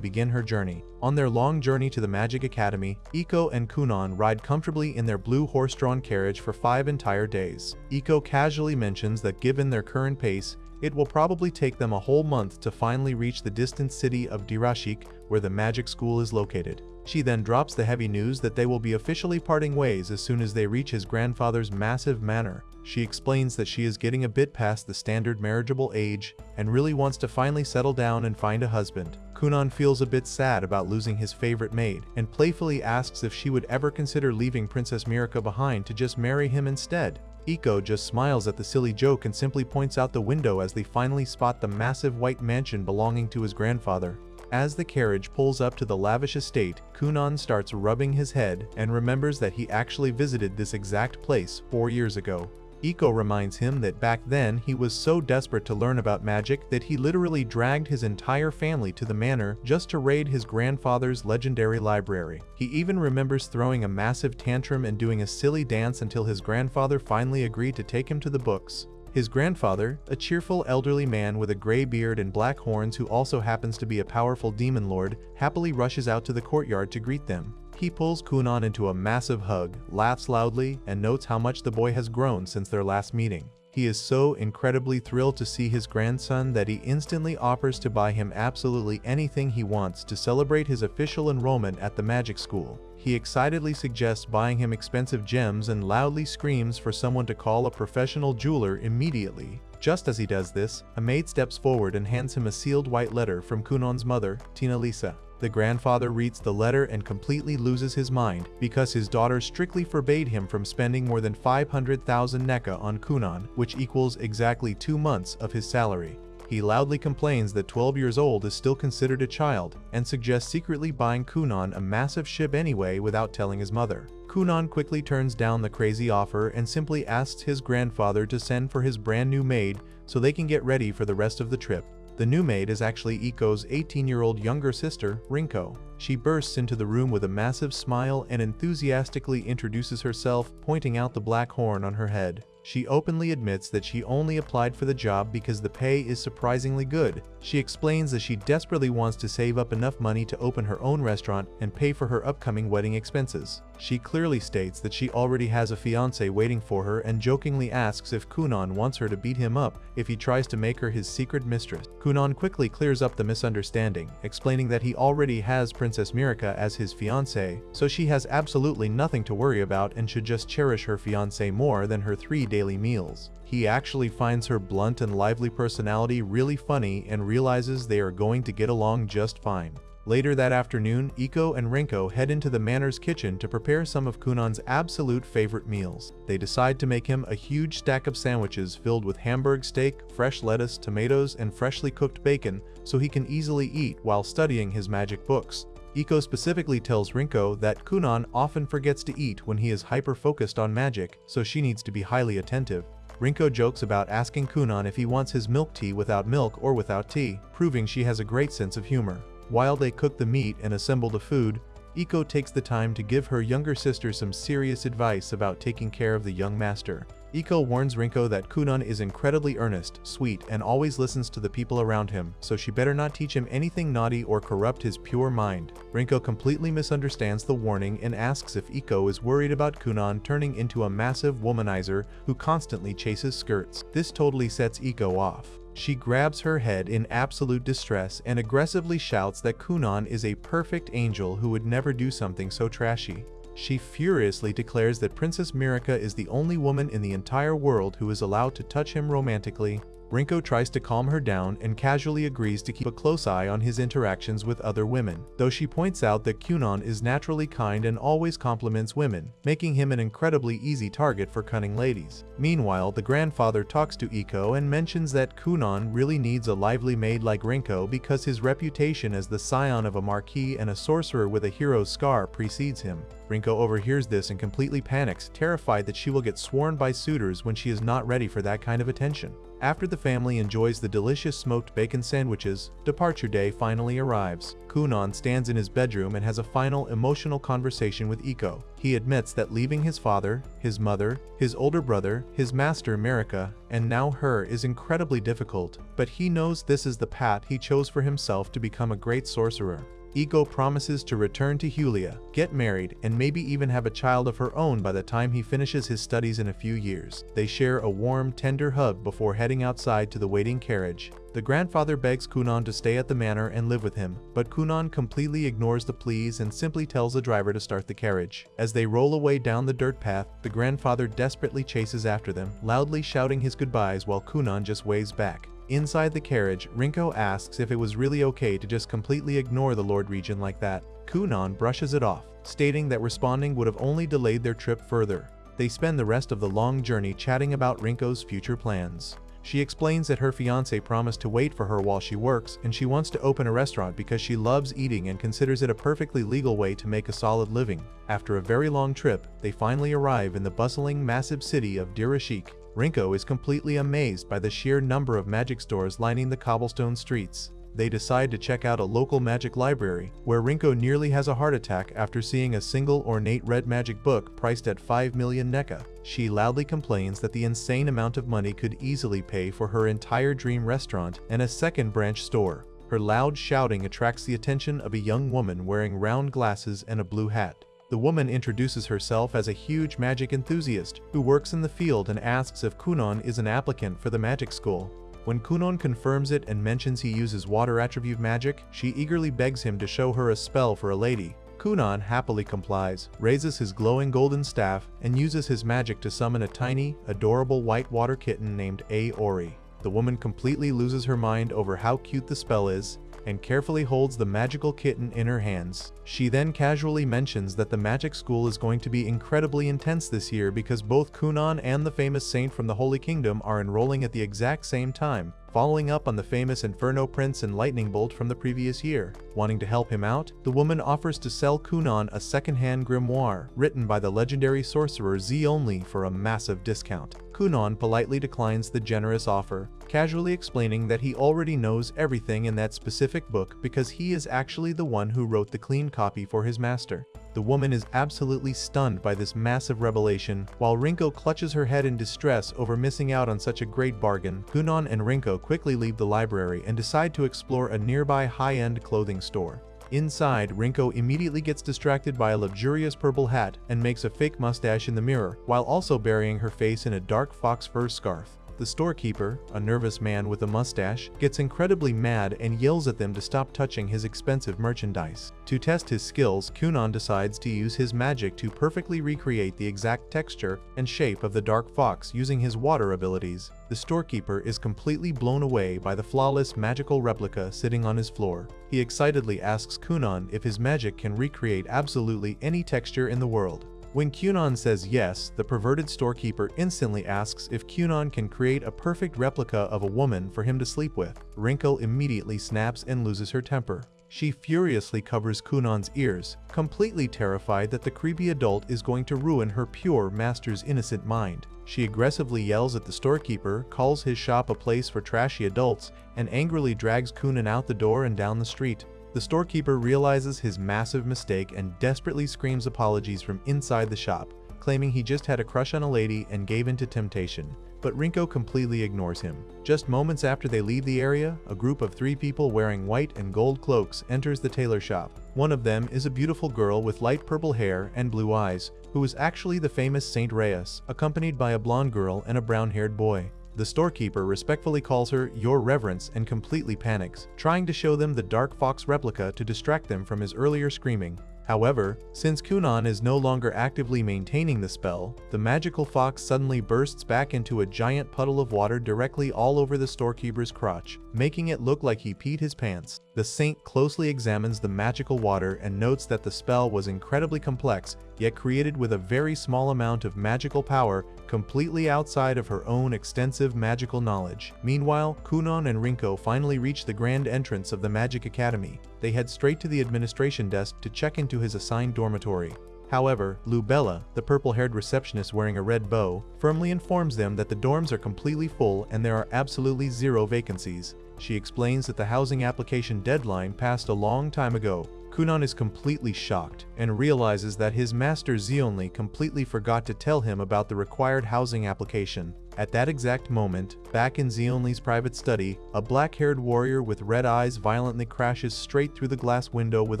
begin her journey. On their long journey to the Magic Academy, Iko and Kunon ride comfortably in their blue horse-drawn carriage for 5 entire days. Iko casually mentions that given their current pace, it will probably take them a whole month to finally reach the distant city of Dirashik, where the magic school is located. She then drops the heavy news that they will be officially parting ways as soon as they reach his grandfather's massive manor. She explains that she is getting a bit past the standard marriageable age and really wants to finally settle down and find a husband. Kunon feels a bit sad about losing his favorite maid and playfully asks if she would ever consider leaving Princess Miraka behind to just marry him instead. Iko just smiles at the silly joke and simply points out the window as they finally spot the massive white mansion belonging to his grandfather. As the carriage pulls up to the lavish estate, Kunon starts rubbing his head and remembers that he actually visited this exact place 4 years ago. Iko reminds him that back then he was so desperate to learn about magic that he literally dragged his entire family to the manor just to raid his grandfather's legendary library. He even remembers throwing a massive tantrum and doing a silly dance until his grandfather finally agreed to take him to the books. His grandfather, a cheerful elderly man with a gray beard and black horns who also happens to be a powerful demon lord, happily rushes out to the courtyard to greet them. He pulls Kunon into a massive hug, laughs loudly, and notes how much the boy has grown since their last meeting. He is so incredibly thrilled to see his grandson that he instantly offers to buy him absolutely anything he wants to celebrate his official enrollment at the magic school. He excitedly suggests buying him expensive gems and loudly screams for someone to call a professional jeweler immediately. Just as he does this, a maid steps forward and hands him a sealed white letter from Kunon's mother, Tina Lisa. The grandfather reads the letter and completely loses his mind because his daughter strictly forbade him from spending more than 500,000 NECA on Kunon, which equals exactly 2 months of his salary. He loudly complains that 12 years old is still considered a child and suggests secretly buying Kunon a massive ship anyway without telling his mother. Kunon quickly turns down the crazy offer and simply asks his grandfather to send for his brand new maid so they can get ready for the rest of the trip. The new maid is actually Iko's 18-year-old younger sister, Rinko. She bursts into the room with a massive smile and enthusiastically introduces herself, pointing out the black horn on her head. She openly admits that she only applied for the job because the pay is surprisingly good. She explains that she desperately wants to save up enough money to open her own restaurant and pay for her upcoming wedding expenses. She clearly states that she already has a fiancé waiting for her and jokingly asks if Kunon wants her to beat him up if he tries to make her his secret mistress. Kunon quickly clears up the misunderstanding, explaining that he already has Princess Miraka as his fiancé, so she has absolutely nothing to worry about and should just cherish her fiancé more than her 3 daily meals. He actually finds her blunt and lively personality really funny and realizes they are going to get along just fine. Later that afternoon, Iko and Rinko head into the manor's kitchen to prepare some of Kunon's absolute favorite meals. They decide to make him a huge stack of sandwiches filled with Hamburg steak, fresh lettuce, tomatoes, and freshly cooked bacon so he can easily eat while studying his magic books. Iko specifically tells Rinko that Kunon often forgets to eat when he is hyper-focused on magic, so she needs to be highly attentive. Rinko jokes about asking Kunon if he wants his milk tea without milk or without tea, proving she has a great sense of humor. While they cook the meat and assemble the food, Iko takes the time to give her younger sister some serious advice about taking care of the young master. Iko warns Rinko that Kunon is incredibly earnest, sweet, and always listens to the people around him, so she better not teach him anything naughty or corrupt his pure mind. Rinko completely misunderstands the warning and asks if Iko is worried about Kunon turning into a massive womanizer who constantly chases skirts. This totally sets Iko off. She grabs her head in absolute distress and aggressively shouts that Kunon is a perfect angel who would never do something so trashy. She furiously declares that Princess Mirika is the only woman in the entire world who is allowed to touch him romantically. Rinko tries to calm her down and casually agrees to keep a close eye on his interactions with other women, though she points out that Kunon is naturally kind and always compliments women, making him an incredibly easy target for cunning ladies. Meanwhile, the grandfather talks to Iko and mentions that Kunon really needs a lively maid like Rinko because his reputation as the scion of a marquis and a sorcerer with a hero's scar precedes him. Rinko overhears this and completely panics, terrified that she will get sworn by suitors when she is not ready for that kind of attention. After the family enjoys the delicious smoked bacon sandwiches, departure day finally arrives. Kunon stands in his bedroom and has a final emotional conversation with Iko. He admits that leaving his father, his mother, his older brother, his master Mirika, and now her is incredibly difficult, but he knows this is the path he chose for himself to become a great sorcerer. Iko promises to return to Julia, get married, and maybe even have a child of her own by the time he finishes his studies in a few years. They share a warm, tender hug before heading outside to the waiting carriage. The grandfather begs Kunon to stay at the manor and live with him, but Kunon completely ignores the pleas and simply tells the driver to start the carriage. As they roll away down the dirt path, the grandfather desperately chases after them, loudly shouting his goodbyes while Kunon just waves back. Inside the carriage, Rinko asks if it was really okay to just completely ignore the Lord Regent like that. Kunon brushes it off, stating that responding would have only delayed their trip further. They spend the rest of the long journey chatting about Rinko's future plans. She explains that her fiancé promised to wait for her while she works, and she wants to open a restaurant because she loves eating and considers it a perfectly legal way to make a solid living. After a very long trip, they finally arrive in the bustling, massive city of Dirashik. Rinko is completely amazed by the sheer number of magic stores lining the cobblestone streets. They decide to check out a local magic library, where Rinko nearly has a heart attack after seeing a single ornate red magic book priced at 5 million NECA. She loudly complains that the insane amount of money could easily pay for her entire dream restaurant and a second branch store. Her loud shouting attracts the attention of a young woman wearing round glasses and a blue hat. The woman introduces herself as a huge magic enthusiast who works in the field and asks if Kunon is an applicant for the magic school. When Kunon confirms it and mentions he uses water attribute magic, she eagerly begs him to show her a spell for a lady. Kunon happily complies, raises his glowing golden staff, and uses his magic to summon a tiny, adorable white water kitten named Aori. The woman completely loses her mind over how cute the spell is, and carefully holds the magical kitten in her hands. She then casually mentions that the magic school is going to be incredibly intense this year because both Kunon and the famous saint from the Holy Kingdom are enrolling at the exact same time, following up on the famous Inferno Prince and Lightning Bolt from the previous year. Wanting to help him out, the woman offers to sell Kunon a second-hand grimoire written by the legendary sorcerer Z only for a massive discount. Kunon politely declines the generous offer, casually explaining that he already knows everything in that specific book because he is actually the one who wrote the clean copy for his master. The woman is absolutely stunned by this massive revelation, while Rinko clutches her head in distress over missing out on such a great bargain. Kunon and Rinko quickly leave the library and decide to explore a nearby high-end clothing store. Inside, Rinko immediately gets distracted by a luxurious purple hat and makes a fake mustache in the mirror, while also burying her face in a dark fox fur scarf. The storekeeper, a nervous man with a mustache, gets incredibly mad and yells at them to stop touching his expensive merchandise. To test his skills, Kunon decides to use his magic to perfectly recreate the exact texture and shape of the dark fox using his water abilities. The storekeeper is completely blown away by the flawless magical replica sitting on his floor. He excitedly asks Kunon if his magic can recreate absolutely any texture in the world. When Kunon says yes, the perverted storekeeper instantly asks if Kunon can create a perfect replica of a woman for him to sleep with. Rinko immediately snaps and loses her temper. She furiously covers Kunon's ears, completely terrified that the creepy adult is going to ruin her pure master's innocent mind. She aggressively yells at the storekeeper, calls his shop a place for trashy adults, and angrily drags Kunon out the door and down the street. The storekeeper realizes his massive mistake and desperately screams apologies from inside the shop, claiming he just had a crush on a lady and gave in to temptation. But Rinko completely ignores him. Just moments after they leave the area, a group of 3 people wearing white and gold cloaks enters the tailor shop. One of them is a beautiful girl with light purple hair and blue eyes, who is actually the famous Saint Reyes, accompanied by a blonde girl and a brown-haired boy. The storekeeper respectfully calls her "Your Reverence" and completely panics, trying to show them the Dark Fox replica to distract them from his earlier screaming. However, since Kunon is no longer actively maintaining the spell, the magical fox suddenly bursts back into a giant puddle of water directly all over the storekeeper's crotch, making it look like he peed his pants. The saint closely examines the magical water and notes that the spell was incredibly complex, yet created with a very small amount of magical power, completely outside of her own extensive magical knowledge. Meanwhile, Kunon and Rinko finally reach the grand entrance of the Magic Academy. They head straight to the administration desk to check into his assigned dormitory. However, Lubella, the purple-haired receptionist wearing a red bow, firmly informs them that the dorms are completely full and there are absolutely 0 vacancies. She explains that the housing application deadline passed a long time ago. Kunon is completely shocked and realizes that his master Zeonli completely forgot to tell him about the required housing application. At that exact moment, back in Zeonli's private study, a black-haired warrior with red eyes violently crashes straight through the glass window with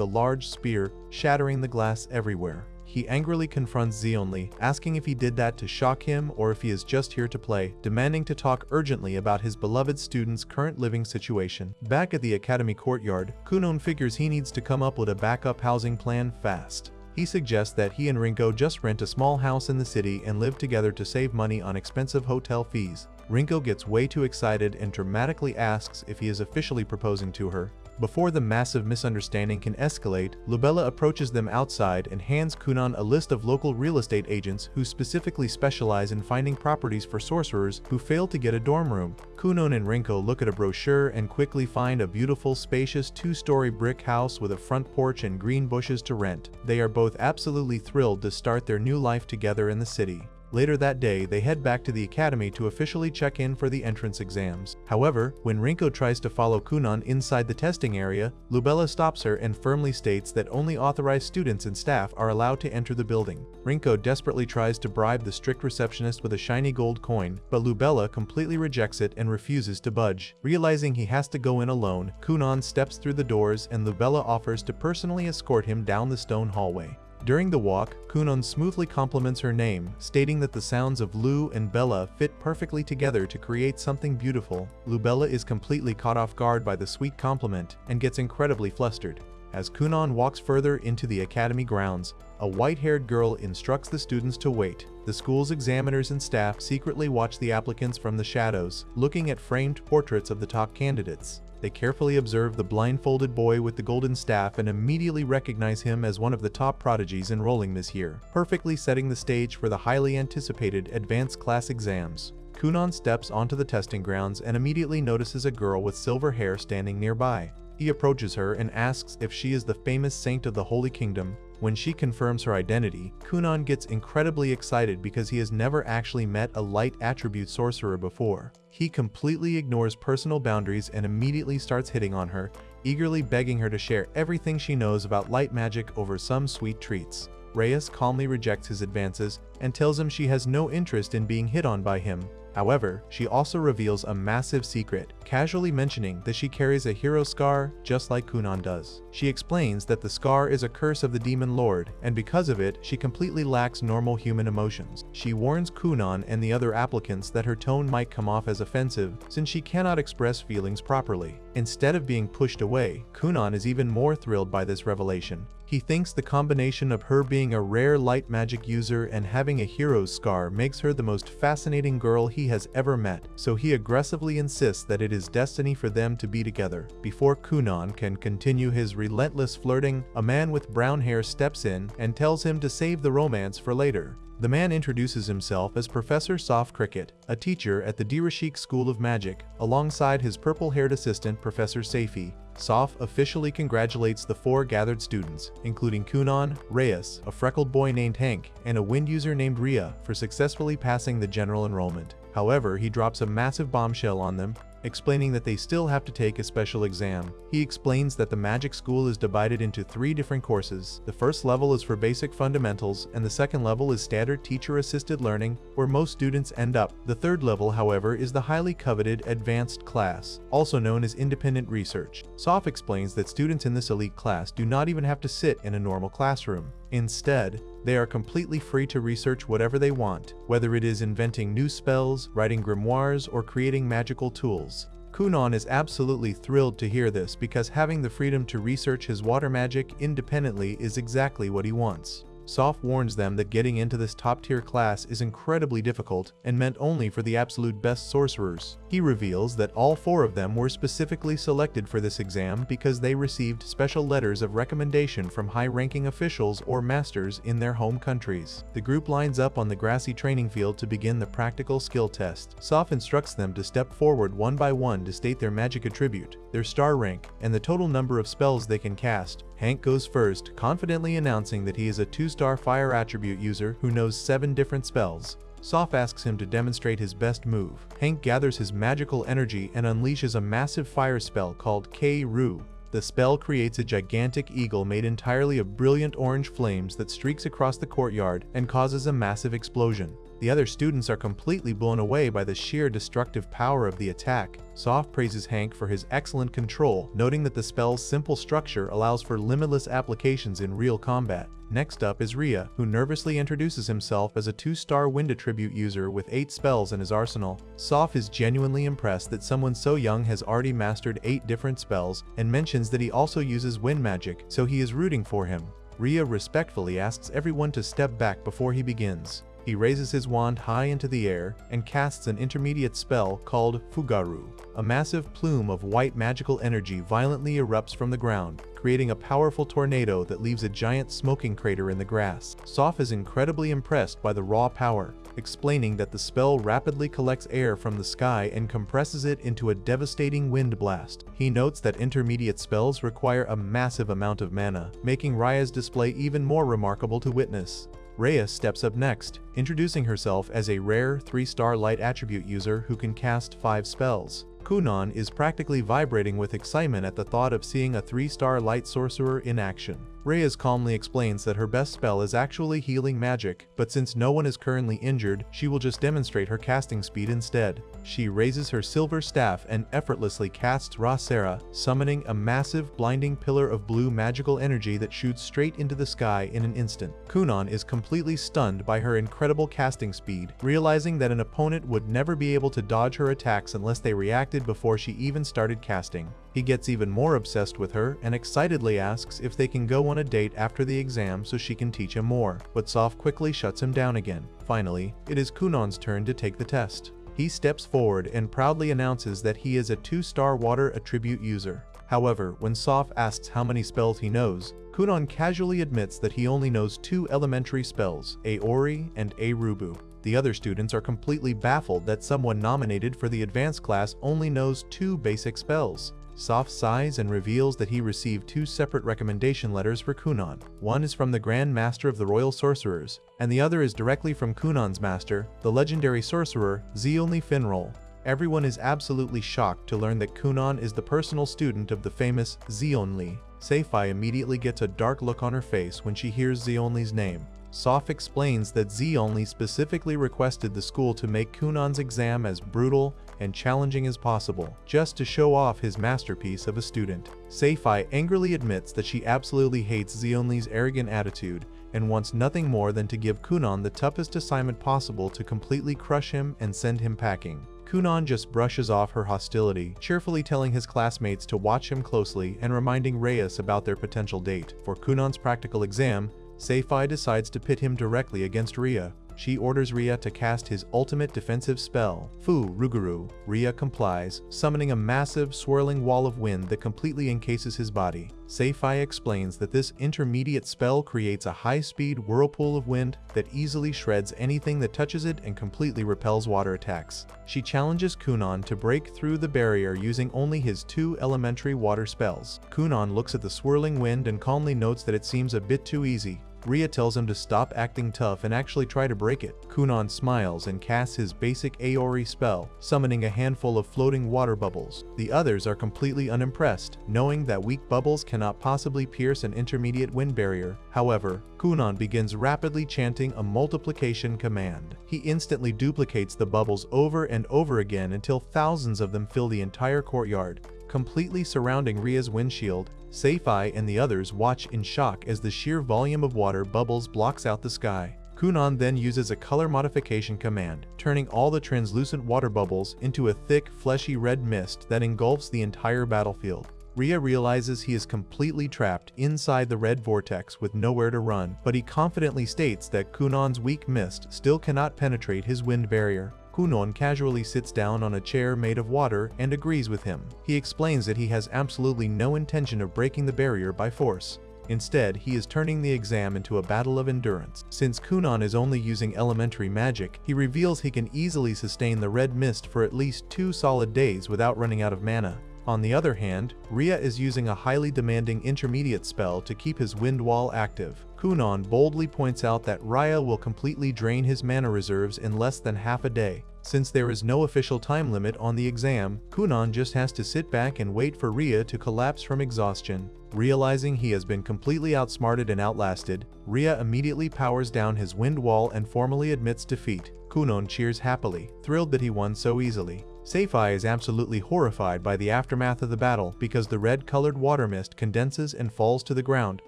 a large spear, shattering the glass everywhere. He angrily confronts Zeonli, asking if he did that to shock him or if he is just here to play, demanding to talk urgently about his beloved student's current living situation. Back at the academy courtyard, Kunon figures he needs to come up with a backup housing plan fast. He suggests that he and Rinko just rent a small house in the city and live together to save money on expensive hotel fees. Rinko gets way too excited and dramatically asks if he is officially proposing to her. Before the massive misunderstanding can escalate, Lubella approaches them outside and hands Kunon a list of local real estate agents who specifically specialize in finding properties for sorcerers who fail to get a dorm room. Kunon and Rinko look at a brochure and quickly find a beautiful, spacious 2-story brick house with a front porch and green bushes to rent. They are both absolutely thrilled to start their new life together in the city. Later that day, they head back to the academy to officially check in for the entrance exams. However, when Rinko tries to follow Kunon inside the testing area, Lubella stops her and firmly states that only authorized students and staff are allowed to enter the building. Rinko desperately tries to bribe the strict receptionist with a shiny gold coin, but Lubella completely rejects it and refuses to budge. Realizing he has to go in alone, Kunon steps through the doors and Lubella offers to personally escort him down the stone hallway. During the walk, Kunon smoothly compliments her name, stating that the sounds of Lu and Bella fit perfectly together to create something beautiful. Lubella is completely caught off guard by the sweet compliment and gets incredibly flustered. As Kunon walks further into the academy grounds, a white-haired girl instructs the students to wait. The school's examiners and staff secretly watch the applicants from the shadows, looking at framed portraits of the top candidates. They carefully observe the blindfolded boy with the golden staff and immediately recognize him as one of the top prodigies enrolling this year, perfectly setting the stage for the highly anticipated advanced class exams. Kunon steps onto the testing grounds and immediately notices a girl with silver hair standing nearby. He approaches her and asks if she is the famous saint of the Holy Kingdom. When she confirms her identity, Kunon gets incredibly excited because he has never actually met a light attribute sorcerer before. He completely ignores personal boundaries and immediately starts hitting on her, eagerly begging her to share everything she knows about light magic over some sweet treats. Reyes calmly rejects his advances and tells him she has no interest in being hit on by him. However, she also reveals a massive secret, casually mentioning that she carries a hero scar just like Kunan does. She explains that the scar is a curse of the Demon Lord, and because of it, she completely lacks normal human emotions. She warns Kunan and the other applicants that her tone might come off as offensive since she cannot express feelings properly. Instead of being pushed away, Kunan is even more thrilled by this revelation. He thinks the combination of her being a rare light magic user and having a hero's scar makes her the most fascinating girl he has ever met, so he aggressively insists that it is destiny for them to be together. Before Kunan can continue his relentless flirting, a man with brown hair steps in and tells him to save the romance for later. The man introduces himself as Professor Soft Cricket, a teacher at the Dirashik School of Magic, alongside his purple-haired assistant Professor Saifi. Soph officially congratulates the 4 gathered students, including Kunan, Reyes, a freckled boy named Hank, and a wind user named Ria, for successfully passing the general enrollment. However, he drops a massive bombshell on them, explaining that they still have to take a special exam. He explains that the magic school is divided into 3 different courses. The first level is for basic fundamentals, and the second level is standard teacher-assisted learning, where most students end up. The third level, however, is the highly coveted advanced class, also known as independent research. Soph explains that students in this elite class do not even have to sit in a normal classroom. Instead, they are completely free to research whatever they want, whether it is inventing new spells, writing grimoires, or creating magical tools. Kunan is absolutely thrilled to hear this because having the freedom to research his water magic independently is exactly what he wants. Soph warns them that getting into this top-tier class is incredibly difficult and meant only for the absolute best sorcerers. He reveals that all 4 of them were specifically selected for this exam because they received special letters of recommendation from high-ranking officials or masters in their home countries. The group lines up on the grassy training field to begin the practical skill test. Soph instructs them to step forward one by one to state their magic attribute, their star rank, and the total number of spells they can cast. Hank goes first, confidently announcing that he is a 2-star fire attribute user who knows 7 different spells. Soph asks him to demonstrate his best move. Hank gathers his magical energy and unleashes a massive fire spell called K-Ru. The spell creates a gigantic eagle made entirely of brilliant orange flames that streaks across the courtyard and causes a massive explosion. The other students are completely blown away by the sheer destructive power of the attack. Soph praises Hank for his excellent control, noting that the spell's simple structure allows for limitless applications in real combat. Next up is Ria, who nervously introduces himself as a 2-star wind attribute user with 8 spells in his arsenal. Soph is genuinely impressed that someone so young has already mastered 8 different spells and mentions that he also uses wind magic, so he is rooting for him. Ria respectfully asks everyone to step back before he begins. He raises his wand high into the air and casts an intermediate spell called Fugaru. A massive plume of white magical energy violently erupts from the ground, creating a powerful tornado that leaves a giant smoking crater in the grass. Soph is incredibly impressed by the raw power, explaining that the spell rapidly collects air from the sky and compresses it into a devastating wind blast. He notes that intermediate spells require a massive amount of mana, making Raya's display even more remarkable to witness. Reyes steps up next, introducing herself as a rare 3-star light attribute user who can cast 5 spells. Kunan is practically vibrating with excitement at the thought of seeing a 3-star light sorcerer in action. Reyes calmly explains that her best spell is actually healing magic, but since no one is currently injured, she will just demonstrate her casting speed instead. She raises her silver staff and effortlessly casts Ra-Sera, summoning a massive, blinding pillar of blue magical energy that shoots straight into the sky in an instant. Kunan is completely stunned by her incredible casting speed, realizing that an opponent would never be able to dodge her attacks unless they reacted before she even started casting. He gets even more obsessed with her and excitedly asks if they can go on a date after the exam so she can teach him more, but Soph quickly shuts him down again. Finally, it is Kunan's turn to take the test. He steps forward and proudly announces that he is a 2-star water attribute user. However, when Soph asks how many spells he knows, Kunan casually admits that he only knows 2 elementary spells, Aori and Arubu. The other students are completely baffled that someone nominated for the advanced class only knows 2 basic spells. Soph sighs and reveals that he received 2 separate recommendation letters for Kunan. One is from the Grand Master of the Royal Sorcerers, and the other is directly from Kunan's master, the legendary sorcerer Zeonli Finrol. Everyone is absolutely shocked to learn that Kunan is the personal student of the famous Zeonli. Seifi immediately gets a dark look on her face when she hears Zeonli's name. Soph explains that Zeonli specifically requested the school to make Kunan's exam as brutal and challenging as possible, just to show off his masterpiece of a student. Seifi angrily admits that she absolutely hates Zeonli's arrogant attitude and wants nothing more than to give Kunan the toughest assignment possible to completely crush him and send him packing. Kunan just brushes off her hostility, cheerfully telling his classmates to watch him closely and reminding Reyes about their potential date. For Kunan's practical exam, Seifi decides to pit him directly against Ria. She orders Ria to cast his ultimate defensive spell, Fu Ruguru. Ria complies, summoning a massive, swirling wall of wind that completely encases his body. Seifi explains that this intermediate spell creates a high-speed whirlpool of wind that easily shreds anything that touches it and completely repels water attacks. She challenges Kunan to break through the barrier using only his 2 elementary water spells. Kunan looks at the swirling wind and calmly notes that it seems a bit too easy. Ria tells him to stop acting tough and actually try to break it. Kunan smiles and casts his basic Aori spell, summoning a handful of floating water bubbles. The others are completely unimpressed, knowing that weak bubbles cannot possibly pierce an intermediate wind barrier. However, Kunan begins rapidly chanting a multiplication command. He instantly duplicates the bubbles over and over again until thousands of them fill the entire courtyard, completely surrounding Ria's windshield. Seifi and the others watch in shock as the sheer volume of water bubbles blocks out the sky. Kunan then uses a color modification command, turning all the translucent water bubbles into a thick, fleshy red mist that engulfs the entire battlefield. Ria realizes he is completely trapped inside the red vortex with nowhere to run, but he confidently states that Kunan's weak mist still cannot penetrate his wind barrier. Kunan casually sits down on a chair made of water and agrees with him. He explains that he has absolutely no intention of breaking the barrier by force. Instead, he is turning the exam into a battle of endurance. Since Kunan is only using elementary magic, he reveals he can easily sustain the red mist for at least 2 solid days without running out of mana. On the other hand, Ria is using a highly demanding intermediate spell to keep his wind wall active. Kunan boldly points out that Ria will completely drain his mana reserves in less than half a day. Since there is no official time limit on the exam, Kunan just has to sit back and wait for Ria to collapse from exhaustion. Realizing he has been completely outsmarted and outlasted, Ria immediately powers down his wind wall and formally admits defeat. Kunan cheers happily, thrilled that he won so easily. Seifi is absolutely horrified by the aftermath of the battle because the red-colored water mist condenses and falls to the ground,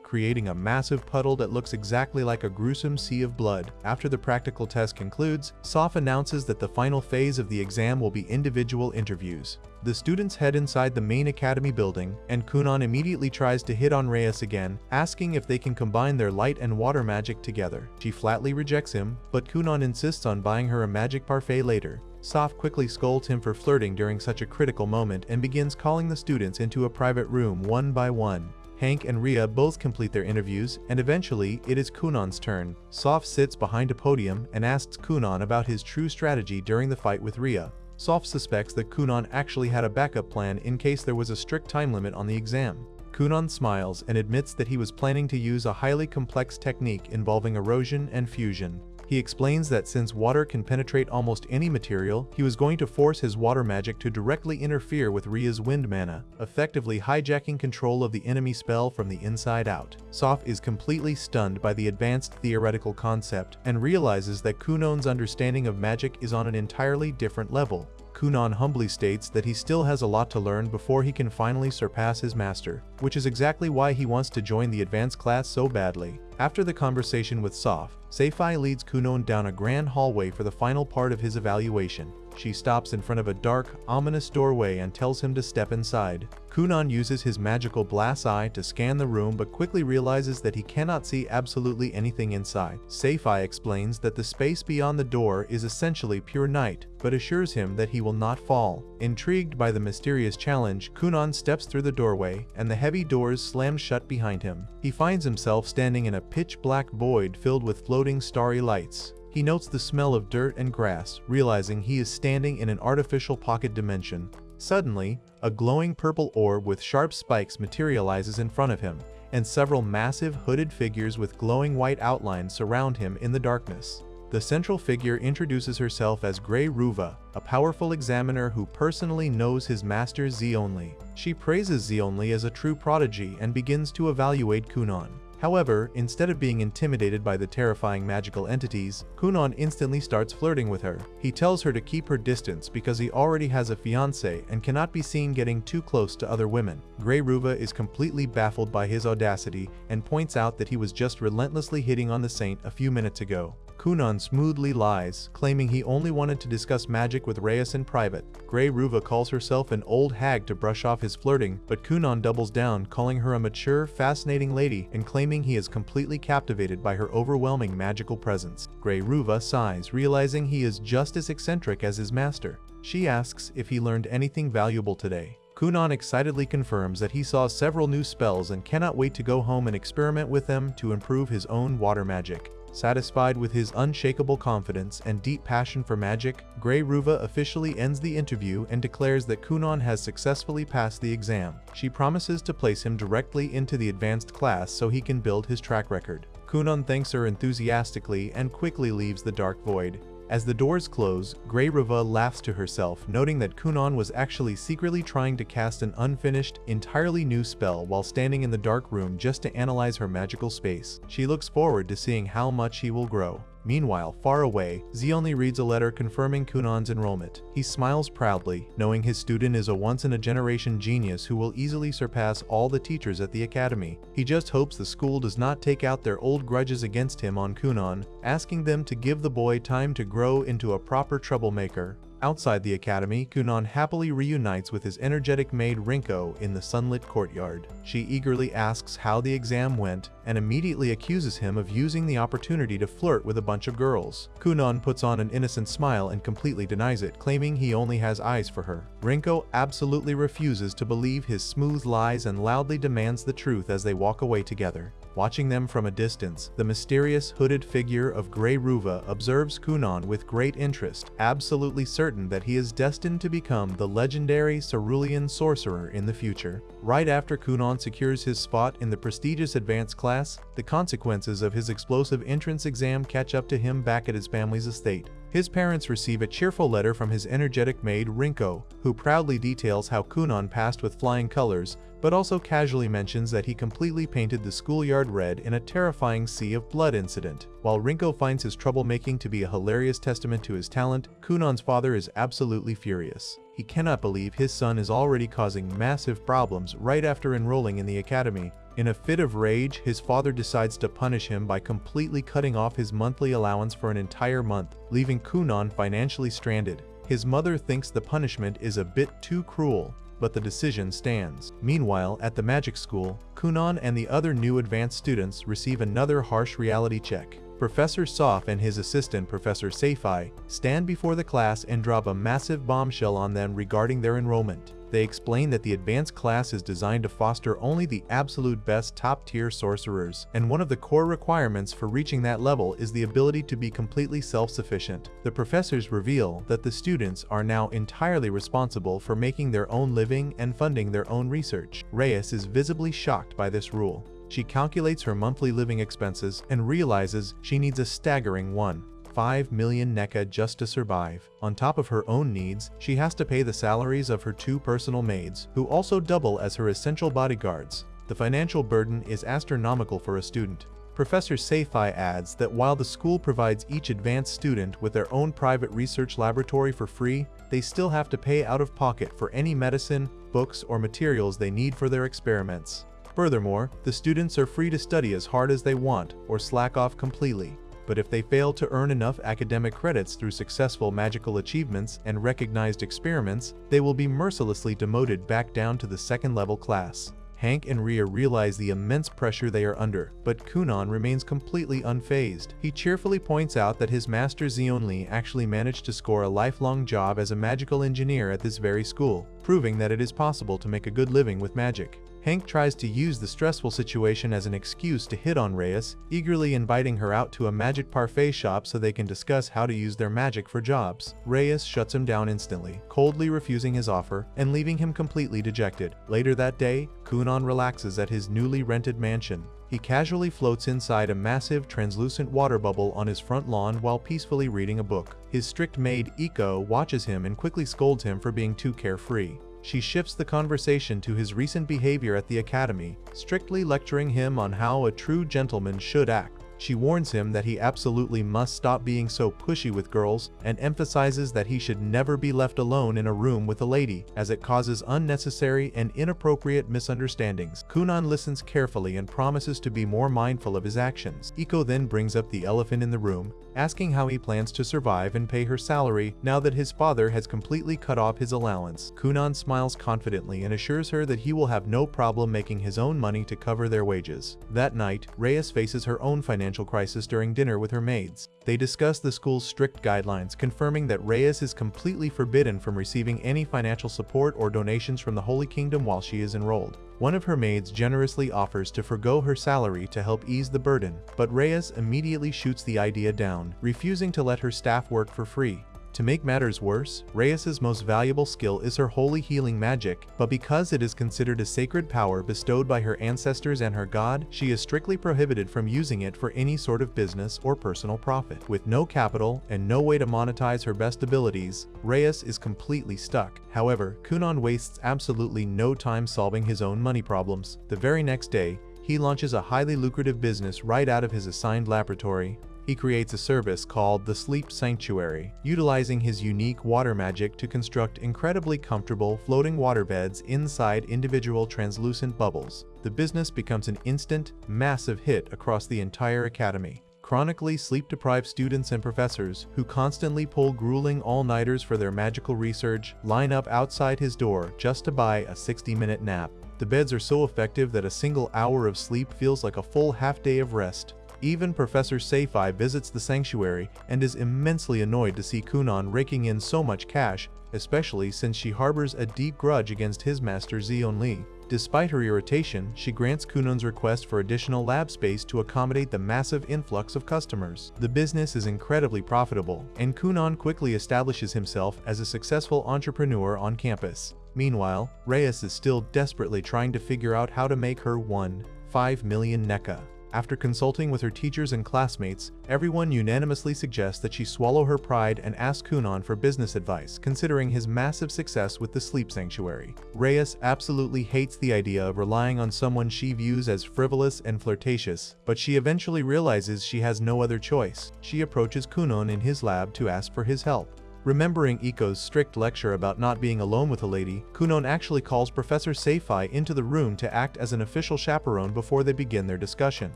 creating a massive puddle that looks exactly like a gruesome sea of blood. After the practical test concludes, Soph announces that the final phase of the exam will be individual interviews. The students head inside the main academy building, and Kunan immediately tries to hit on Reyes again, asking if they can combine their light and water magic together. She flatly rejects him, but Kunan insists on buying her a magic parfait later. Soph quickly scolds him for flirting during such a critical moment and begins calling the students into a private room one by one. Hank and Ria both complete their interviews, and eventually it is Kunan's turn. Soph sits behind a podium and asks Kunan about his true strategy during the fight with Ria. Soph suspects that Kunan actually had a backup plan in case there was a strict time limit on the exam. Kunan smiles and admits that he was planning to use a highly complex technique involving erosion and fusion. He explains that since water can penetrate almost any material, he was going to force his water magic to directly interfere with Ria's wind mana, effectively hijacking control of the enemy spell from the inside out. Soph is completely stunned by the advanced theoretical concept and realizes that Kunan's understanding of magic is on an entirely different level. Kunan humbly states that he still has a lot to learn before he can finally surpass his master, which is exactly why he wants to join the advanced class so badly. After the conversation with Soph, Seifi leads Kunan down a grand hallway for the final part of his evaluation. She stops in front of a dark, ominous doorway and tells him to step inside. Kunan uses his magical glass eye to scan the room but quickly realizes that he cannot see absolutely anything inside. Seifi explains that the space beyond the door is essentially pure night, but assures him that he will not fall. Intrigued by the mysterious challenge, Kunan steps through the doorway, and the heavy doors slam shut behind him. He finds himself standing in a pitch-black void filled with floating starry lights. He notes the smell of dirt and grass, realizing he is standing in an artificial pocket dimension. Suddenly, a glowing purple orb with sharp spikes materializes in front of him, and several massive hooded figures with glowing white outlines surround him in the darkness. The central figure introduces herself as Grey Ruva, a powerful examiner who personally knows his master Zionli. She praises Zionli as a true prodigy and begins to evaluate Kunan. However, instead of being intimidated by the terrifying magical entities, Kunan instantly starts flirting with her. He tells her to keep her distance because he already has a fiancé and cannot be seen getting too close to other women. Grey Ruva is completely baffled by his audacity and points out that he was just relentlessly hitting on the saint a few minutes ago. Kunan smoothly lies, claiming he only wanted to discuss magic with Reyes in private. Grey Ruva calls herself an old hag to brush off his flirting, but Kunan doubles down, calling her a mature, fascinating lady and claiming he is completely captivated by her overwhelming magical presence. Grey Ruva sighs, realizing he is just as eccentric as his master. She asks if he learned anything valuable today. Kunan excitedly confirms that he saw several new spells and cannot wait to go home and experiment with them to improve his own water magic. Satisfied with his unshakable confidence and deep passion for magic, Grey Ruva officially ends the interview and declares that Kunan has successfully passed the exam. She promises to place him directly into the advanced class so he can build his track record. Kunan thanks her enthusiastically and quickly leaves the dark void. As the doors close, Grey Ruva laughs to herself, noting that Kunan was actually secretly trying to cast an unfinished, entirely new spell while standing in the dark room just to analyze her magical space. She looks forward to seeing how much he will grow. Meanwhile, far away, Zionli reads a letter confirming Kunan's enrollment. He smiles proudly, knowing his student is a once-in-a-generation genius who will easily surpass all the teachers at the academy. He just hopes the school does not take out their old grudges against him on Kunan, asking them to give the boy time to grow into a proper troublemaker. Outside the academy, Kunan happily reunites with his energetic maid Rinko in the sunlit courtyard. She eagerly asks how the exam went and immediately accuses him of using the opportunity to flirt with a bunch of girls. Kunan puts on an innocent smile and completely denies it, claiming he only has eyes for her. Rinko absolutely refuses to believe his smooth lies and loudly demands the truth as they walk away together. Watching them from a distance, the mysterious hooded figure of Grey Ruva observes Kunan with great interest, absolutely certain that he is destined to become the legendary cerulean sorcerer in the future. Right after Kunan secures his spot in the prestigious advanced class, the consequences of his explosive entrance exam catch up to him back at his family's estate. His parents receive a cheerful letter from his energetic maid Rinko, who proudly details how Kunan passed with flying colors, but also casually mentions that he completely painted the schoolyard red in a terrifying sea of blood incident. While Rinko finds his troublemaking to be a hilarious testament to his talent, Kunan's father is absolutely furious. He cannot believe his son is already causing massive problems right after enrolling in the academy. In a fit of rage, his father decides to punish him by completely cutting off his monthly allowance for an entire month, leaving Kunan financially stranded. His mother thinks the punishment is a bit too cruel, but the decision stands. Meanwhile, at the magic school, Kunan and the other new advanced students receive another harsh reality check. Professor Soph and his assistant Professor Seifai stand before the class and drop a massive bombshell on them regarding their enrollment. They explain that the advanced class is designed to foster only the absolute best top-tier sorcerers, and one of the core requirements for reaching that level is the ability to be completely self-sufficient. The professors reveal that the students are now entirely responsible for making their own living and funding their own research. Reyes is visibly shocked by this rule. She calculates her monthly living expenses and realizes she needs a staggering 1.5 million NECA just to survive. On top of her own needs, she has to pay the salaries of her 2 personal maids, who also double as her essential bodyguards. The financial burden is astronomical for a student. Professor Seifai adds that while the school provides each advanced student with their own private research laboratory for free, they still have to pay out of pocket for any medicine, books, or materials they need for their experiments. Furthermore, the students are free to study as hard as they want or slack off completely. But if they fail to earn enough academic credits through successful magical achievements and recognized experiments, they will be mercilessly demoted back down to the second-level class. Hank and Rhea realize the immense pressure they are under, but Kunan remains completely unfazed. He cheerfully points out that his master Zionli actually managed to score a lifelong job as a magical engineer at this very school, proving that it is possible to make a good living with magic. Hank tries to use the stressful situation as an excuse to hit on Reyes, eagerly inviting her out to a magic parfait shop so they can discuss how to use their magic for jobs. Reyes shuts him down instantly, coldly refusing his offer and leaving him completely dejected. Later that day, Kunan relaxes at his newly rented mansion. He casually floats inside a massive, translucent water bubble on his front lawn while peacefully reading a book. His strict maid, Iko, watches him and quickly scolds him for being too carefree. She shifts the conversation to his recent behavior at the academy, strictly lecturing him on how a true gentleman should act. She warns him that he absolutely must stop being so pushy with girls and emphasizes that he should never be left alone in a room with a lady, as it causes unnecessary and inappropriate misunderstandings. Kunan listens carefully and promises to be more mindful of his actions. Iko then brings up the elephant in the room, asking how he plans to survive and pay her salary now that his father has completely cut off his allowance. Kunan smiles confidently and assures her that he will have no problem making his own money to cover their wages. That night, Reyes faces her own financial crisis during dinner with her maids. They discuss the school's strict guidelines, confirming that Reyes is completely forbidden from receiving any financial support or donations from the Holy Kingdom while she is enrolled. One of her maids generously offers to forgo her salary to help ease the burden, but Reyes immediately shoots the idea down, refusing to let her staff work for free. To make matters worse, Reyes's most valuable skill is her holy healing magic, but because it is considered a sacred power bestowed by her ancestors and her god, she is strictly prohibited from using it for any sort of business or personal profit. With no capital and no way to monetize her best abilities, Reyes is completely stuck. However, Kunan wastes absolutely no time solving his own money problems. The very next day, he launches a highly lucrative business right out of his assigned laboratory. He creates a service called the Sleep Sanctuary, utilizing his unique water magic to construct incredibly comfortable floating waterbeds inside individual translucent bubbles. The business becomes an instant, massive hit across the entire academy. Chronically sleep-deprived students and professors, who constantly pull grueling all-nighters for their magical research, line up outside his door just to buy a 60-minute nap. The beds are so effective that a single hour of sleep feels like a full half-day of rest. Even Professor Seifi visits the sanctuary and is immensely annoyed to see Kunan raking in so much cash, especially since she harbors a deep grudge against his master Zeon Lee. Despite her irritation, she grants Kunan's request for additional lab space to accommodate the massive influx of customers. The business is incredibly profitable, and Kunan quickly establishes himself as a successful entrepreneur on campus. Meanwhile, Reyes is still desperately trying to figure out how to make her 1.5 million NECA. After consulting with her teachers and classmates, everyone unanimously suggests that she swallow her pride and ask Kunan for business advice, considering his massive success with the Sleep Sanctuary. Reyes absolutely hates the idea of relying on someone she views as frivolous and flirtatious, but she eventually realizes she has no other choice. She approaches Kunan in his lab to ask for his help. Remembering Iko's strict lecture about not being alone with a lady, Kunan actually calls Professor Seifi into the room to act as an official chaperone before they begin their discussion.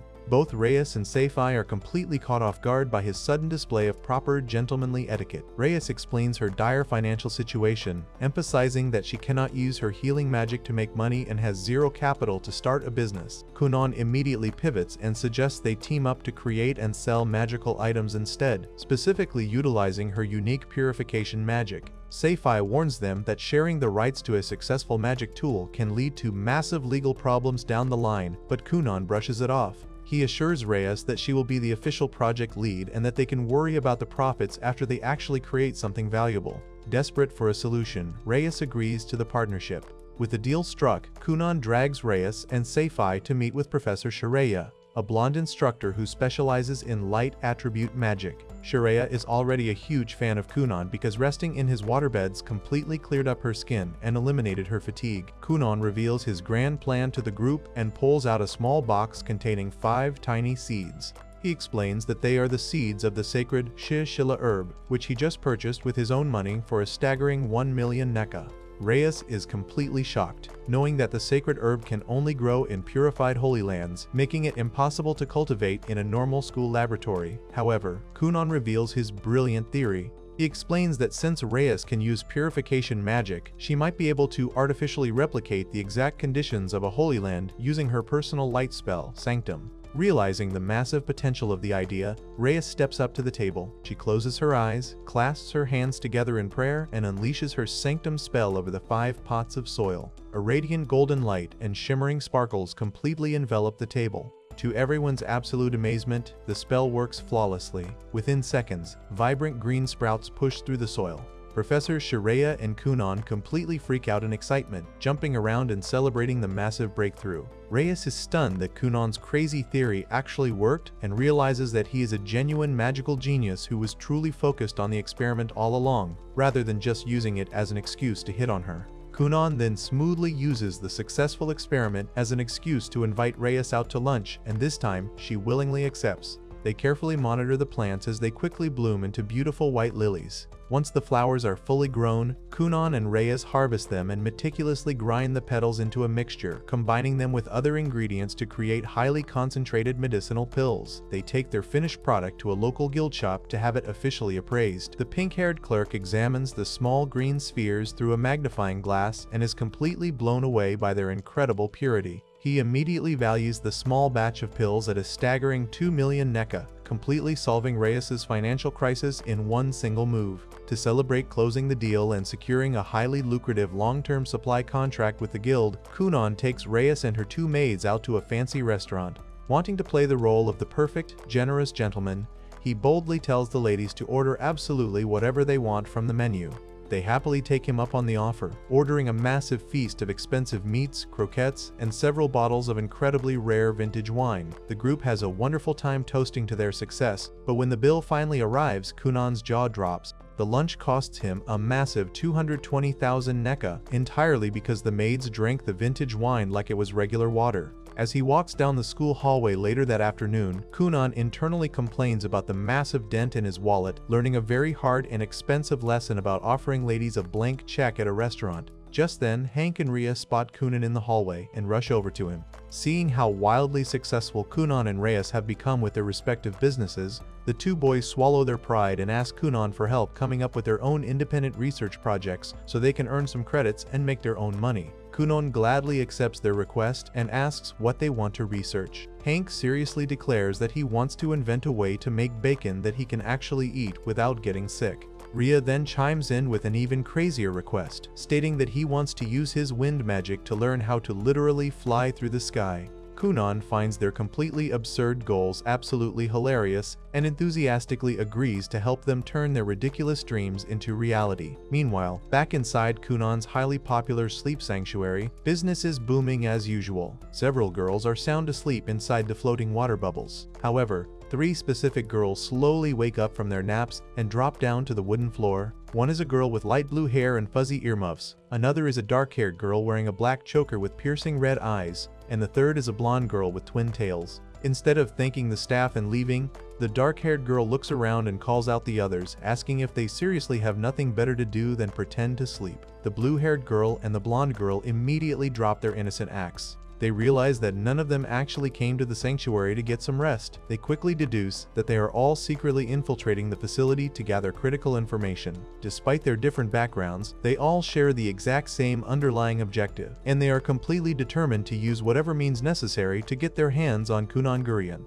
Both Reyes and Seifi are completely caught off guard by his sudden display of proper gentlemanly etiquette. Reyes explains her dire financial situation, emphasizing that she cannot use her healing magic to make money and has zero capital to start a business. Kunan immediately pivots and suggests they team up to create and sell magical items instead, specifically utilizing her unique purification magic. Seifi warns them that sharing the rights to a successful magic tool can lead to massive legal problems down the line, but Kunan brushes it off. He assures Reyes that she will be the official project lead and that they can worry about the profits after they actually create something valuable. Desperate for a solution, Reyes agrees to the partnership. With the deal struck, Kunan drags Reyes and Seifi to meet with Professor Shiraya, a blonde instructor who specializes in light attribute magic. Shiraya is already a huge fan of Kunan because resting in his waterbeds completely cleared up her skin and eliminated her fatigue. Kunan reveals his grand plan to the group and pulls out a small box containing 5 tiny seeds. He explains that they are the seeds of the sacred Shishila herb, which he just purchased with his own money for a staggering 1 million NECA. Reyes is completely shocked, knowing that the sacred herb can only grow in purified holy lands, making it impossible to cultivate in a normal school laboratory. However, Kunan reveals his brilliant theory. He explains that since Reyes can use purification magic, she might be able to artificially replicate the exact conditions of a holy land using her personal light spell, Sanctum. Realizing the massive potential of the idea, Reyes steps up to the table. She closes her eyes, clasps her hands together in prayer, and unleashes her Sanctum spell over the 5 pots of soil. A radiant golden light and shimmering sparkles completely envelop the table. To everyone's absolute amazement, the spell works flawlessly. Within seconds, vibrant green sprouts push through the soil. Professors Shreya and Kunan completely freak out in excitement, jumping around and celebrating the massive breakthrough. Reyes is stunned that Kunan's crazy theory actually worked and realizes that he is a genuine magical genius who was truly focused on the experiment all along, rather than just using it as an excuse to hit on her. Kunan then smoothly uses the successful experiment as an excuse to invite Reyes out to lunch, and this time, she willingly accepts. They carefully monitor the plants as they quickly bloom into beautiful white lilies. Once the flowers are fully grown, Kunan and Reyes harvest them and meticulously grind the petals into a mixture, combining them with other ingredients to create highly concentrated medicinal pills. They take their finished product to a local guild shop to have it officially appraised. The pink-haired clerk examines the small green spheres through a magnifying glass and is completely blown away by their incredible purity. He immediately values the small batch of pills at a staggering 2 million NECA, completely solving Reyes's financial crisis in one single move. To celebrate closing the deal and securing a highly lucrative long-term supply contract with the guild, Kunan takes Reyes and her 2 maids out to a fancy restaurant. Wanting to play the role of the perfect, generous gentleman, he boldly tells the ladies to order absolutely whatever they want from the menu. They happily take him up on the offer, ordering a massive feast of expensive meats, croquettes, and several bottles of incredibly rare vintage wine. The group has a wonderful time toasting to their success, but when the bill finally arrives, Kunan's jaw drops. The lunch costs him a massive 220,000 NECA, entirely because the maids drank the vintage wine like it was regular water. As he walks down the school hallway later that afternoon, Kunan internally complains about the massive dent in his wallet, learning a very hard and expensive lesson about offering ladies a blank check at a restaurant. Just then, Hank and Rhea spot Kunan in the hallway and rush over to him. Seeing how wildly successful Kunan and Reyes have become with their respective businesses, the 2 boys swallow their pride and ask Kunan for help coming up with their own independent research projects so they can earn some credits and make their own money. Kunan gladly accepts their request and asks what they want to research. Hank seriously declares that he wants to invent a way to make bacon that he can actually eat without getting sick. Rhea then chimes in with an even crazier request, stating that he wants to use his wind magic to learn how to literally fly through the sky. Kunan finds their completely absurd goals absolutely hilarious and enthusiastically agrees to help them turn their ridiculous dreams into reality. Meanwhile, back inside Kunan's highly popular sleep sanctuary, business is booming as usual. Several girls are sound asleep inside the floating water bubbles. However, 3 specific girls slowly wake up from their naps and drop down to the wooden floor. One is a girl with light blue hair and fuzzy earmuffs, another is a dark-haired girl wearing a black choker with piercing red eyes, and the third is a blonde girl with twin tails. Instead of thanking the staff and leaving, the dark-haired girl looks around and calls out the others, asking if they seriously have nothing better to do than pretend to sleep. The blue-haired girl and the blonde girl immediately drop their innocent acts. They realize that none of them actually came to the sanctuary to get some rest. They quickly deduce that they are all secretly infiltrating the facility to gather critical information. Despite their different backgrounds, they all share the exact same underlying objective, and they are completely determined to use whatever means necessary to get their hands on Kunan Gurian.